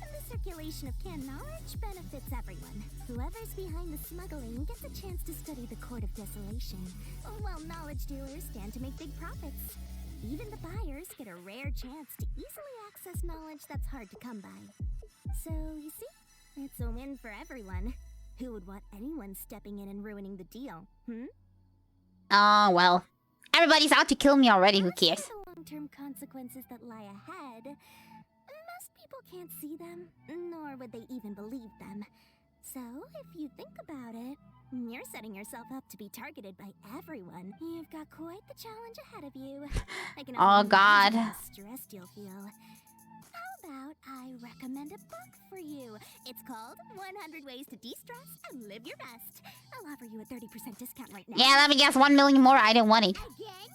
the circulation of canned knowledge benefits everyone. Whoever's behind the smuggling gets a chance to study the Court of Desolation, while knowledge dealers stand to make big profits. Even the buyers get a rare chance to easily access knowledge that's hard to come by. So, you see, it's a win for everyone. Who would want anyone stepping in and ruining the deal, Oh, well. Everybody's out to kill me already, who cares? The long-term consequences that lie ahead, most people can't see them, nor would they even believe them. So, if you think about it, you're setting yourself up to be targeted by everyone. You've got quite the challenge ahead of you. I can Oh, only God. imagine how stressed you'll feel. How about I recommend a book for you? It's called 100 Ways to De-Stress and Live Your Best. I'll offer you a 30% discount right now. Yeah, let me guess. 1 million more. I didn't want it. Again?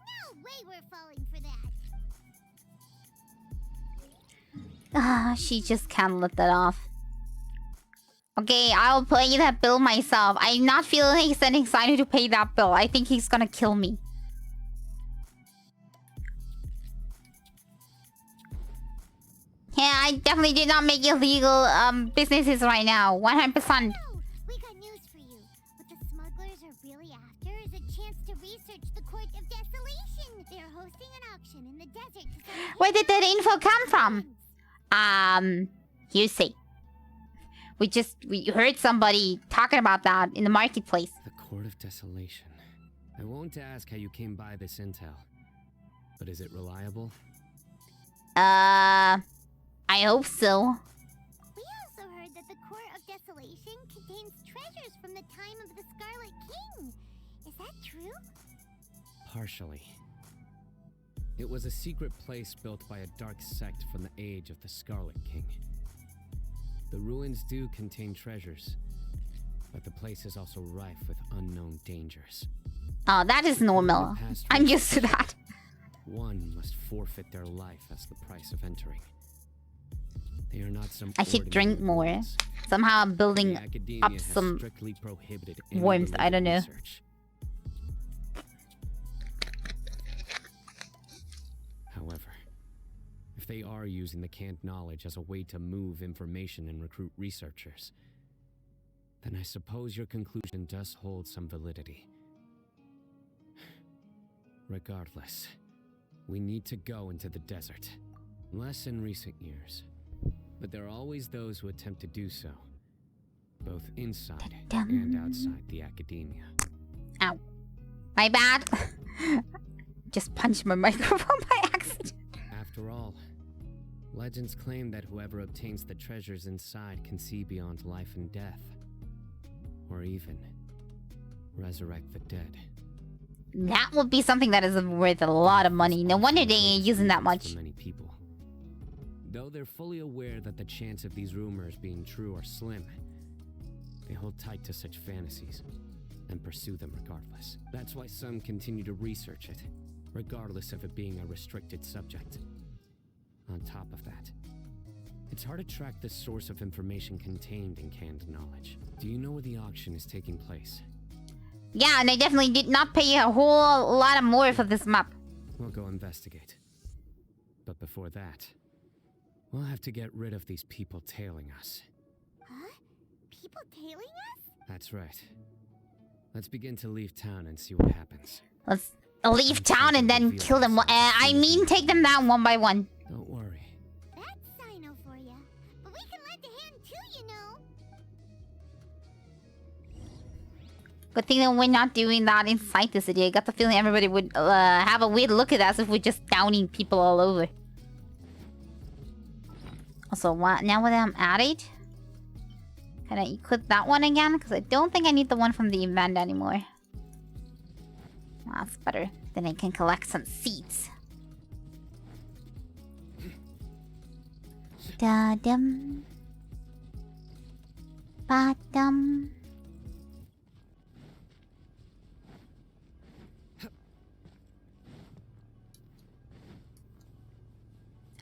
No way we're falling for that. She just can't let that off. Okay, I'll pay that bill myself. I'm not feeling excited to pay that bill. I think he's gonna kill me. Yeah, I definitely did not make illegal businesses right now. 100%. No, we got news for you. What the smugglers are really after is a chance to research the Court of Desolation. They're hosting an auction in the desert. Where did that info come from? Hearsay. We heard somebody talking about that in the marketplace. The Court of Desolation. I won't ask how you came by this intel. But is it reliable? I hope so. We also heard that the Court of Desolation contains treasures from the time of the Scarlet King. Is that true? Partially. It was a secret place built by a dark sect from the age of the Scarlet King. The ruins do contain treasures, but the place is also rife with unknown dangers. Oh, that is normal. I'm used to that. One must forfeit their life as the price of entering. They are not some I should drink more. ruins. Somehow I'm building The academia up has some strictly prohibited any warmth. I don't know. research. However, if they are using the canned knowledge as a way to move information and recruit researchers, then I suppose your conclusion does hold some validity. Regardless, we need to go into the desert. Less in recent years, but there are always those who attempt to do so, both inside and outside the academia. Ow. My bad. Just punched my microphone by accident. After all, legends claim that whoever obtains the treasures inside can see beyond life and death, or even resurrect the dead. That would be something that is worth a lot of money. No wonder they ain't using that much. For many people. Though they're fully aware that the chance of these rumors being true are slim, they hold tight to such fantasies and pursue them regardless. That's why some continue to research it, regardless of it being a restricted subject. On top of that, it's hard to track the source of information contained in canned knowledge. Do you know where the auction is taking place? Yeah, and they definitely did not pay a whole lot of more for this map. We'll go investigate. But before that, we'll have to get rid of these people tailing us. Huh? People tailing us? That's right. Let's begin to leave town and see what happens. Let's leave town and then kill them. I mean, take them down one by one. Don't worry. That's Sino for ya. But we can lend a hand too, you know. Good thing that we're not doing that inside the city. I got the feeling everybody would have a weird look at us if we're just downing people all over. Also, what? Now that I'm at it, can I equip that one again? Because I don't think I need the one from the event anymore. That's better. Then I can collect some seeds. Da-dum. Ba-dum.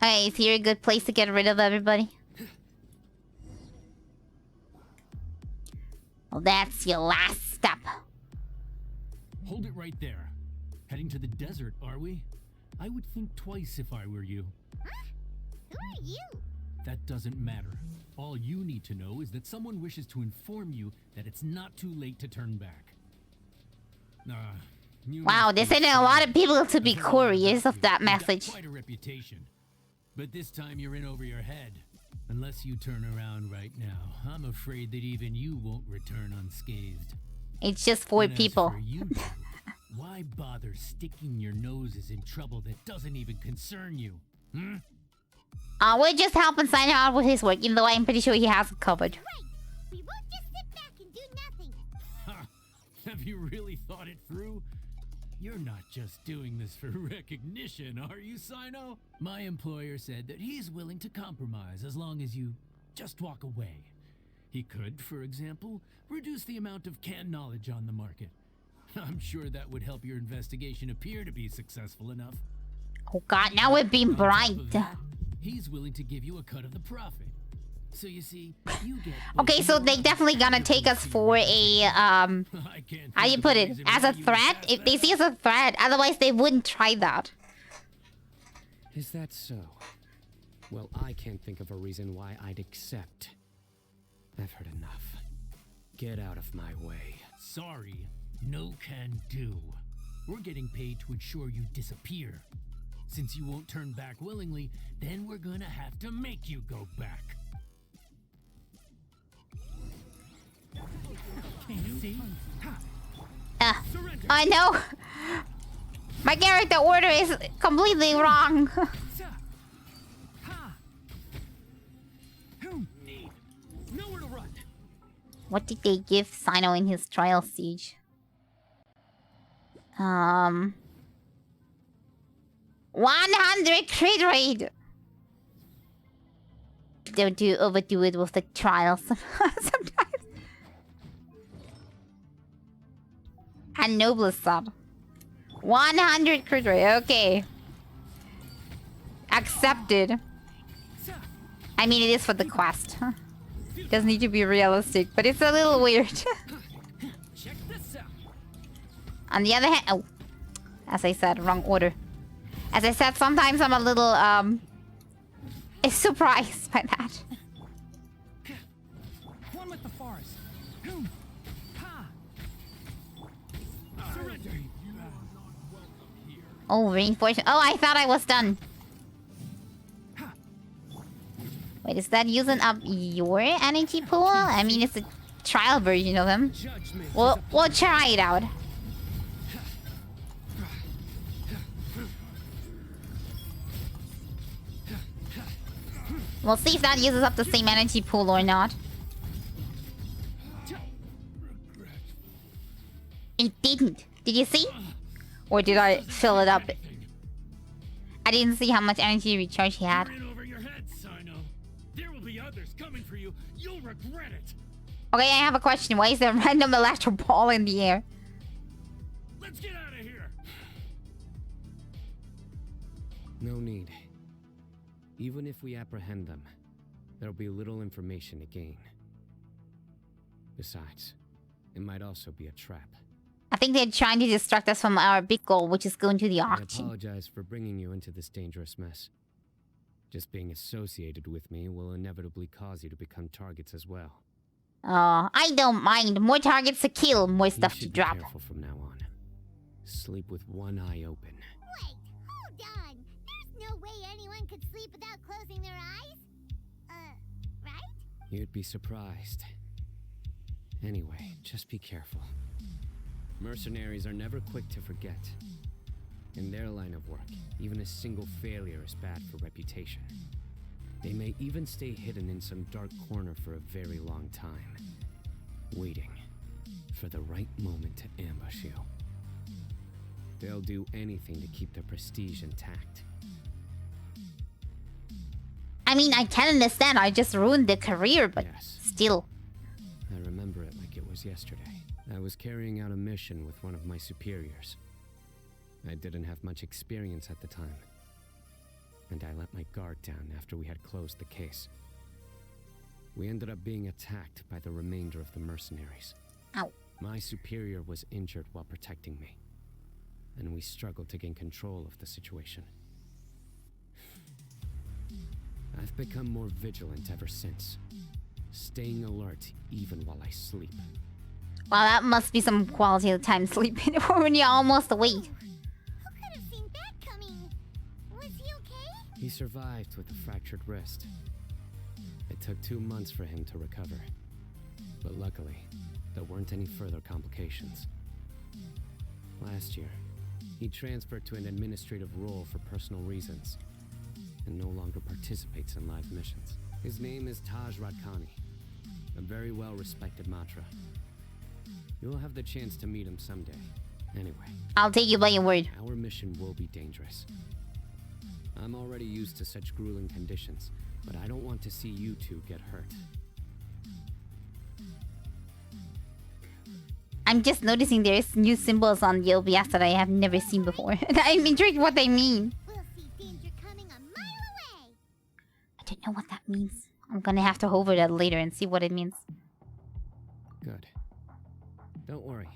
Okay, is here a good place to get rid of everybody? Well, that's your last step. Hold it right there. Heading to the desert, are we? I would think twice if I were you. Huh? Who are you? That doesn't matter. All you need to know is that someone wishes to inform you that it's not too late to turn back. Wow, there's a lot of people to be curious of that message. Quite a reputation. But this time you're in over your head. Unless you turn around right now, I'm afraid that even you won't return unscathed. It's just 4 people. For you, why bother sticking your noses in trouble that doesn't even concern you? Hmm? We're just helping Sino out with his work, even though I'm pretty sure he has it covered. Right. We won't just sit back and do nothing. Ha! Have you really thought it through? You're not just doing this for recognition, are you, Sino? My employer said that he's willing to compromise as long as you just walk away. He could, for example, reduce the amount of canned knowledge on the market. I'm sure that would help your investigation appear to be successful enough. Oh god, now we're being bribed. He's willing to give you a cut of the profit. So you see, you get Okay, so they definitely gonna take us for a how you put it, as a threat? If they see us as a threat, otherwise they wouldn't try that. Is that so? Well, I can't think of a reason why I'd accept. I've heard enough. Get out of my way. Sorry, no can do. We're getting paid to ensure you disappear. Since you won't turn back willingly, then we're gonna have to make you go back. I know. My character order is completely wrong. Nowhere to run. What did they give Sino in his trial siege? 100 crit rate. Don't overdo it with the trials sometimes. And noblest sub. 100 crit rate. Okay. Accepted. I mean, it is for the quest. Doesn't need to be realistic, but it's a little weird. On the other hand, oh, as I said, wrong order. As I said, sometimes I'm a little surprised by that. One with the forest. Surrender. Oh, reinforcement. Oh, I thought I was done. Wait, is that using up your energy pool? I mean, it's a trial version of him. We'll try it out. We'll see if that uses up the same energy pool or not. It didn't. Did you see? Or did I fill it up? I didn't see how much energy recharge he had. There will be others coming for you. You'll regret it. Okay, I have a question. Why is there a random electro ball in the air? Let's get out of here. No need. Even if we apprehend them, there'll be little information to gain. Besides, it might also be a trap. I think they're trying to distract us from our big goal, which is going to the I auction. apologize for bringing you into this dangerous mess. Just being associated with me will inevitably cause you to become targets as well. I don't mind. More targets to kill, more stuff you to should drop. Be careful from now on. Sleep with one eye open. Wait, hold on. There's no way anyone could sleep without closing their eyes. Right? You'd be surprised. Anyway, just be careful. Mercenaries are never quick to forget. In their line of work, even a single failure is bad for reputation. They may even stay hidden in some dark corner for a very long time, waiting for the right moment to ambush you. They'll do anything to keep their prestige intact. I mean, I can understand. I just ruined their career, but still. I remember it like it was yesterday. I was carrying out a mission with one of my superiors. I didn't have much experience at the time, and I let my guard down after we had closed the case. We ended up being attacked by the remainder of the mercenaries. Ow. My superior was injured while protecting me, and we struggled to gain control of the situation. I've become more vigilant ever since, staying alert even while I sleep. Well, that must be some quality of time sleeping when you're almost awake. He survived with a fractured wrist. It took 2 months for him to recover. But luckily, there weren't any further complications. Last year, he transferred to an administrative role for personal reasons, and no longer participates in live missions. His name is Taj Radkani, a very well-respected Matra. You'll have the chance to meet him someday. Anyway, I'll take you by your word. Our mission will be dangerous. I'm already used to such grueling conditions, but I don't want to see you two get hurt. I'm just noticing there's new symbols on the OBS that I have never seen before. I'm intrigued what they mean. We'll see danger coming a mile away. I don't know what that means. I'm gonna have to hover that later and see what it means. Good. Don't worry.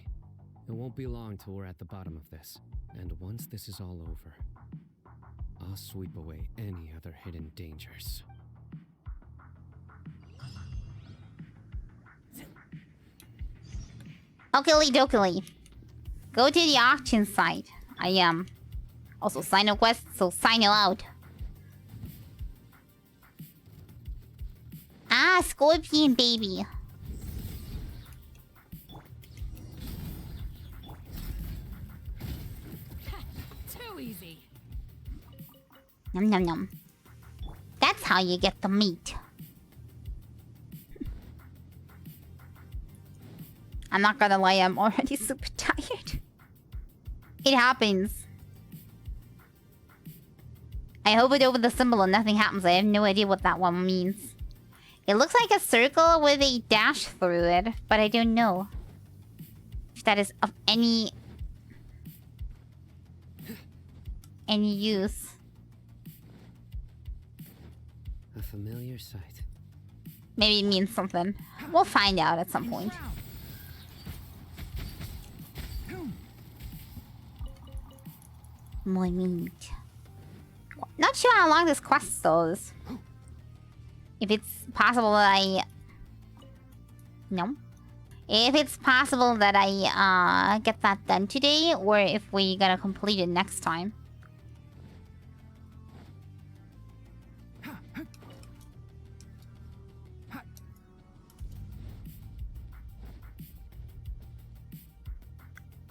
It won't be long till we're at the bottom of this. And once this is all over, I'll sweep away any other hidden dangers. Okily dokily. Go to the auction site. I am. Also sign a quest, so sign it out. Ah, scorpion baby. so easy. Yum yum yum. That's how you get the meat. I'm not gonna lie, I'm already super tired. It happens. I hover over the symbol and nothing happens. I have no idea what that one means. It looks like a circle with a dash through it, but I don't know if that is of any use. A familiar sight. Maybe it means something. We'll find out at some point. More meat. Not sure how long this quest goes. If it's possible that No. If it's possible that I get that done today, or if we gotta complete it next time.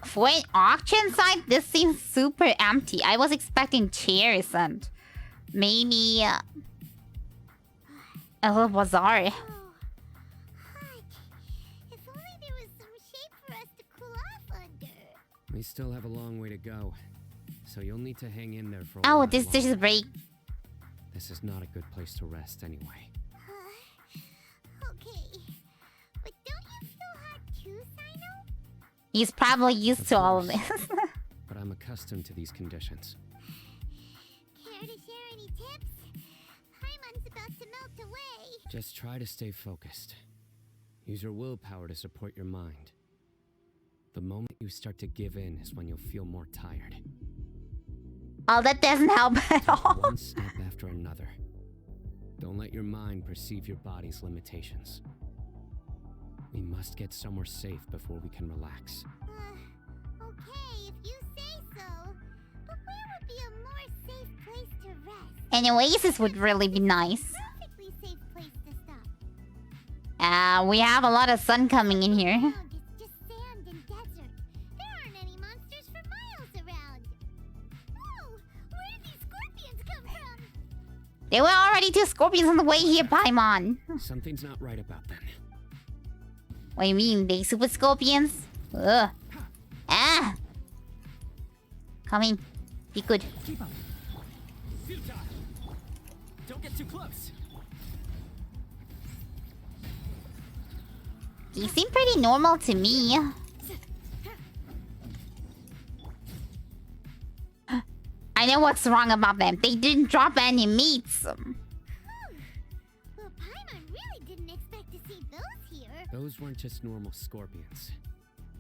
For an auction site, this seems super empty. I was expecting chairs and maybe a little bazaar. If only there was some shade for us to cool off under. We still have a long way to go, so you'll need to hang in there for a Oh, while this is a break. This is not a good place to rest anyway. Okay. But don't you feel hot too, Sino? He's probably used to all of this. But I'm accustomed to these conditions. Care to share any tips? Paimon's about to melt away. Just try to stay focused. Use your willpower to support your mind. The moment you start to give in is when you'll feel more tired. Oh, that doesn't help at all. One step after another. Don't let your mind perceive your body's limitations. We must get somewhere safe before we can relax. Okay, if you say so. But where would be a more safe place to rest? An oasis would really be nice. Perfectly safe place to stop. We have a lot of sun coming in here. It's just sand and desert. There aren't any monsters for miles around. Whoa! Where did these scorpions come from? There were already 2 scorpions on the way here, Paimon. Something's not right about them. What do you mean, big super scorpions? Ugh. Ah! Come in. Be good. Keep up. Futile. Don't get too close. They seem pretty normal to me. I know what's wrong about them. They didn't drop any meats. Well, Paimon really didn't expect to see those here. Those weren't just normal scorpions.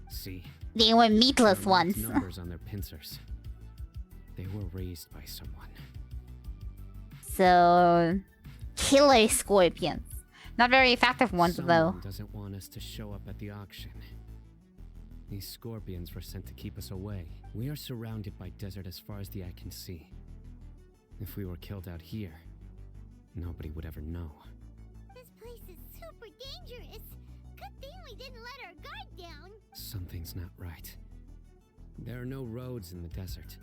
See? They were meatless There weren't ones. numbers on their pincers. They were raised by someone. So... killer scorpions. Not very effective ones, though. Someone doesn't want us to show up at the auction. These scorpions were sent to keep us away. We are surrounded by desert as far as the eye can see. If we were killed out here, nobody would ever know. This place is super dangerous. Good thing we didn't let our guard down. Something's not right. There are no roads in the desert,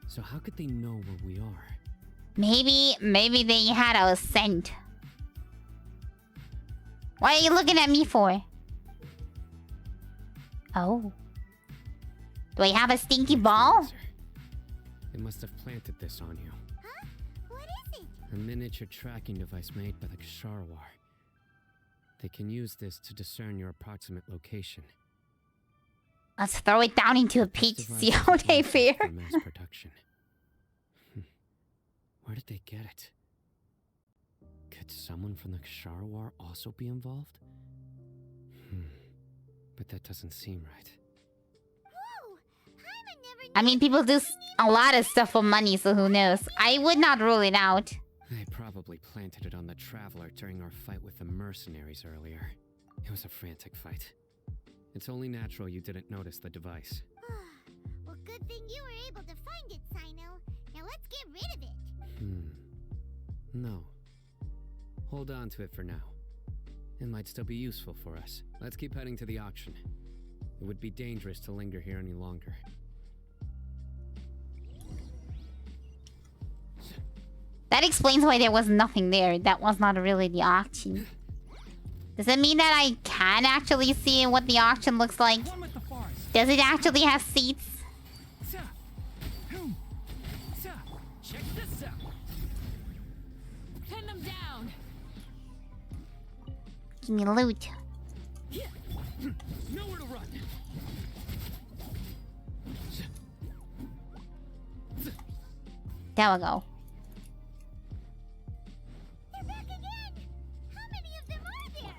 so how could they know where we are? Maybe they had our scent. What are you looking at me for? Oh. Do I have a stinky ball? They must have planted this on you. Huh? What is it? A miniature tracking device made by the Ksharwar. They can use this to discern your approximate location. Let's throw it down into a pit, see how they fare. For mass production. Where did they get it? Could someone from the Ksharwar also be involved? But that doesn't seem right. Whoa! Paimon never I mean, people do a lot of stuff for money, so who knows? I would not rule it out. They probably planted it on the Traveler during our fight with the mercenaries earlier. It was a frantic fight. It's only natural you didn't notice the device. Well, good thing you were able to find it, Sino. Now let's get rid of it. No. Hold on to it for now. It might still be useful for us. Let's keep heading to the auction. It would be dangerous to linger here any longer. That explains why there was nothing there. That was not really the auction. Does it mean that I can actually see what the auction looks like? Does it actually have seats? Check this out. Pin them down. Give me loot. Nowhere to run. There we go. They're back again! How many of them are there?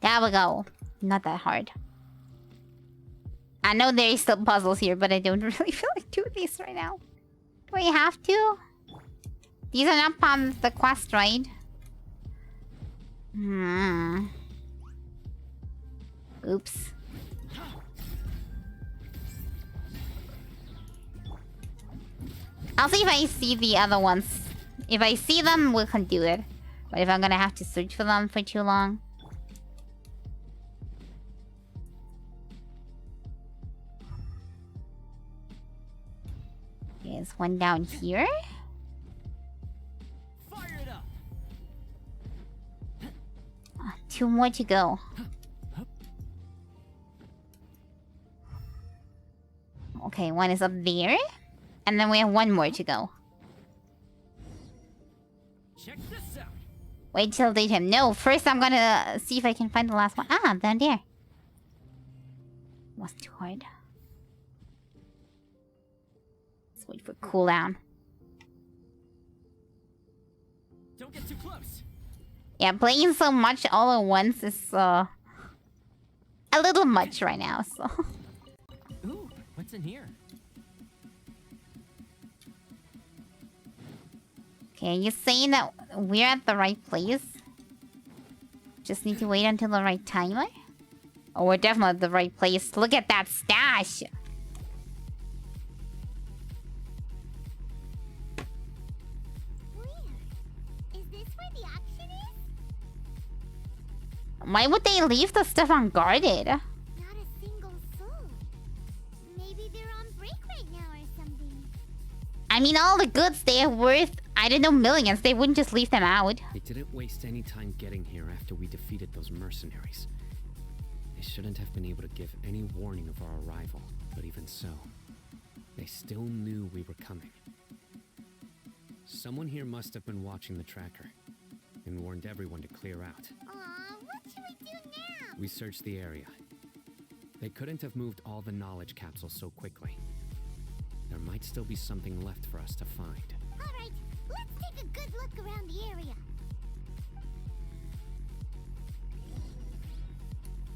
There we go. Not that hard. I know there is still puzzles here, but I don't really feel like doing this right now. Do we have to? These are not part of the quest, right? Oops. I'll see if I see the other ones. If I see them, we can do it. But if I'm gonna have to search for them for too long... There's one down here. Fire it up. Two more to go. Okay, one is up there. And then we have one more to go. Check this out. Wait till daytime. No, first I'm gonna see if I can find the last one. Ah, down there. Was too hard. Let's wait for cooldown. Don't get too close. Yeah, playing so much all at once is a little much right now, so. Ooh, what's in here? Okay, are you saying that we're at the right place? Just need to wait until the right timer? Oh, we're definitely at the right place. Look at that stash! Is this where the auction is? Why would they leave the stuff unguarded? Not a single soul. Maybe they're on break right now or something. I mean, all the goods, they're worth, I don't know, millions. They wouldn't just leave them out. They didn't waste any time getting here after we defeated those mercenaries. They shouldn't have been able to give any warning of our arrival, but even so, they still knew we were coming. Someone here must have been watching the tracker and warned everyone to clear out. Aw, what should we do now? We searched the area. They couldn't have moved all the knowledge capsules so quickly. There might still be something left for us to find. Alright, let's take a good look around the area.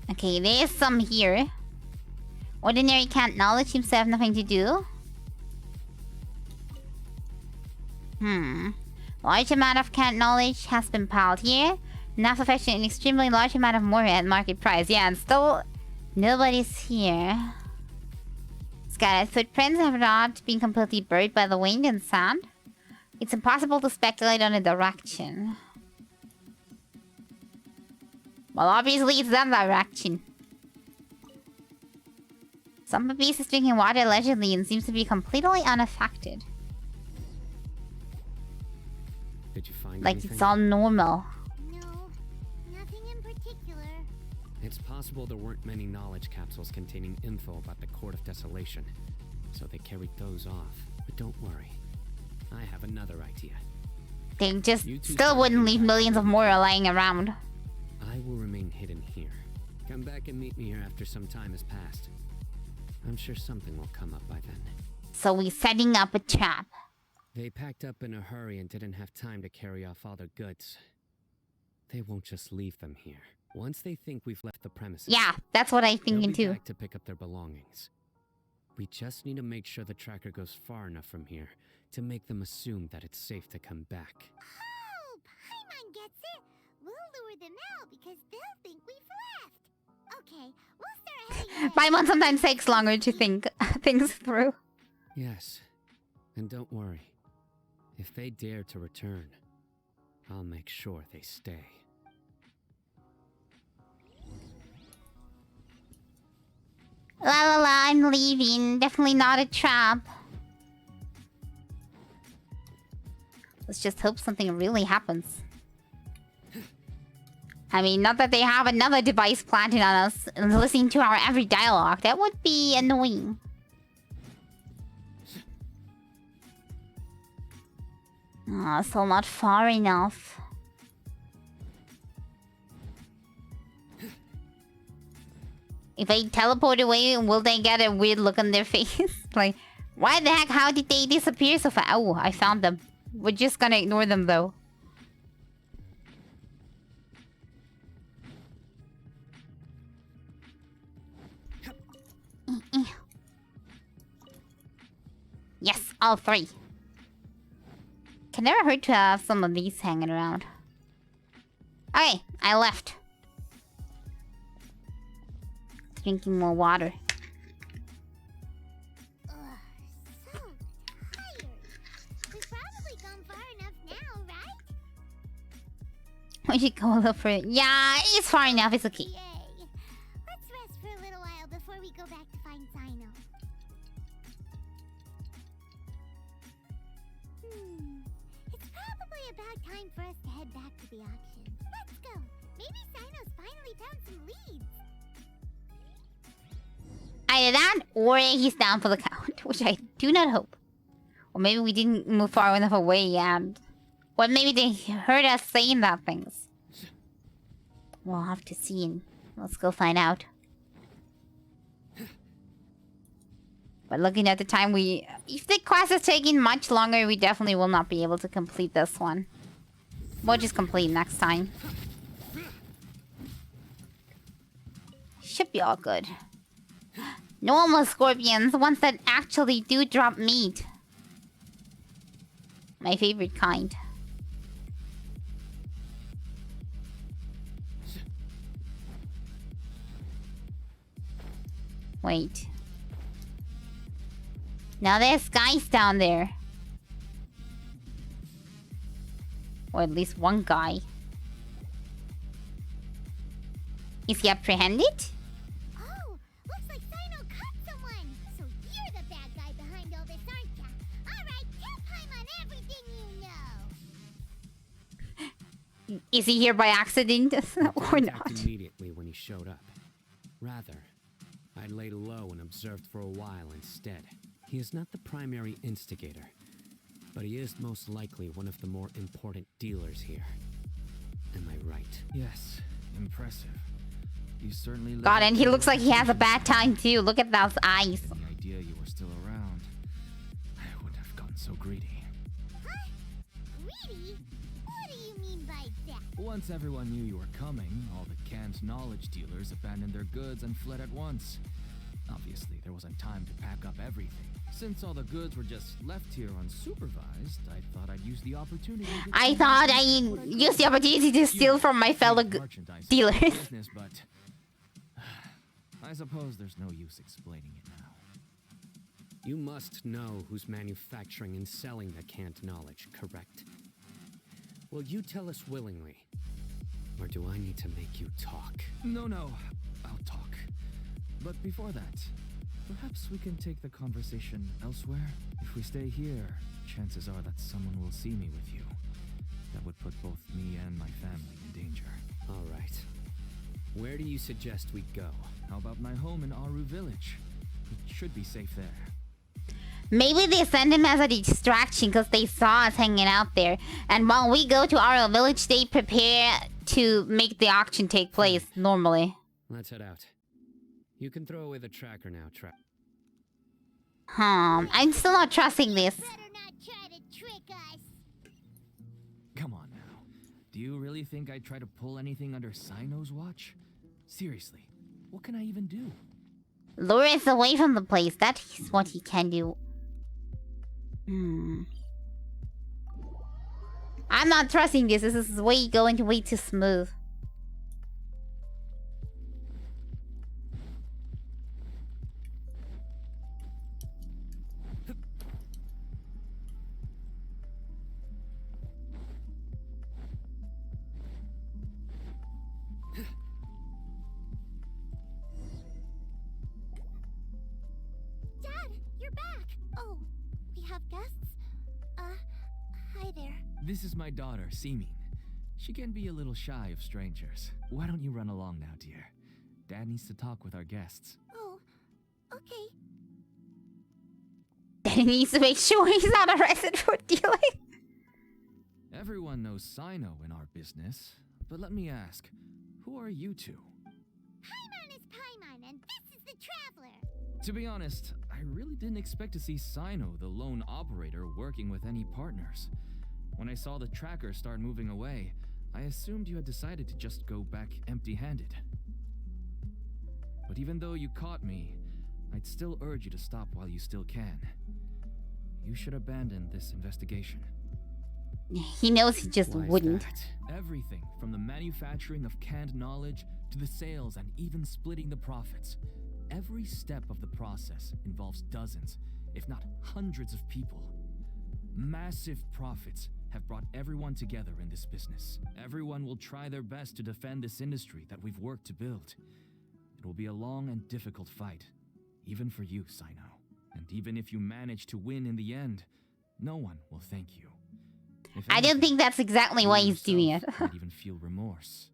Okay, there's some here. Ordinary can't knowledge seems to have nothing to do. Large amount of can't knowledge has been piled here. Enough to fetch an extremely large amount of more at market price. Yeah, and still nobody's here. Scattered footprints have not been completely buried by the wind and sand. It's impossible to speculate on a direction. Well, obviously it's that direction. Some beast is drinking water allegedly and seems to be completely unaffected. Did you find Like anything? it's all normal. No, nothing in particular. It's possible there weren't many knowledge capsules containing info about the Court of Desolation, so they carried those off. But don't worry, I have another idea. They just You two still start wouldn't heading leave back millions to of the more area. lying around. I will remain hidden here. Come back and meet me here after some time has passed. I'm sure something will come up by then. So we're setting up a trap. They packed up in a hurry and didn't have time to carry off all their goods. They won't just leave them here. Once they think we've left the premises, Yeah, that's what I'm they'll thinking be too. back to pick up their belongings. We just need to make sure the tracker goes far enough from here to make them assume that it's safe to come back. Oh, Paimon gets it. We'll lure them out because they'll think we've left. Okay, we'll start heading My one sometimes takes longer to think things through. Yes, and don't worry. If they dare to return, I'll make sure they stay. La la la, I'm leaving. Definitely not a trap. Let's just hope something really happens. I mean, not that they have another device planted on us and listening to our every dialogue. That would be annoying. Ah, still not far enough. If I teleport away, will they get a weird look on their face? Like, why the heck? How did they disappear so fast? Oh, I found them. We're just gonna ignore them though. Yes, all three. Can never hurt to have some of these hanging around. Okay, I left. Drinking more water. So tired. We've probably gone far enough now, right? We should go a little further. Yeah, it's far enough. It's okay. Yay. Let's rest for a little while before we go back to find Sino. It's probably about time for us to head back to the auction. Let's go. Maybe Sino's finally found some leads. Either that, or he's down for the count, which I do not hope. Or maybe we didn't move far enough away and... Or maybe they heard us saying that things. We'll have to see. Let's go find out. But looking at the time, if the quest is taking much longer, we definitely will not be able to complete this one. We'll just complete next time. Should be all good. Normal scorpions, ones that actually do drop meat. My favorite kind. Wait. Now there's guys down there. Or at least one guy. Is he apprehended? Oh, looks like Sino caught someone. So you're the bad guy behind all this, aren't ya? Alright, tell Paimon everything you know. Is he here by accident or not? Immediately when he showed up. Rather, I laid low and observed for a while instead. He is not the primary instigator, but he is most likely one of the more important dealers here. Am I right? Yes, impressive. You certainly God, and he looks like he has a bad time too. Look at those eyes. The idea you were still around, I wouldn't have gotten so greedy. Huh? Greedy? What do you mean by that? Once everyone knew you were coming, all the canned knowledge dealers abandoned their goods and fled at once. Obviously, there wasn't time to pack up everything. Since all the goods were just left here unsupervised, I thought I'd use the opportunity to... I thought I'd use the opportunity to steal from my fellow dealers. Business, but I suppose there's no use explaining it now. You must know who's manufacturing and selling the canned knowledge, correct? Will you tell us willingly? Or do I need to make you talk? No, I'll talk. But before that, perhaps we can take the conversation elsewhere? If we stay here, chances are that someone will see me with you. That would put both me and my family in danger. All right. Where do you suggest we go? How about my home in Aru Village? It should be safe there. Maybe they send him as a distraction because they saw us hanging out there. And while we go to our village, they prepare to make the auction take place normally. Let's head out. You can throw away the tracker now, I'm still not trusting this. Better not try to trick us. Come on now. Do you really think I'd try to pull anything under Sino's watch? Seriously, what can I even do? Lure us away from the place. That is what he can do. I'm not trusting this. This is going way too smooth. This is my daughter, Seeming. She can be a little shy of strangers. Why don't you run along now, dear? Dad needs to talk with our guests. Oh, okay. Daddy needs to make sure he's not arrested for dealing. Everyone knows Sino in our business, but let me ask, who are you two? Paimon is Paimon, and this is the Traveler. To be honest, I really didn't expect to see Sino, the lone operator, working with any partners. When I saw the tracker start moving away, I assumed you had decided to just go back empty-handed. But even though you caught me, I'd still urge you to stop while you still can. You should abandon this investigation. He knows he just Why is wouldn't. that? Everything from the manufacturing of canned knowledge to the sales and even splitting the profits. Every step of the process involves dozens, if not hundreds of people. Massive profits have brought everyone together in this business. Everyone will try their best to defend this industry that we've worked to build. It will be a long and difficult fight, even for you, Sino. And even if you manage to win in the end, no one will thank you. If I don't anything, think that's exactly why you he's doing it. yourself might even feel remorse.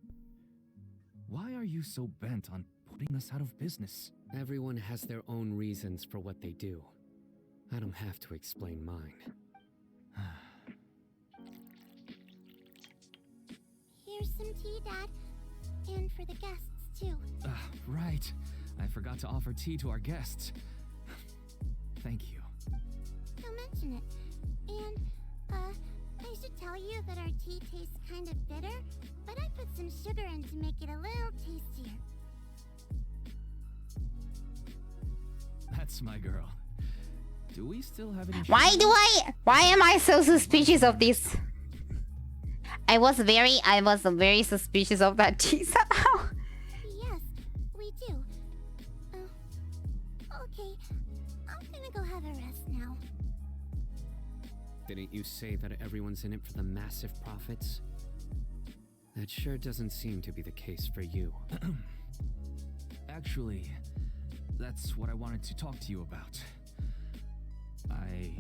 Why are you so bent on putting us out of business? Everyone has their own reasons for what they do. I don't have to explain mine. Here's some tea, Dad. And for the guests, too. Right. I forgot to offer tea to our guests. Thank you. Don't mention it. And, I should tell you that our tea tastes kind of bitter, but I put some sugar in to make it a little tastier. That's my girl. Do we still have any Why am I so suspicious of this? I was very suspicious of that tea somehow. Yes, we do. Okay. I'm gonna go have a rest now. Didn't you say that everyone's in it for the massive profits? That sure doesn't seem to be the case for you. Actually, that's what I wanted to talk to you about. I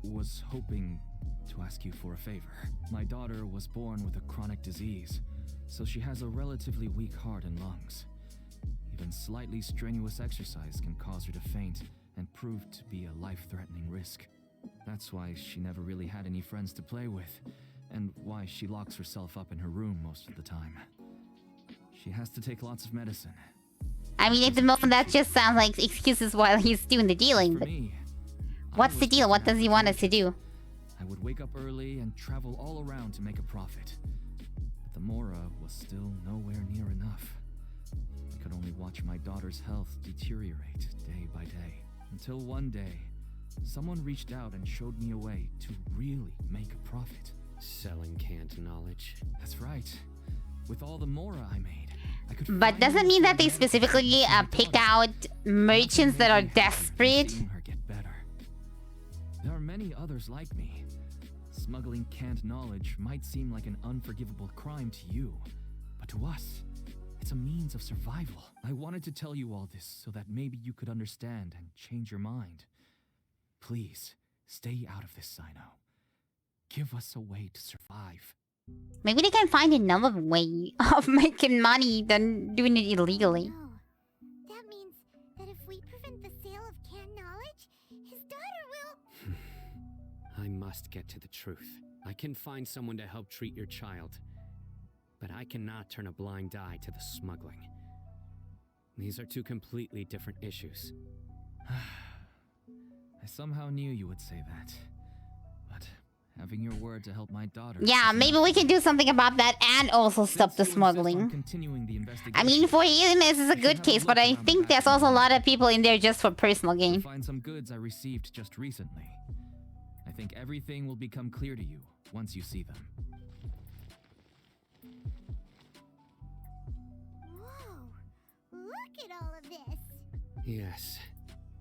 was hoping to ask you for a favor. My daughter was born with a chronic disease, so she has a relatively weak heart and lungs. Even slightly strenuous exercise can cause her to faint and prove to be a life-threatening risk. That's why she never really had any friends to play with, and why she locks herself up in her room most of the time. She has to take lots of medicine. I mean, at the moment, that just sounds like excuses while he's doing the dealing. For But me, what's the deal? What does he want us to do? I would wake up early and travel all around to make a profit. But the Mora was still nowhere near enough. I could only watch my daughter's health deteriorate day by day. Until one day, someone reached out and showed me a way to really make a profit. Selling canned knowledge. That's right. With all the Mora I made, I could But doesn't mean that they finally specifically pick out merchants that are desperate. seeing her get better. There are many others like me. Smuggling canned knowledge might seem like an unforgivable crime to you, but to us, it's a means of survival. I wanted to tell you all this so that maybe you could understand and change your mind. Please, stay out of this, Sino. Give us a way to survive. Maybe they can find another way of making money than doing it illegally. No. That means that if we prevent the sale of canned knowledge, his daughter will... I must get to the truth. I can find someone to help treat your child. But I cannot turn a blind eye to the smuggling. These are two completely different issues. I somehow knew you would say that. But having your word to help my daughter... Yeah, maybe we can do something about that and also stop the smuggling. Continuing the investigation, I mean, for him, this is a good case, but I think there's also a lot of people in there just for personal gain. find some goods I received just recently. I think everything will become clear to you once you see them. Whoa! Look at all of this! Yes.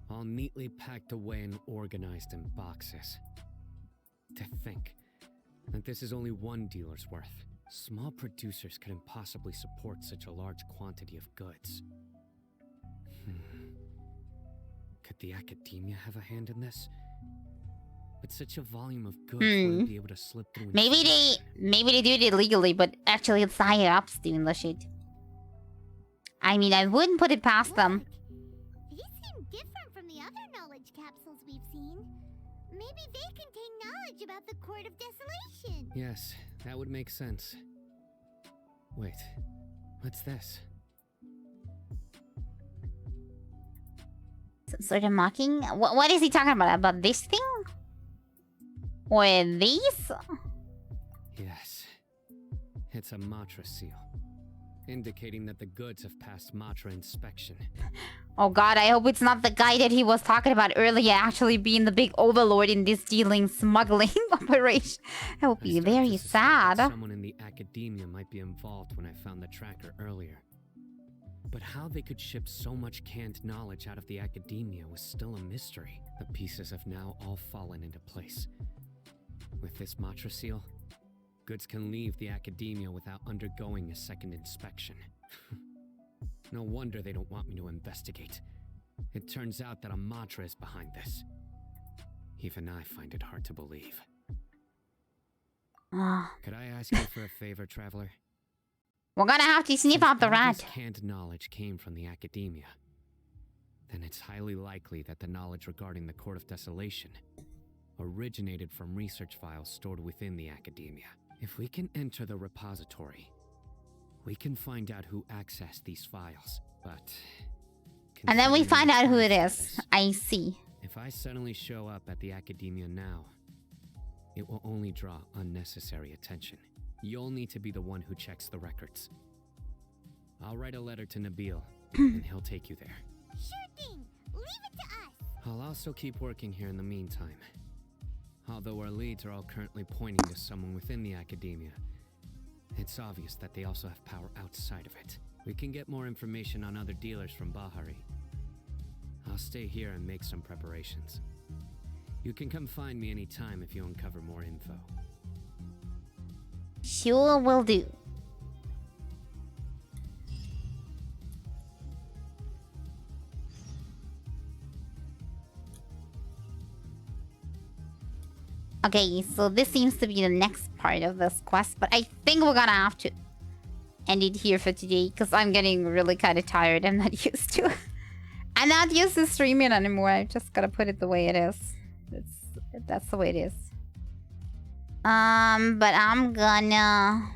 All neatly packed away and organized in boxes. To think that this is only one dealer's worth. Small producers couldn't possibly support such a large quantity of goods. Could the academia have a hand in this? But such a volume of goods wouldn't be able to slip through. Maybe they do it illegally, but actually it's higher ups doing the shit. I mean, I wouldn't put it past them. These seem different from the other knowledge capsules we've seen. Maybe they contain knowledge about the Court of Desolation. Yes, that would make sense. Wait, what's this? Some sort of mocking? What is he talking about? About this thing? Or these? Yes. It's a Matra seal. Indicating that the goods have passed Matra inspection. Oh god, I hope it's not the guy that he was talking about earlier actually being the big overlord in this dealing smuggling operation. That would be very sad. Someone in the academia might be involved when I found the tracker earlier. But how they could ship so much canned knowledge out of the academia was still a mystery. The pieces have now all fallen into place. With this Matra seal, goods can leave the academia without undergoing a second inspection. No wonder they don't want me to investigate. It turns out that a Matra is behind this. Even I find it hard to believe. Could I ask you for a favor, Traveler? We're gonna have to sniff out the rat. If canned knowledge came from the academia, then it's highly likely that the knowledge regarding the Court of Desolation originated from research files stored within the academia. If we can enter the repository, we can find out who accessed these files, but... And then we find out who it is. I see. If I suddenly show up at the academia now, it will only draw unnecessary attention. You'll need to be the one who checks the records. I'll write a letter to Nabil, and he'll take you there. Sure thing. Leave it to us. I'll also keep working here in the meantime. Although our leads are all currently pointing to someone within the academia, it's obvious that they also have power outside of it. We can get more information on other dealers from Bahari. I'll stay here and make some preparations. You can come find me anytime if you uncover more info. Sure will do. Okay, so this seems to be the next part of this quest, but I think we're gonna have to end it here for today because I'm getting really kind of tired. I'm not used to I'm not used to streaming anymore. I just gotta put it the way it is. That's the way it is. But I'm gonna...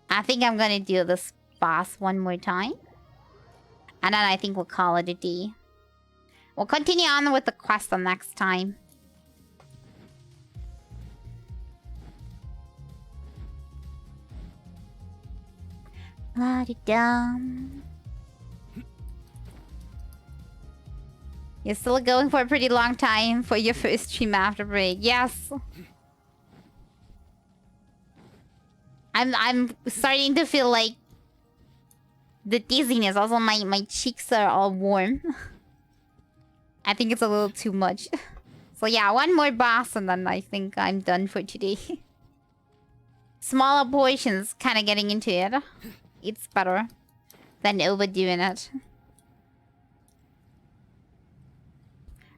I think I'm gonna do this boss one more time. And then I think we'll call it a day. We'll continue on with the quest the next time. La-di-dum. You're still going for a pretty long time for your first stream after break. Yes. I'm starting to feel like the dizziness. Also, my cheeks are all warm. I think it's a little too much. So yeah, one more boss and then I think I'm done for today. Smaller portions, kind of getting into it. It's better than overdoing it.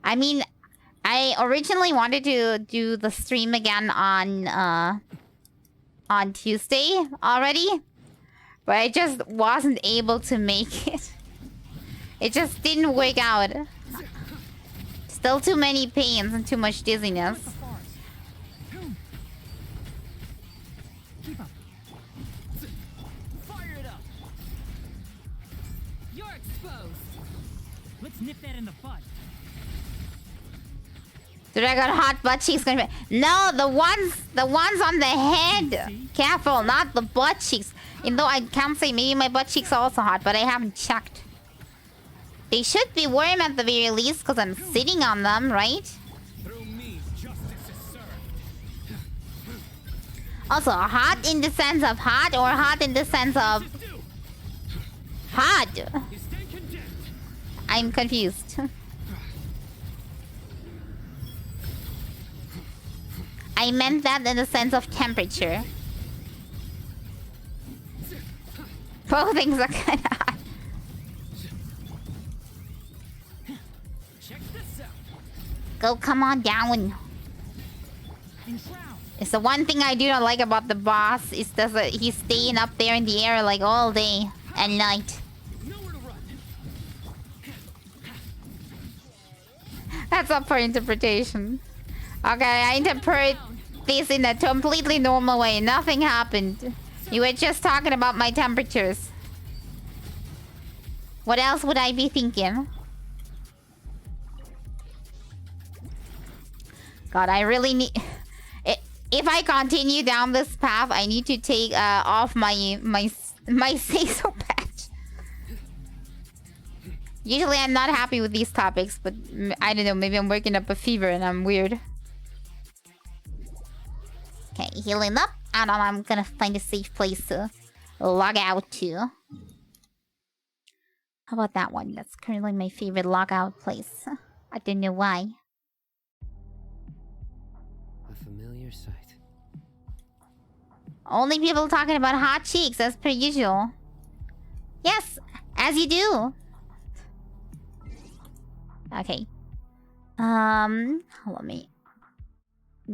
I mean, I originally wanted to do the stream again on Tuesday already, but I just wasn't able to make it. It just didn't work out. Still too many pains and too much dizziness. Keep up. Fire it up. You're exposed. Let's nip that in the bud. Dude, I got hot butt cheeks. No, the ones on the head. Careful, not the butt cheeks. Even though I can't say maybe my butt cheeks are also hot, but I haven't checked. They should be warm at the very least because I'm sitting on them, right? Through me, justice is served. Also, hot in the sense of hot or hot in the sense of hot? I'm confused. I meant that in the sense of temperature. Both things are kind of hot. Check this out. Go, come on down. It's the one thing I do not like about the boss is that he's staying up there in the air like all day and night. That's up for interpretation. Okay, I interpret this in a completely normal way. Nothing happened. You were just talking about my temperatures. What else would I be thinking? God, I really need... If I continue down this path, I need to take off my say-so patch. Usually I'm not happy with these topics, but I don't know, maybe I'm working up a fever and I'm weird. Okay, healing up. And I'm gonna find a safe place to log out to. How about that one? That's currently my favorite logout place. I don't know why. A familiar sight. Only people talking about hot cheeks, as per usual. Yes, as you do. Okay. Let me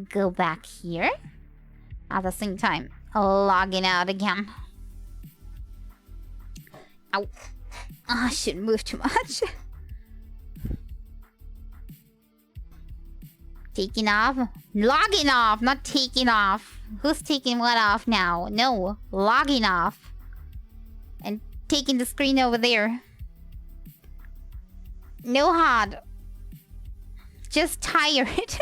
go back here. At the same time, logging out again. Ow. Oh, I shouldn't move too much. Taking off. Logging off, not taking off. Who's taking what off now? No, logging off. And taking the screen over there. No hard. Just tired.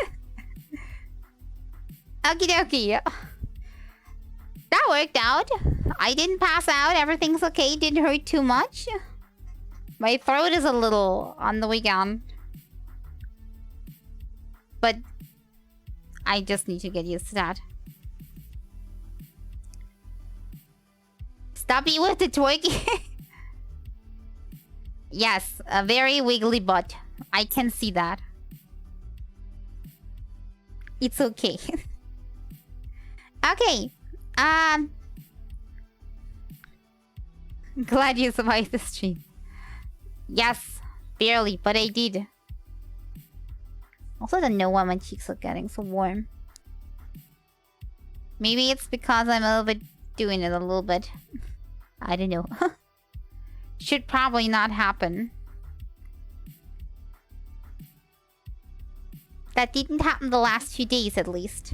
Okie dokie. That worked out. I didn't pass out. Everything's okay. Didn't hurt too much. My throat is a little on the weekend. But I just need to get used to that. Stubby with the twerky. Yes, a very wiggly butt. I can see that. It's okay. Okay. Glad you survived the stream. Yes, barely, but I did. Also don't know why my cheeks are getting so warm. Maybe it's because I'm a little bit doing it a little bit. I don't know. Should probably not happen. That didn't happen the last few days at least.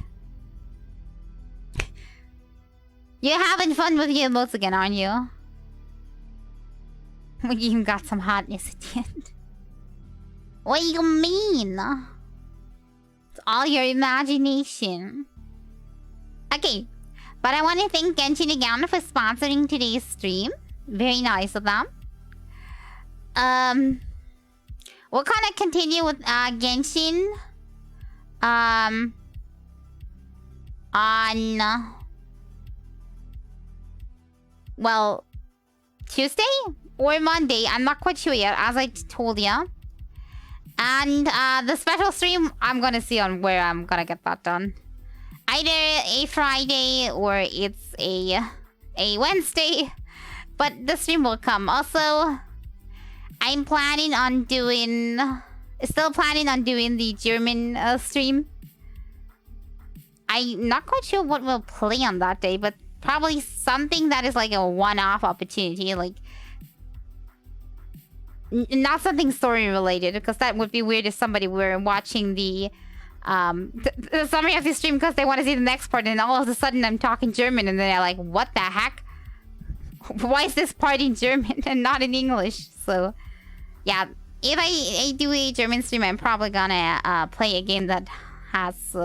You're having fun with your emotes again, aren't you? We even got some hotness at the end. What do you mean? It's all your imagination. Okay, but I want to thank Genshin again for sponsoring today's stream. Very nice of them. We'll kind of continue with Genshin. On... well, Tuesday or Monday. I'm not quite sure yet, as I told ya. And the special stream, I'm gonna see on where I'm gonna get that done. Either a Friday or it's a Wednesday. But the stream will come. Also, I'm planning on doing... still planning on doing the German stream. I'm not quite sure what we'll play on that day, but probably something that is like a one-off opportunity, like... not something story-related, because that would be weird if somebody were watching the summary of the stream because they want to see the next part, and all of a sudden I'm talking German, and they're like, what the heck? Why is this part in German and not in English? So, yeah, if I do a German stream, I'm probably gonna play a game that has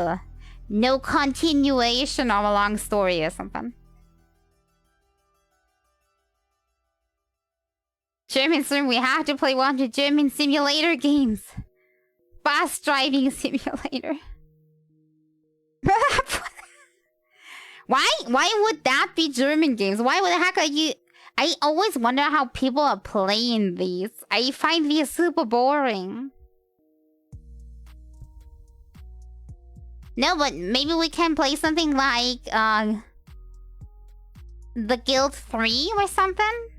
no continuation of a long story or something. German stream, we have to play one of the German simulator games. Fast driving simulator. Why would that be German games? Why the heck are you... I always wonder how people are playing these. I find these super boring. No, but maybe we can play something like... the Guild 3 or something.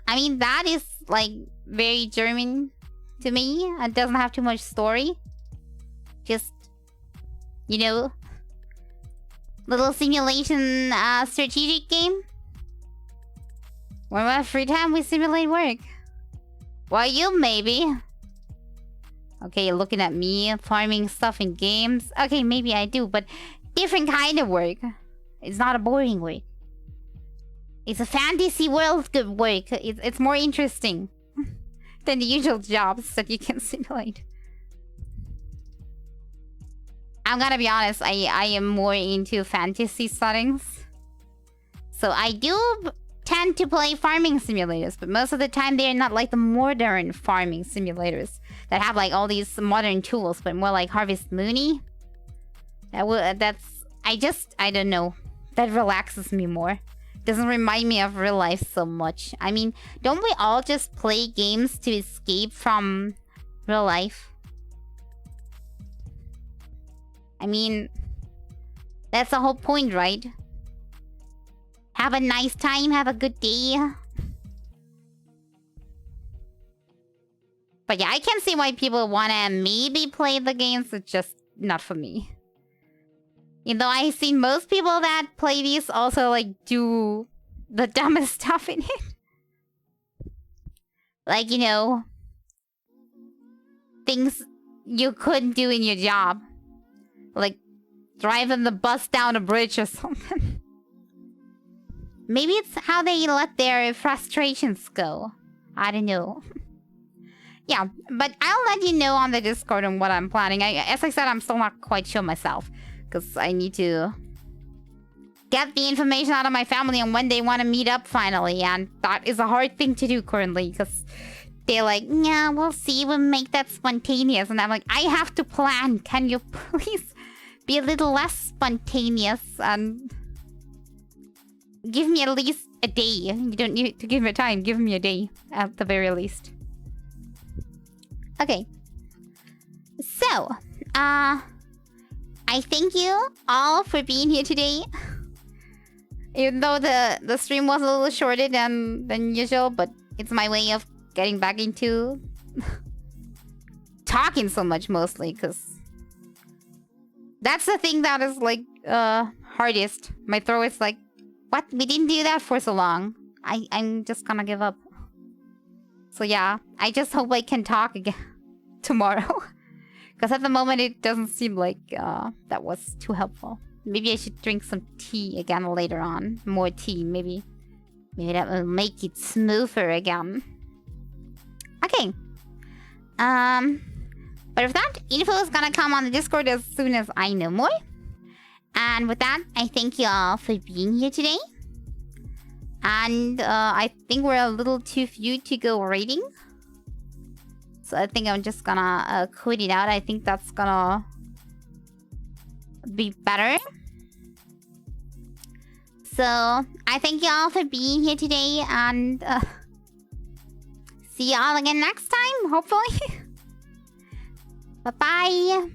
I mean, that is like very German to me. It doesn't have too much story. Just, you know, little simulation strategic game. When we have free time, we simulate work. Well, you maybe. Okay, you're looking at me farming stuff in games. Okay, maybe I do, but different kind of work. It's not a boring work. It's a fantasy world good work. It's more interesting than the usual jobs that you can simulate. I'm gonna be honest, I am more into fantasy settings. So I do tend to play farming simulators, but most of the time they're not like the modern farming simulators that have like all these modern tools, but more like Harvest Moony. I don't know. That relaxes me more. Doesn't remind me of real life so much. I mean, don't we all just play games to escape from real life? I mean, that's the whole point, right? Have a nice time, have a good day. But yeah, I can see why people wanna maybe play the games, it's just not for me. Even though I see most people that play these also like do the dumbest stuff in it. Like, you know, things you couldn't do in your job. Like driving the bus down a bridge or something. Maybe it's how they let their frustrations go. I don't know. Yeah, but I'll let you know on the Discord on what I'm planning. As I said, I'm still not quite sure myself. Because I need to get the information out of my family on when they want to meet up finally. And that is a hard thing to do currently. Because they're like, yeah, we'll see. We'll make that spontaneous. And I'm like, I have to plan. Can you please be a little less spontaneous? And give me at least a day. You don't need to give me time. Give me a day at the very least. Okay. So, I thank you all for being here today. Even though the stream was a little shorter than usual, but it's my way of getting back into talking so much mostly, because that's the thing that is like hardest. My throat is like, what? We didn't do that for so long. I'm just gonna give up. So yeah, I just hope I can talk again tomorrow. Because at the moment, it doesn't seem like that was too helpful. Maybe I should drink some tea again later on. More tea, maybe. Maybe that will make it smoother again. Okay. But with that, info is gonna come on the Discord as soon as I know more. And with that, I thank you all for being here today. And I think we're a little too few to go raiding. So I think I'm just gonna quit it out. I think that's gonna be better. So I thank you all for being here today, and see you all again next time, hopefully. Bye-bye.